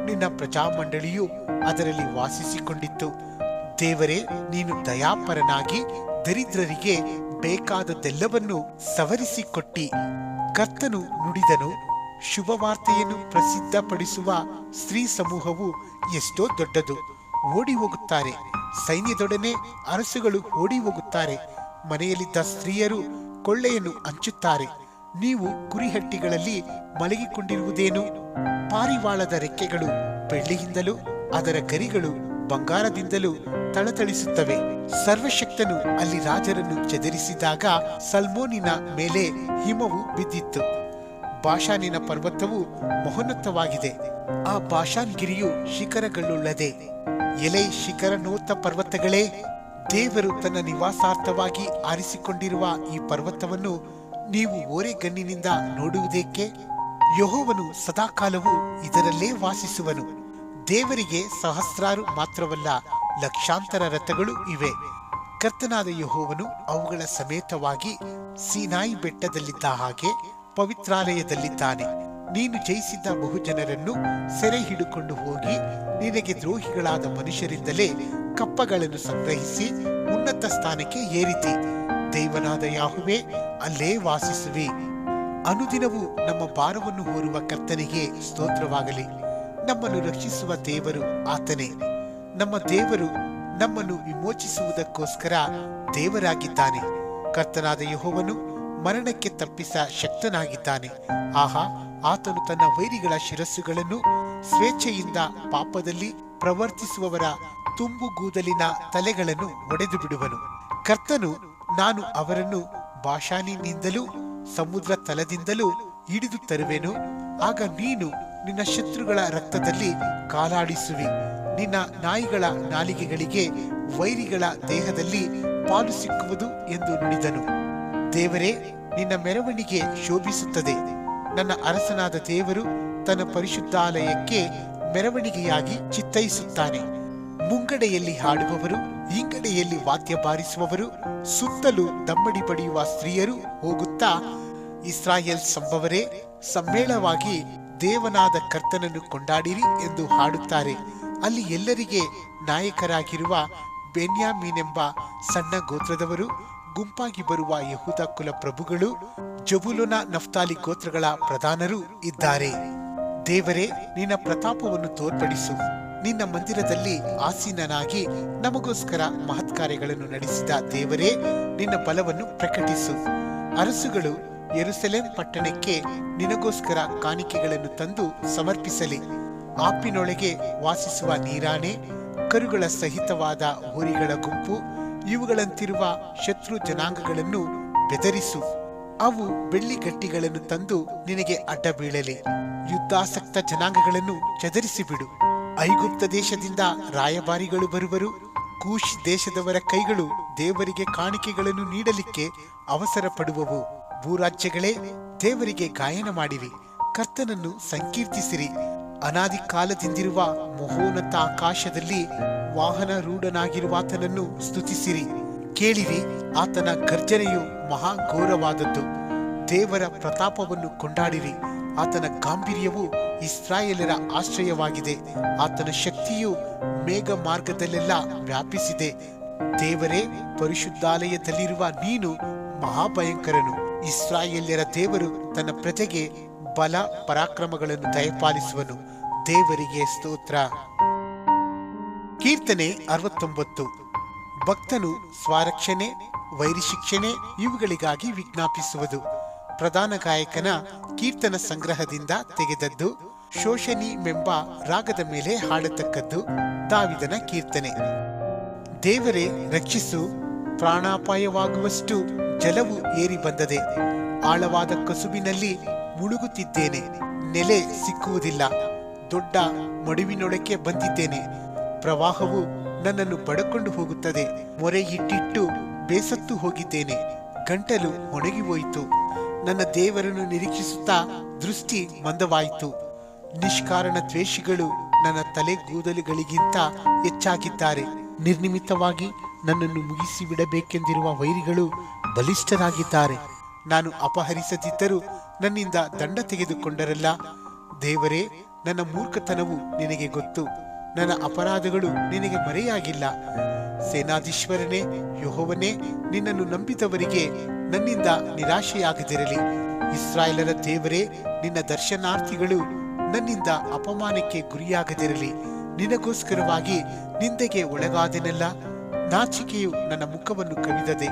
ನಿನ್ನ ಪ್ರಜಾಮಂಡಳಿಯು ಅದರಲ್ಲಿ ವಾಸಿಸಿಕೊಂಡಿತ್ತು. ದೇವರೇ, ನೀನು ದಯಾಪರನಾಗಿ ದರಿದ್ರರಿಗೆ ಬೇಕಾದದ್ದೆಲ್ಲವನ್ನು ಸವರಿಸಿಕೊಟ್ಟಿ. ಕರ್ತನು ನುಡಿದನು, ಶುಭವಾರ್ತೆಯನ್ನು ಪ್ರಸಿದ್ಧಪಡಿಸುವ ಸ್ತ್ರೀ ಸಮೂಹವು ಎಷ್ಟೋ ದೊಡ್ಡದು. ಓಡಿ ಹೋಗುತ್ತಾರೆ, ಸೈನ್ಯದೊಡನೆ ಅರಸುಗಳು ಓಡಿ ಹೋಗುತ್ತಾರೆ. ಮನೆಯಲ್ಲಿದ್ದ ಸ್ತ್ರೀಯರು ಕೊಳ್ಳೆಯನ್ನು ಹಂಚುತ್ತಾರೆ. ನೀವು ಕುರಿಹಟ್ಟಿಗಳಲ್ಲಿ ಮಲಗಿಕೊಂಡಿರುವುದೇನು? ಪಾರಿವಾಳದ ರೆಕ್ಕೆಗಳು ಬೆಳ್ಳಿಯಿಂದಲೂ ಅದರ ಗರಿಗಳು ಬಂಗಾರದಿಂದಲೂ ಥಳಥಳಿಸುತ್ತವೆ. ಸರ್ವಶಕ್ತನು ಅಲ್ಲಿ ರಾಜರನ್ನು ಚದರಿಸಿದಾಗ ಸಲ್ಮೋನಿನ ಮೇಲೆ ಹಿಮವು ಬಿದ್ದಿತ್ತು. ಬಾಷಾನಿನ ಪರ್ವತವು ಮಹೋನ್ನತವಾಗಿದೆ. ಆ ಬಾಷಾನ್ ಗಿರಿಯು ಶಿಖರಗಳುಳ್ಳದೆ. ಎಲೆ ಶಿಖರನೋತ್ತ ಪರ್ವತಗಳೇ, ದೇವರು ತನ್ನ ನಿವಾಸಾರ್ಥವಾಗಿ ಆರಿಸಿಕೊಂಡಿರುವ ಈ ಪರ್ವತವನ್ನು ನೀವು ಓರೆಗಣ್ಣಿನಿಂದ ನೋಡುವುದೇಕೆ? ಯೆಹೋವನು ಸದಾಕಾಲವೂ ಇದರಲ್ಲೇ ವಾಸಿಸುವನು. ದೇವರಿಗೆ ಸಹಸ್ರಾರು ಮಾತ್ರವಲ್ಲ, ಲಕ್ಷಾಂತರ ರಥಗಳು ಇವೆ. ಕರ್ತನಾದ ಯೆಹೋವನು ಅವುಗಳ ಸಮೇತವಾಗಿ ಸೀನಾಯಿ ಬೆಟ್ಟದಲ್ಲಿದ್ದ ಹಾಗೆ ಪವಿತ್ರಾಲಯದಲ್ಲಿದ್ದಾನೆ. ನೀನು ಜಯಿಸಿದ್ದ ಬಹುಜನರನ್ನು ಸೆರೆ ಹಿಡಿಕೊಂಡು ಹೋಗಿ ನಿನಗೆ ದ್ರೋಹಿಗಳಾದ ಮನುಷ್ಯರಿಂದಲೇ ಕಪ್ಪಗಳನ್ನು ಸಂಗ್ರಹಿಸಿ ಉನ್ನತ ಸ್ಥಾನಕ್ಕೆ ಏರಿತಿ. ದೇವನಾದ ಯಾಹುವೇ, ಅಲ್ಲೇ ವಾಸಿಸುವಿ. ಅನುದಿನವೂ ನಮ್ಮ ಭಾರವನ್ನು ಹೊರುವ ಕರ್ತನಿಗೆ ಸ್ತೋತ್ರವಾಗಲಿ. ನಮ್ಮನ್ನು ರಕ್ಷಿಸುವ ದೇವರು ಆತನೇ. ನಮ್ಮ ದೇವರು ನಮ್ಮನ್ನು ವಿಮೋಚಿಸುವುದಕ್ಕೋಸ್ಕರ ದೇವರಾಗಿದ್ದಾನೆ. ಕರ್ತನಾದ ಯೆಹೋವನು ಮರಣಕ್ಕೆ ತಪ್ಪಿಸ ಶಕ್ತನಾಗಿದ್ದಾನೆ. ಆಹಾ, ಆತನು ತನ್ನ ವೈರಿಗಳ ಶಿರಸ್ಸುಗಳನ್ನು ಸ್ವೇಚ್ಛೆಯಿಂದ ಪಾಪದಲ್ಲಿ ಪ್ರವರ್ತಿಸುವವರ ತುಂಬುಗೂದಲಿನ ತಲೆಗಳನ್ನು ಒಡೆದು ಬಿಡುವನು. ಕರ್ತನು, ನಾನು ಅವರನ್ನು ಬಾಷಾನಿನಿಂದಲೂ ಸಮುದ್ರ ತಲದಿಂದಲೂ ಹಿಡಿದು ತರುವೆನು. ಆಗ ನೀನು ನಿನ್ನ ಶತ್ರುಗಳ ರಕ್ತದಲ್ಲಿ ಕಾಲಾಡಿಸುವಿ. ನಿನ್ನ ನಾಯಿಗಳ ನಾಲಿಗೆಗಳಿಗೆ ವೈರಿಗಳ ದೇಹದಲ್ಲಿ ಪಾಲು ಸಿಕ್ಕುವುದು ಎಂದು ನುಡಿದನು. ದೇವರೇ, ನಿನ್ನ ಮೆರವಣಿಗೆ ಶೋಭಿಸುತ್ತದೆ. ನನ್ನ ಅರಸನಾದ ದೇವರು ತನ್ನ ಪರಿಶುದ್ಧಾಲಯಕ್ಕೆ ಮೆರವಣಿಗೆಯಾಗಿ ಚಿತ್ತೈಸುತ್ತಾನೆ. ಮುಂಗಡೆಯಲ್ಲಿ ಹಾಡುವವರು, ಹಿಂಗಡೆಯಲ್ಲಿ ವಾದ್ಯ ಬಾರಿಸುವವರು, ಸುತ್ತಲೂ ದಮ್ಮಡಿ ಬಡಿಯುವ ಸ್ತ್ರೀಯರು ಹೋಗುತ್ತಾ, ಇಸ್ರಾಯೇಲ್ ಸಂಭವರೇ, ಸಮ್ಮೇಳವಾಗಿ ದೇವನಾದ ಕರ್ತನನ್ನು ಕೊಂಡಾಡಿರಿ ಎಂದು ಹಾಡುತ್ತಾರೆ. ಅಲ್ಲಿ ಎಲ್ಲರಿಗೆ ನಾಯಕರಾಗಿರುವ ಬೆನ್ಯಾಮೀನೆಂಬ ಸಣ್ಣ ಗೋತ್ರದವರು, ಗುಂಪಾಗಿ ಬರುವ ಯಹೂದ ಕುಲ ಪ್ರಭುಗಳು, ಜಬುಲೂನ ನಫ್ತಾಲಿ ಗೋತ್ರಗಳ ಪ್ರಧಾನರು ಇದ್ದಾರೆ. ದೇವರೇ, ನಿನ್ನ ಪ್ರತಾಪವನ್ನು ತೋರ್ಪಡಿಸು. ನಿನ್ನ ಮಂದಿರದಲ್ಲಿ ಆಸೀನನಾಗಿ ನಮಗೋಸ್ಕರ ಮಹತ್ಕಾರ್ಯಗಳನ್ನು ನಡೆಸಿದ ದೇವರೇ, ನಿನ್ನ ಬಲವನ್ನು ಪ್ರಕಟಿಸು. ಅರಸುಗಳು ಯೆರೂಸಲೇಮ್ ಪಟ್ಟಣಕ್ಕೆ ನಿನಗೋಸ್ಕರ ಕಾಣಿಕೆಗಳನ್ನು ತಂದು ಸಮರ್ಪಿಸಲಿ. ಆಪಿನೊಳಗೆ ವಾಸಿಸುವ ನೀರಾಣೆ, ಕರುಗಳ ಸಹಿತವಾದ ಹೋರಿಗಳ ಗುಂಪು, ಇವುಗಳಂತಿರುವ ಶತ್ರು ಜನಾಂಗಗಳನ್ನು ಬೆದರಿಸು. ಅವು ಬೆಳ್ಳಿ ಗಟ್ಟಿಗಳನ್ನು ತಂದು ನಿನಗೆ ಅಡ್ಡ ಬೀಳಲಿ. ಯುದ್ಧಾಸಕ್ತ ಜನಾಂಗಗಳನ್ನು ಚದರಿಸಿಬಿಡು. ಐಗುಪ್ತ ದೇಶದಿಂದ ರಾಯಭಾರಿಗಳು ಬರುವರು. ಕೂಶ್ ದೇಶದವರ ಕೈಗಳು ದೇವರಿಗೆ ಕಾಣಿಕೆಗಳನ್ನು ನೀಡಲಿಕ್ಕೆ ಅವಸರ ಪಡುವವು. ಭೂರಾಜ್ಯಗಳೇ, ದೇವರಿಗೆ ಗಾಯನ ಮಾಡಿರಿ, ಕರ್ತನನ್ನು ಸಂಕೀರ್ತಿಸಿರಿ. ಅನಾದಿ ಕಾಲದಿಂದಿರುವ ಮಹೋನ್ನತ ಆಕಾಶದಲ್ಲಿ ವಾಹನರೂಢನಾಗಿರುವಾತನನ್ನು ಸ್ತುತಿಸಿರಿ. ಕೇಳಿರಿ, ಆತನ ಗರ್ಜನೆಯು ಮಹಾಘೋರವಾದದ್ದು. ದೇವರ ಪ್ರತಾಪವನ್ನು ಕೊಂಡಾಡಿರಿ. ಆತನ ಗಾಂಭೀರ್ಯವು ಇಸ್ರಾಯೇಲರ ಆಶ್ರಯವಾಗಿದೆ. ಆತನ ಶಕ್ತಿಯು ಮೇಘ ಮಾರ್ಗದಲ್ಲೆಲ್ಲ ವ್ಯಾಪಿಸಿದೆ. ದೇವರೇ, ಪರಿಶುದ್ಧಾಲಯದಲ್ಲಿರುವ ನೀನು ಮಹಾಭಯಂಕರನು. ಇಸ್ರಾಯೇಲ್ಯರ ದೇವರು ತನ್ನ ಪ್ರಜೆಗೆ ಬಲ ಪರಾಕ್ರಮಗಳನ್ನು ದಯಪಾಲಿಸುವನು. ದೇವರಿಗೆ ಸ್ತೋತ್ರ. ಕೀರ್ತನೆ 69. ಭಕ್ತನು ಸ್ವರಕ್ಷಣೆ, ವೈರಿಶಿಕ್ಷಣೆ ಇವುಗಳಿಗಾಗಿ ವಿಜ್ಞಾಪಿಸುವುದು. ಪ್ರಧಾನ ಗಾಯಕನ ಕೀರ್ತನ ಸಂಗ್ರಹದಿಂದ ತೆಗೆದದ್ದು. ಶೋಷನಿಮೆಂಬ ರಾಗದ ಮೇಲೆ ಹಾಡತಕ್ಕದ್ದು. ದಾವಿದನ ಕೀರ್ತನೆ. ದೇವರೇ, ರಕ್ಷಿಸು. ಪ್ರಾಣಾಪಾಯವಾಗುವಷ್ಟು ಜಲವು ಏರಿ ಬಂದದೆ. ಆಳವಾದ ಕಸುಬಿನಲ್ಲಿ ಮುಳುಗುತ್ತಿದ್ದೇನೆ. ನೆಲೆ ಸಿಕ್ಕುವುದಿಲ್ಲ. ದೊಡ್ಡ ಮಡುವಿನೊಳಕ್ಕೆ ಬಂದಿದ್ದೇನೆ. ಪ್ರವಾಹವು ನನ್ನನ್ನು ಬಡಕೊಂಡು ಹೋಗುತ್ತದೆ. ಮೊರೆ ಇಟ್ಟಿಟ್ಟು ಬೇಸತ್ತು ಹೋಗಿದ್ದೇನೆ. ಗಂಟಲು ಒಣಗಿ ಹೋಯಿತು. ನನ್ನ ದೇವರನ್ನು ನಿರೀಕ್ಷಿಸುತ್ತಾ ದೃಷ್ಟಿ ಮಂದವಾಯಿತು. ನಿಷ್ಕಾರಣ ದ್ವೇಷಿಗಳು ನನ್ನ ತಲೆಗೂದಲುಗಳಿಗಿಂತ ಹೆಚ್ಚಾಗಿದ್ದಾರೆ. ನಿರ್ನಿಮಿತ್ತವಾಗಿ ನನ್ನನ್ನು ಮುಗಿಸಿ ಬಿಡಬೇಕೆಂದಿರುವ ವೈರಿಗಳು ಬಲಿಷ್ಠರಾಗಿದ್ದಾರೆ. ನಾನು ಅಪಹರಿಸದಿದ್ದರೂ ನನ್ನಿಂದ ದಂಡ ತೆಗೆದುಕೊಂಡರಲ್ಲ. ದೇವರೇ, ನನ್ನ ಮೂರ್ಖತನವು ನಿನಗೆ ಗೊತ್ತು. ನನ್ನ ಅಪರಾಧಗಳು ನಿನಗೆ ಮರೆಯಾಗಿಲ್ಲ. ಸೇನಾಧೀಶ್ವರನೇ, ಯೆಹೋವನೇ, ನಿನ್ನನ್ನು ನಂಬಿದವರಿಗೆ ನನ್ನಿಂದ ನಿರಾಶೆಯಾಗದಿರಲಿ. ಇಸ್ರಾಯೇಲರ ದೇವರೇ, ನಿನ್ನ ದರ್ಶನಾರ್ಥಿಗಳು ನನ್ನಿಂದ ಅಪಮಾನಕ್ಕೆ ಗುರಿಯಾಗದಿರಲಿ. ನಿನಗೋಸ್ಕರವಾಗಿ ನಿಂದೆಗೆ ಒಳಗಾದೆನಲ್ಲ. ನಾಚಿಕೆಯು ನನ್ನ ಮುಖವನ್ನು ಕವಿದದೆ.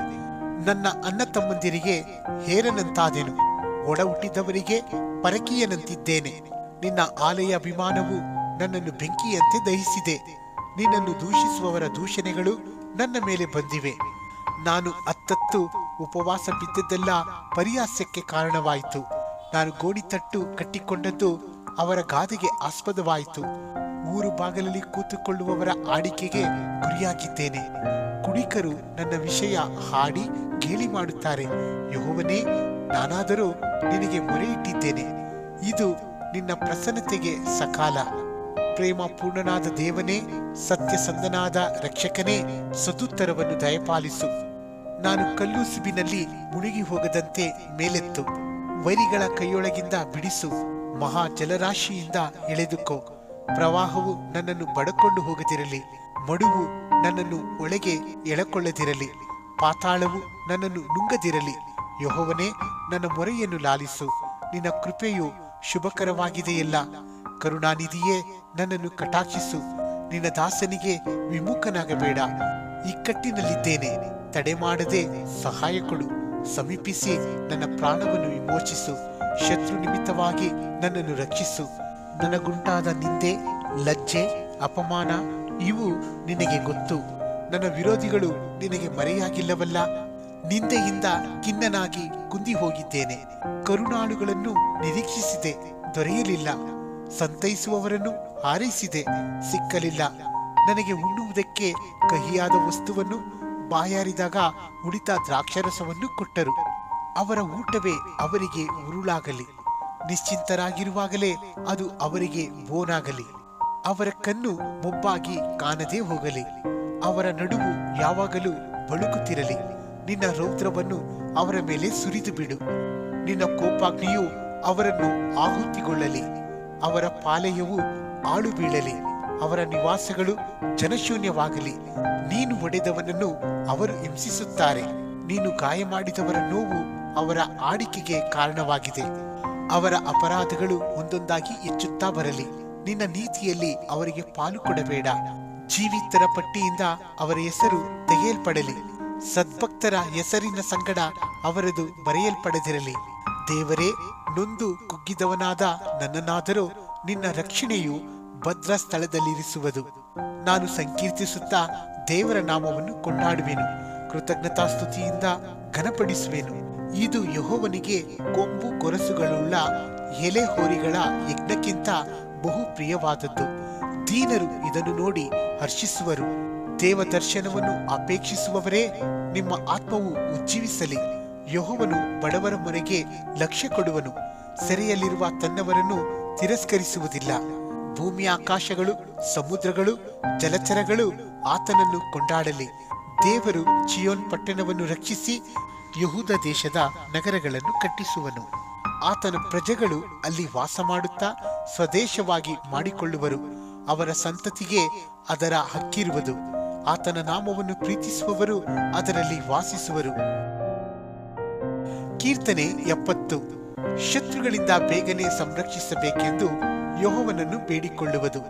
ನನ್ನ ಅಣ್ಣ ತಮ್ಮಂದಿರಿಗೆ ಹೇರನಂತಾದೆನು. ಒಡ ಹುಟ್ಟಿದವರಿಗೆ ಪರಕೀಯನಂತಿದ್ದೇನೆ. ನಿನ್ನ ಆಲಯ ಅಭಿಮಾನವು ನನ್ನನ್ನು ಬೆಂಕಿಯಂತೆ ದಹಿಸಿದೆ. ನಿನ್ನನ್ನು ದೂಷಿಸುವವರ ದೂಷಣೆಗಳು ನನ್ನ ಮೇಲೆ ಬಂದಿವೆ. ನಾನು ಅತ್ತತ್ತು ಉಪವಾಸ ಬಿದ್ದದ್ದೆಲ್ಲ ಪರಿಹಾಸ್ಯಕ್ಕೆ ಕಾರಣವಾಯಿತು. ನಾನು ಗೋಣಿತಟ್ಟು ಕಟ್ಟಿಕೊಂಡದ್ದು ಅವರ ಗಾದೆಗೆ ಆಸ್ಪದವಾಯಿತು. ಊರು ಬಾಗಿಲಲ್ಲಿ ಕೂತುಕೊಳ್ಳುವವರ ಆಡಿಕೆಗೆ ಗುರಿಯಾಗಿದ್ದೇನೆ. ಕುಡಿಕರು ನನ್ನ ವಿಷಯ ಹಾಡಿ ಗೇಲಿ ಮಾಡುತ್ತಾರೆ. ಯೆಹೋವನೇ, ನಾನಾದರೂ ನಿನಗೆ ಮೊರೆ ಇಟ್ಟಿದ್ದೇನೆ. ಇದು ನಿನ್ನ ಪ್ರಸನ್ನತೆಗೆ ಸಕಾಲ. ಪ್ರೇಮ ಪೂರ್ಣನಾದ ದೇವನೇ, ಸತ್ಯಸಂಧನಾದ ರಕ್ಷಕನೇ, ಸದುತ್ತರವನ್ನು ದಯಪಾಲಿಸು. ನಾನು ಕಲ್ಲುಸಿಬಿನಲ್ಲಿ ಮುಳುಗಿ ಹೋಗದಂತೆ ಮೇಲೆತ್ತು. ವೈರಿಗಳ ಕೈಯೊಳಗಿಂದ ಬಿಡಿಸು. ಮಹಾ ಜಲರಾಶಿಯಿಂದ ಎಳೆದುಕೋ. ಪ್ರವಾಹವು ನನ್ನನ್ನು ಬಡಕೊಂಡು ಹೋಗದಿರಲಿ. ಮಡುವು ನನ್ನನ್ನು ಒಳಗೆ ಎಳಕೊಳ್ಳದಿರಲಿ. ಪಾತಾಳವು ನನ್ನನ್ನು ನುಂಗದಿರಲಿ. ಯೆಹೋವನೇ, ನನ್ನ ಮೊರೆಯನ್ನು ಲಾಲಿಸು. ನಿನ್ನ ಕೃಪೆಯು ಶುಭಕರವಾಗಿದೆಯಲ್ಲ. ಕರುಣಾನಿಧಿಯೇ, ನನ್ನನ್ನು ಕಟಾಕ್ಷಿಸು. ನಿನ್ನ ದಾಸನಿಗೆ ವಿಮುಖನಾಗಬೇಡ. ಇಕ್ಕಟ್ಟಿನಲ್ಲಿದ್ದೇನೆ, ತಡೆ ಮಾಡದೆ ಸಹಾಯ ಕೊಡು. ಸಮೀಪಿಸಿ ನನ್ನ ಪ್ರಾಣವನ್ನು ವಿಮೋಚಿಸು. ಶತ್ರು ನಿಮಿತ್ತವಾಗಿ ನನ್ನನ್ನು ರಕ್ಷಿಸು. ನನಗುಂಟಾದ ನಿಂದೆ, ಲಜ್ಜೆ, ಅಪಮಾನ ಇವು ನಿನಗೆ ಗೊತ್ತು. ನನ್ನ ವಿರೋಧಿಗಳು ನಿನಗೆ ಮರೆಯಾಗಿಲ್ಲವಲ್ಲ. ನಿಂದೆಯಿಂದ ಖಿನ್ನನಾಗಿ ಕುಂದಿ ಹೋಗಿದ್ದೇನೆ. ಕರುಣಾಳುಗಳನ್ನು ನಿರೀಕ್ಷಿಸಿದೆ, ದೊರೆಯಲಿಲ್ಲ. ಸಂತೈಸುವವರನ್ನು ಹಾರೈಸಿದೆ, ಸಿಕ್ಕಲಿಲ್ಲ. ನನಗೆ ಉಣ್ಣುವುದಕ್ಕೆ ಕಹಿಯಾದ ವಸ್ತುವನ್ನು, ಬಾಯಾರಿದಾಗ ಉಳಿತ ದ್ರಾಕ್ಷರಸವನ್ನು ಕೊಟ್ಟರು. ಅವರ ಊಟವೇ ಅವರಿಗೆ ಉರುಳಾಗಲಿ. ನಿಶ್ಚಿಂತರಾಗಿರುವಾಗಲೇ ಅದು ಅವರಿಗೆ ಬೋನಾಗಲಿ. ಅವರ ಕಣ್ಣು ಮೊಬ್ಬಾಗಿ ಕಾಣದೇ ಹೋಗಲಿ. ಅವರ ನಡುವು ಯಾವಾಗಲೂ ಬಳುಕುತ್ತಿರಲಿ. ನಿನ್ನ ರೌದ್ರವನ್ನು ಅವರ ಮೇಲೆ ಸುರಿದು ಬಿಡು. ನಿನ್ನ ಕೋಪಾಗ್ನಿಯು ಅವರನ್ನು ಆಹುತಿಗೊಳ್ಳಲಿ. ಅವರ ಪಾಳೆಯವು ಆಳು ಬೀಳಲಿ. ಅವರ ನಿವಾಸಗಳು ಜನಶೂನ್ಯವಾಗಲಿ. ನೀನು ಒಡೆದವನನ್ನು ಅವರು ಹಿಂಸಿಸುತ್ತಾರೆ. ನೀನು ಗಾಯ ಮಾಡಿದವರ ನೋವು ಅವರ ಆಡಿಕೆಗೆ ಕಾರಣವಾಗಿದೆ. ಅವರ ಅಪರಾಧಗಳು ಒಂದೊಂದಾಗಿ ಹೆಚ್ಚುತ್ತಾ ಬರಲಿ. ನಿನ್ನ ನೀತಿಯಲ್ಲಿ ಅವರಿಗೆ ಪಾಲು ಕೊಡಬೇಡ. ಜೀವಿತರ ಪಟ್ಟಿಯಿಂದ ಅವರ ಹೆಸರು ತೆಗೆಯಲ್ಪಡಲಿ. ಸದ್ಭಕ್ತರ ಹೆಸರಿನ ಸಂಗಡ ಅವರದು ಬರೆಯಲ್ಪಡದಿರಲಿ. ದೇವರೇ, ನೊಂದು ಕುಗ್ಗಿದವನಾದ ನನ್ನನ್ನಾದರೂ ನಿನ್ನ ರಕ್ಷಣೆಯು ಭದ್ರ ಸ್ಥಳದಲ್ಲಿರಿಸುವುದು. ನಾನು ಸಂಕೀರ್ತಿಸುತ್ತಾ ದೇವರ ನಾಮವನ್ನು ಕೊಂಡಾಡುವೆನು. ಕೃತಜ್ಞತಾಸ್ತುತಿಯಿಂದ ಘನಪಡಿಸುವೆನು. ಇದು ಯೆಹೋವನಿಗೆ ಕೊಂಬು ಗೊರಸುಗಳುಳ್ಳ ಎಲೆ ಹೋರಿಗಳ ಯಜ್ಞಕ್ಕಿಂತ ಬಹು ಪ್ರಿಯವಾದದ್ದು. ದೀನರು ಇದನ್ನು ನೋಡಿ ಹರ್ಷಿಸುವರು. ದೇವದರ್ಶನವನ್ನು ಅಪೇಕ್ಷಿಸುವವರೇ, ನಿಮ್ಮ ಆತ್ಮವು ಉಜ್ಜೀವಿಸಲಿ. ಯೆಹೋವನು ಬಡವರ ಮೊರೆಗೆ ಲಕ್ಷ್ಯ ಕೊಡುವನು. ಸೆರೆಯಲ್ಲಿರುವ ತನ್ನವರನ್ನು ತಿರಸ್ಕರಿಸುವುದಿಲ್ಲ. ಭೂಮಿಯ ಆಕಾಶಗಳು, ಸಮುದ್ರಗಳು, ಜಲಚರಗಳು ಆತನನ್ನು ಕೊಂಡಾಡಲಿ. ದೇವರು ಚಿಯೋನ್ ಪಟ್ಟಣವನ್ನು ರಕ್ಷಿಸಿ ಯೆಹೂದ ದೇಶದ ನಗರಗಳನ್ನು ಕಟ್ಟಿಸುವನು. ಆತನ ಪ್ರಜೆಗಳು ಅಲ್ಲಿ ವಾಸ ಮಾಡುತ್ತಾ ಸ್ವದೇಶವಾಗಿ ಮಾಡಿಕೊಳ್ಳುವರು. ಅವರ ಸಂತತಿಗೆ ಅದರ ಹಕ್ಕಿರುವುದು. ಆತನ ನಾಮವನ್ನು ಪ್ರೀತಿಸುವವರು ಅದರಲ್ಲಿ ವಾಸಿಸುವರು. ಕೀರ್ತನೆ 70. ಶತ್ರುಗಳಿಂದ ಬೇಗನೆ ಸಂರಕ್ಷಿಸಬೇಕೆಂದು ಯೆಹೋವನನ್ನು ಬೇಡಿಕೊಳ್ಳುವುದು.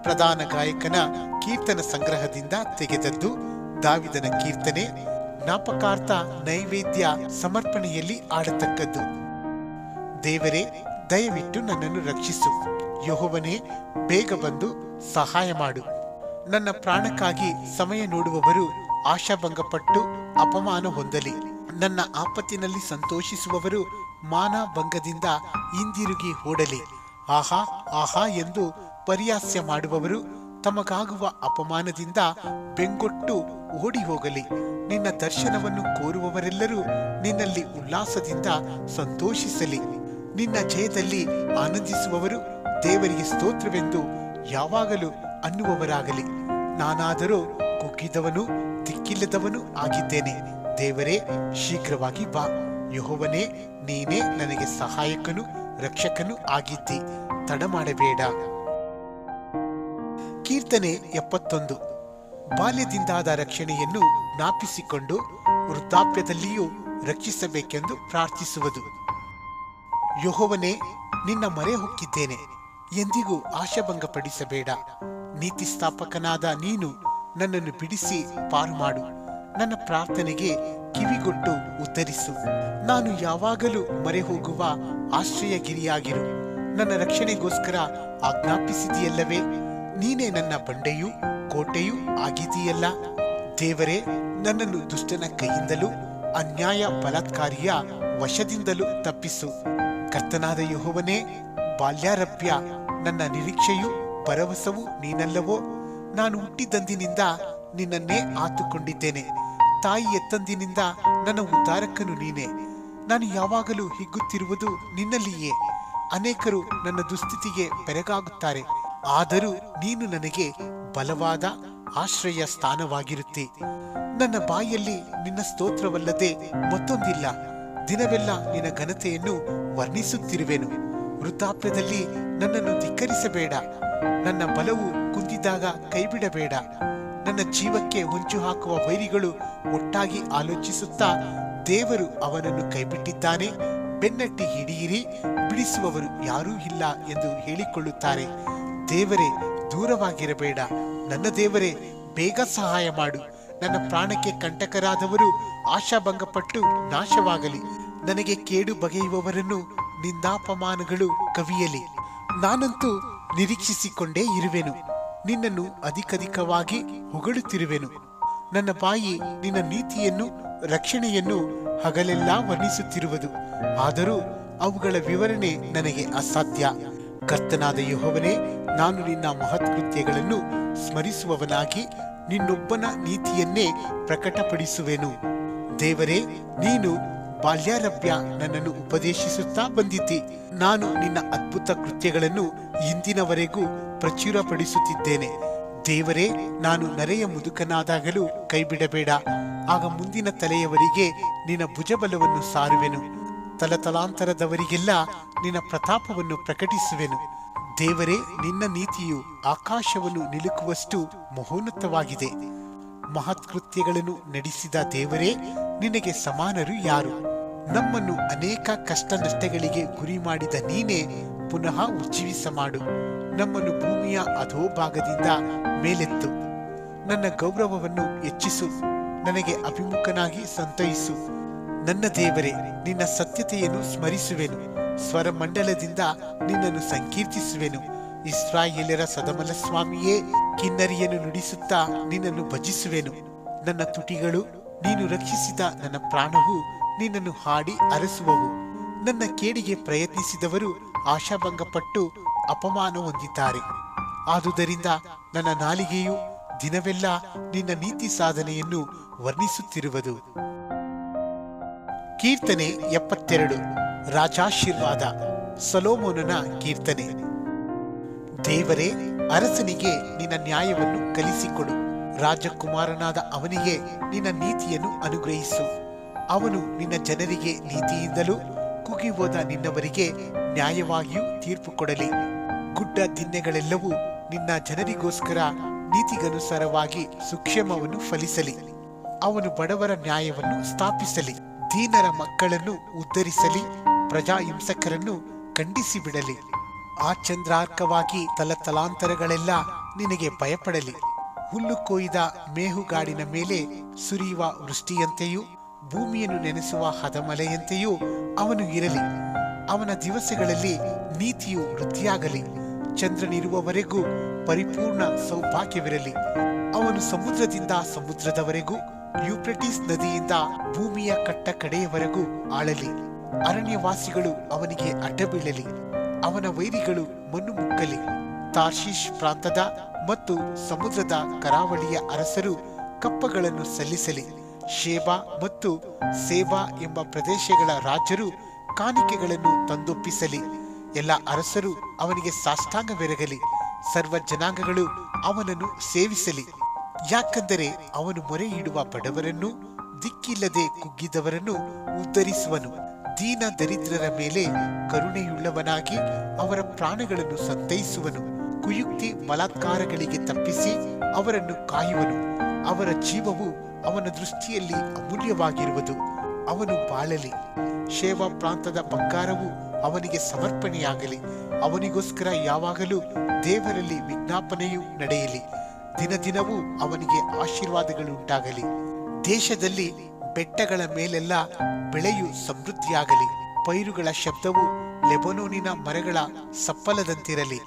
ಪ್ರಧಾನ ಗಾಯಕನ ಕೀರ್ತನ ಸಂಗ್ರಹದಿಂದ ತೆಗೆದದ್ದು. ದಾವಿದನ ಕೀರ್ತನೆ. ಜ್ಞಾಪಕಾರ್ಥ ನೈವೇದ್ಯ ಸಮರ್ಪಣೆಯಲ್ಲಿ ಆಡತಕ್ಕದ್ದು. ದೇವರೇ, ದಯವಿಟ್ಟು ನನ್ನನ್ನು ರಕ್ಷಿಸು. ಯೆಹೋವನೇ, ಬೇಗ ಬಂದು ಸಹಾಯ ಮಾಡು. ನನ್ನ ಪ್ರಾಣಕ್ಕಾಗಿ ಸಮಯ ನೋಡುವವರು ಆಶಾಭಂಗಪಟ್ಟು ಅಪಮಾನ ಹೊಂದಲಿ. ನನ್ನ ಆಪತ್ತಿನಲ್ಲಿ ಸಂತೋಷಿಸುವವರು ಮಾನಭಂಗದಿಂದ ಹಿಂದಿರುಗಿ ಓಡಲಿ. ಆಹಾ ಆಹಾ ಎಂದು ಪರಿಹಾಸ್ಯ ಮಾಡುವವರು ತಮಗಾಗುವ ಅಪಮಾನದಿಂದ ಬೆಂಗೊಟ್ಟು ಓಡಿ ಹೋಗಲಿ. ನಿನ್ನ ದರ್ಶನವನ್ನು ಕೋರುವವರೆಲ್ಲರೂ ನಿನ್ನಲ್ಲಿ ಉಲ್ಲಾಸದಿಂದ ಸಂತೋಷಿಸಲಿ. ನಿನ್ನ ಜಯದಲ್ಲಿ ಆನಂದಿಸುವವರು ದೇವರಿಗೆ ಸ್ತೋತ್ರವೆಂದು ಯಾವಾಗಲೂ ಅನ್ನುವವರಾಗಲಿ. ನಾನಾದರೂ ಕುಗ್ಗಿದವನು ದಿಕ್ಕಿಲ್ಲದವನು ಆಗಿದ್ದೇನೆ. ದೇವರೇ, ಶೀಘ್ರವಾಗಿ ಬಾ. ಯೆಹೋವನೇ, ನೀನೇ ನನಗೆ ಸಹಾಯಕನು ರಕ್ಷಕನು ಆಗಿದ್ದಿ. ತಡ ಮಾಡಬೇಡ. ಕೀರ್ತನೆ 71. ಬಾಲ್ಯದಿಂದಾದ ರಕ್ಷಣೆಯನ್ನು ಜ್ಞಾಪಿಸಿಕೊಂಡು ವೃದ್ಧಾಪ್ಯದಲ್ಲಿಯೂ ರಕ್ಷಿಸಬೇಕೆಂದು ಪ್ರಾರ್ಥಿಸುವುದು. ಯೆಹೋವನೇ, ನಿನ್ನ ಮೊರೆ ಹೊಕ್ಕಿದ್ದೇನೆ. ಎಂದಿಗೂ ಆಶಾಭಂಗಪಡಿಸಬೇಡ. ನೀತಿ ಸ್ಥಾಪಕನಾದ ನೀನು ನನ್ನನ್ನು ಬಿಡಿಸಿ ಪಾರು ಮಾಡು. ನನ್ನ ಪ್ರಾರ್ಥನೆಗೆ ಕಿವಿಗೊಟ್ಟು ಉತ್ತರಿಸು. ನಾನು ಯಾವಾಗಲೂ ಮೊರೆ ಹೋಗುವ ಆಶ್ರಯಗಿರಿಯಾಗಿರು. ನನ್ನ ರಕ್ಷಣೆಗೋಸ್ಕರ ಆಜ್ಞಾಪಿಸಿದೆಯಲ್ಲವೇ. ನೀನೇ ನನ್ನ ಬಂಡೆಯೂ ಕೋಟೆಯೂ ಆಗಿದೆಯಲ್ಲ. ದೇವರೇ, ನನ್ನನ್ನು ದುಷ್ಟನ ಕೈಯಿಂದಲೂ ಅನ್ಯಾಯ ಬಲಾತ್ಕಾರಿಯ ವಶದಿಂದಲೂ ತಪ್ಪಿಸು. ಕರ್ತನಾದ ಯೆಹೋವನೇ, ಬಾಲ್ಯಾರಭ್ಯ ನನ್ನ ನಿರೀಕ್ಷೆಯೂ ಭರವಸವೂ ನೀನಲ್ಲವೋ. ನಾನು ಹುಟ್ಟಿದಂದಿನಿಂದ ನಿನ್ನನ್ನೇ ಆತುಕೊಂಡಿದ್ದೇನೆ. ತಾಯಿ ಎತ್ತಂದಿನಿಂದ ನನ್ನ ಉದ್ಧಾರಕನು ನೀನೇ. ನಾನು ಯಾವಾಗಲೂ ಹಿಗ್ಗುತ್ತಿರುವುದು ನಿನ್ನಲ್ಲಿಯೇ. ಅನೇಕರು ನನ್ನ ದುಸ್ಥಿತಿಗೆ ಬೆರಗಾಗುತ್ತಾರೆ. ಆದರೂ ನೀನು ನನಗೆ ಬಲವಾದ ಆಶ್ರಯ ಸ್ಥಾನವಾಗಿರುತ್ತಿ. ನನ್ನ ಬಾಯಲ್ಲಿ ನಿನ್ನ ಸ್ತೋತ್ರವಲ್ಲದೆ ಮತ್ತೊಂದಿಲ್ಲ. ದಿನವೆಲ್ಲ ನಿನ್ನ ಘನತೆಯನ್ನು ವರ್ಣಿಸುತ್ತಿರುವೆನು. ವೃದ್ಧಾಪ್ಯದಲ್ಲಿ ನನ್ನನ್ನು ಧಿಕ್ಕರಿಸಬೇಡ. ನನ್ನ ಬಲವು ಕುಂದಿದಾಗ ಕೈಬಿಡಬೇಡ. ನನ್ನ ಜೀವಕ್ಕೆ ಹೊಂಚು ಹಾಕುವ ವೈರಿಗಳು ಒಟ್ಟಾಗಿ ಆಲೋಚಿಸುತ್ತಾ, ದೇವರು ಅವನನ್ನು ಕೈಬಿಟ್ಟಿದ್ದಾನೆ, ಬೆನ್ನಟ್ಟಿ ಹಿಡಿಯಿರಿ, ಬಿಡಿಸುವವರು ಯಾರೂ ಇಲ್ಲ ಎಂದು ಹೇಳಿಕೊಳ್ಳುತ್ತಾರೆ. ದೇವರೇ, ದೂರವಾಗಿರಬೇಡ. ನನ್ನ ದೇವರೇ, ಬೇಗ ಸಹಾಯ ಮಾಡು. ನನ್ನ ಪ್ರಾಣಕ್ಕೆ ಕಂಟಕರಾದವರು ಆಶಾಭಂಗಪಟ್ಟು ನಾಶವಾಗಲಿ. ನನಗೆ ಕೇಡು ಬಗೆಯುವವರನ್ನು ನಿಂದಾಪಮಾನಗಳು ಕವಿಯಲಿ. ನಾನಂತೂ ನಿರೀಕ್ಷಿಸಿಕೊಂಡೇ ಇರುವೆನು. ನಿನ್ನನ್ನು ಅಧಿಕವಾಗಿ ಹೊಗಳುತ್ತಿರುವೆನು. ನನ್ನ ಬಾಯಿ ನಿನ್ನ ನೀತಿಯನ್ನು ರಕ್ಷಣೆಯನ್ನು ಹಗಲೆಲ್ಲ ವರ್ಣಿಸುತ್ತಿರುವುದು. ಆದರೂ ಅವುಗಳ ವಿವರಣೆ ನನಗೆ ಅಸಾಧ್ಯ. ಕರ್ತನಾದ ಯೆಹೋವನೇ, ನಾನು ನಿನ್ನ ಮಹತ್ಕೃತ್ಯಗಳನ್ನು ಸ್ಮರಿಸುವವನಾಗಿ ನಿನ್ನೊಬ್ಬನ ನೀತಿಯನ್ನೇ ಪ್ರಕಟಪಡಿಸುವೆನು. ದೇವರೇ, ನೀನು ಬಾಲ್ಯಾರಭ್ಯ ನನ್ನನ್ನು ಉಪದೇಶಿಸುತ್ತಾ ಬಂದಿದ್ದಿ. ನಾನು ನಿನ್ನ ಅದ್ಭುತ ಕೃತ್ಯಗಳನ್ನು ಇಂದಿನವರೆಗೂ ಪ್ರಚುರಪಡಿಸುತ್ತಿದ್ದೇನೆ. ದೇವರೇ, ನಾನು ನರೆಯ ಮುದುಕನಾದಾಗಲೂ ಕೈಬಿಡಬೇಡ. ಆಗ ಮುಂದಿನ ತಲೆಯವರಿಗೆ ನಿನ್ನ ಭುಜಬಲವನ್ನು ಸಾರುವೆನು. ತಲತಲಾಂತರದವರಿಗೆಲ್ಲ ನಿನ್ನ ಪ್ರತಾಪವನ್ನು ಪ್ರಕಟಿಸುವೆನು. ದೇವರೇ, ನಿನ್ನ ನೀತಿಯು ಆಕಾಶವನ್ನು ನಿಲುಕುವಷ್ಟು ಮಹೋನ್ನತವಾಗಿದೆ. ಮಹತ್ಕೃತ್ಯಗಳನ್ನು ನಡೆಸಿದ ದೇವರೇ, ನಿನಗೆ ಸಮಾನರು ಯಾರು? ನಮ್ಮನ್ನು ಅನೇಕ ಕಷ್ಟ ನಷ್ಟಗಳಿಗೆ ಗುರಿ ಮಾಡಿದ ನೀನೇ ಪುನಃ ಉಜ್ಜೀವಿಸ ಮಾಡು. ನಮ್ಮನ್ನು ಭೂಮಿಯ ಅಧೋಭಾಗದಿಂದ ಮೇಲೆತ್ತು. ನನ್ನ ಗೌರವವನ್ನು ಹೆಚ್ಚಿಸು. ನನಗೆ ಅಭಿಮುಖನಾಗಿ ಸಂತೈಸು. ನನ್ನ ದೇವರೇ, ನಿನ್ನ ಸತ್ಯತೆಯನ್ನು ಸ್ಮರಿಸುವೆನು. ಸ್ವರಮಂಡಲದಿಂದ ನಿನ್ನನ್ನು ಸಂಕೀರ್ತಿಸುವೆನು. ಇಸ್ರಾಯೇಲ್ಯರ ಸದಮಲ ಸ್ವಾಮಿಯೇ, ಕಿನ್ನರಿಯನ್ನು ನುಡಿಸುತ್ತಾ ನಿನ್ನನ್ನು ಭಜಿಸುವೆನು. ನನ್ನ ತುಟಿಗಳು ನೀನು ರಕ್ಷಿಸಿದ ನನ್ನ ಪ್ರಾಣವು ನಿನ್ನನ್ನು ಹಾಡಿ ಅರಸುವವು. ನನ್ನ ಕೇಡಿಗೆ ಪ್ರಯತ್ನಿಸಿದವರು ಆಶಾಭಂಗಪಟ್ಟು ಅಪಮಾನ ಹೊಂದಿದ್ದಾರೆ. ಆದುದರಿಂದ ನನ್ನ ನಾಲಿಗೆಯು ದಿನವೆಲ್ಲ ನಿನ್ನ ನೀತಿ ಸಾಧನೆಯನ್ನು ವರ್ಣಿಸುತ್ತಿರುವುದು. ಕೀರ್ತನೆ 72. ರಾಜಾಶೀರ್ವಾದ. ಸೊಲೊಮೋನನ ಕೀರ್ತನೆ. ದೇವರೇ, ಅರಸನಿಗೆ ನಿನ್ನ ನ್ಯಾಯವನ್ನು ಕಲಿಸಿಕೊಡು. ರಾಜಕುಮಾರನಾದ ಅವನಿಗೆ ನಿನ್ನ ನೀತಿಯನ್ನು ಅನುಗ್ರಹಿಸು. ಅವನು ನಿನ್ನ ಜನರಿಗೆ ನೀತಿಯಿಂದಲೂ ಕುಗ್ಗಿ ಹೋದ ನಿನ್ನವರಿಗೆ ನ್ಯಾಯವಾಗಿಯೂ ತೀರ್ಪು ಕೊಡಲಿ. ಗುಡ್ಡ ದಿನ್ನೆಗಳೆಲ್ಲವೂ ನಿನ್ನ ಜನರಿಗೋಸ್ಕರ ನೀತಿಗನುಸಾರವಾಗಿ ಸುಕ್ಷೇಮವನ್ನು ಫಲಿಸಲಿ. ಅವನು ಬಡವರ ನ್ಯಾಯವನ್ನು ಸ್ಥಾಪಿಸಲಿ. ದೀನರ ಮಕ್ಕಳನ್ನು ಉದ್ಧರಿಸಲಿ. ಪ್ರಜಾಹಿಂಸಕರನ್ನು ಖಂಡಿಸಿ ಬಿಡಲಿ. ಆಚಂದ್ರಾರ್ಕವಾಗಿ ತಲತಲಾಂತರಗಳೆಲ್ಲ ನಿನಗೆ ಭಯಪಡಲಿ. ಹುಲ್ಲು ಕೊಯ್ದ ಮೇಹುಗಾಡಿನ ಮೇಲೆ ಸುರಿಯುವ ವೃಷ್ಟಿಯಂತೆಯೂ ಭೂಮಿಯನ್ನು ನೆನೆಸುವ ಹದಮಲೆಯಂತೆಯೂ ಅವನು ಇರಲಿ. ಅವನ ದಿವಸಗಳಲ್ಲಿ ನೀತಿಯು ವೃದ್ಧಿಯಾಗಲಿ. ಚಂದ್ರನಿರುವವರೆಗೂ ಪರಿಪೂರ್ಣ ಸೌಭಾಗ್ಯವಿರಲಿ. ಅವನು ಸಮುದ್ರದಿಂದ ಸಮುದ್ರದವರೆಗೂ, ಯೂಫ್ರೆಟಿಸ್ ನದಿಯಿಂದ ಭೂಮಿಯ ಕಟ್ಟ ಕಡೆಯವರೆಗೂ ಆಳಲಿ. ಅರಣ್ಯವಾಸಿಗಳು ಅವನಿಗೆ ಅಡ್ಡಬೀಳಲಿ. ಅವನ ವೈರಿಗಳು ಮಣ್ಣು ಮುಕ್ಕಲಿ. ತಾರ್ಷೀಷ್ ಪ್ರಾಂತದ ಮತ್ತು ಸಮುದ್ರದ ಕರಾವಳಿಯ ಅರಸರು ಕಪ್ಪಗಳನ್ನು ಸಲ್ಲಿಸಲಿ. ಶೇಬಾ ಮತ್ತು ಸೇಬಾ ಎಂಬ ಪ್ರದೇಶಗಳ ರಾಜರು ಕಾಣಿಕೆಗಳನ್ನು ತಂದೊಪ್ಪಿಸಲಿ. ಎಲ್ಲ ಅರಸರು ಅವನಿಗೆ ಸಾಷ್ಟಾಂಗವೆರಗಲಿ. ಸರ್ವ ಜನಾಂಗಗಳು ಅವನನ್ನು ಸೇವಿಸಲಿ. ಯಾಕಂದರೆ ಅವನು ಮೊರೆ ಇಡುವ ಬಡವರನ್ನು, ದಿಕ್ಕಿಲ್ಲದೆ ಕುಗ್ಗಿದವರನ್ನು ಉದ್ಧರಿಸುವನು. ದೀನ ದರಿದ್ರರ ಮೇಲೆ ಕರುಣೆಯುಳ್ಳವನಾಗಿ ಅವರ ಪ್ರಾಣಗಳನ್ನು ಸಂತೈಸುವನು. ಕುಯುಕ್ತಿ ಬಲಾತ್ಕಾರಗಳಿಗೆ ತಪ್ಪಿಸಿ ಅವರನ್ನು ಕಾಯುವನು. ಅವರ ಜೀವವು ಅವನ ದೃಷ್ಟಿಯಲ್ಲಿ ಅಮೂಲ್ಯವಾಗಿರುವುದು. ಅವನು ಬಾಳಲಿ. ಶೇವಾ ಪ್ರಾಂತದ ಬಂಗಾರವು ಅವನಿಗೆ ಸಮರ್ಪಣೆಯಾಗಲಿ. ಅವನಿಗೋಸ್ಕರ ಯಾವಾಗಲೂ ದೇವರಲ್ಲಿ ವಿಜ್ಞಾಪನೆಯು ನಡೆಯಲಿ. ದಿನ ದಿನವೂ ಅವನಿಗೆ ಆಶೀರ್ವಾದಗಳುಂಟಾಗಲಿ. ದೇಶದಲ್ಲಿ ಬೆಟ್ಟಗಳ ಮೇಲೆಲ್ಲ ಬೆಳೆಯು ಸಮೃದ್ಧಿಯಾಗಲಿ. ಪೈರುಗಳ ಶಬ್ದವು ಲೆಬನೋನಿನ ಮರಗಳ ಸಪ್ಪಲದಂತಿರಲಿ.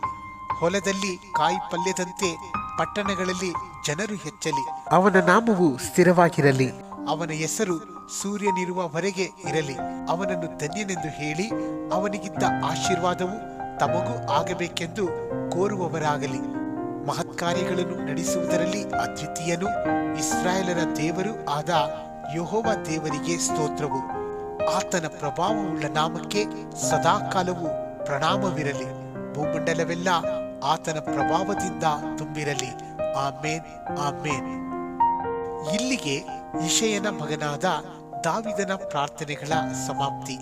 ಹೊಲದಲ್ಲಿ ಕಾಯಿ ಪಲ್ಯದಂತೆ ಪಟ್ಟಣಗಳಲ್ಲಿ ಜನರು ಹೆಚ್ಚಲಿ. ಅವನ ನಾಮವು ಸ್ಥಿರವಾಗಿರಲಿ. ಅವನ ಹೆಸರು ಸೂರ್ಯನಿರುವವರೆಗೆ ಇರಲಿ. ಅವನನ್ನು ಧನ್ಯನೆಂದು ಹೇಳಿ ಅವನಿಗಿದ್ದ ಆಶೀರ್ವಾದವು ತಮಗೂ ಆಗಬೇಕೆಂದು ಕೋರುವವರಾಗಲಿ. ಮಹತ್ಕಾರ್ಯಗಳನ್ನು ನಡೆಸುವುದರಲ್ಲಿ ಅದ್ವಿತೀಯನು, ಇಸ್ರಾಯೇಲರ ದೇವರು ಆದ ಯೆಹೋವ ದೇವರಿಗೆ ಸ್ತೋತ್ರವು. ಆತನ ಪ್ರಭಾವವುಳ್ಳ ನಾಮಕ್ಕೆ ಸದಾಕಾಲವೂ ಪ್ರಣಾಮವಿರಲಿ. ಭೂಮಂಡಲವೆಲ್ಲ ಆತನ ಪ್ರಭಾವದಿಂದ ತುಂಬಿರಲಿ. ಆಮೇನ್, ಆಮೇನ್. ಇಲ್ಲಿಗೆ ಇಷಯನ ಮಗನಾದ ದಾವಿದನ ಪ್ರಾರ್ಥನೆಗಳ ಸಮಾಪ್ತಿ.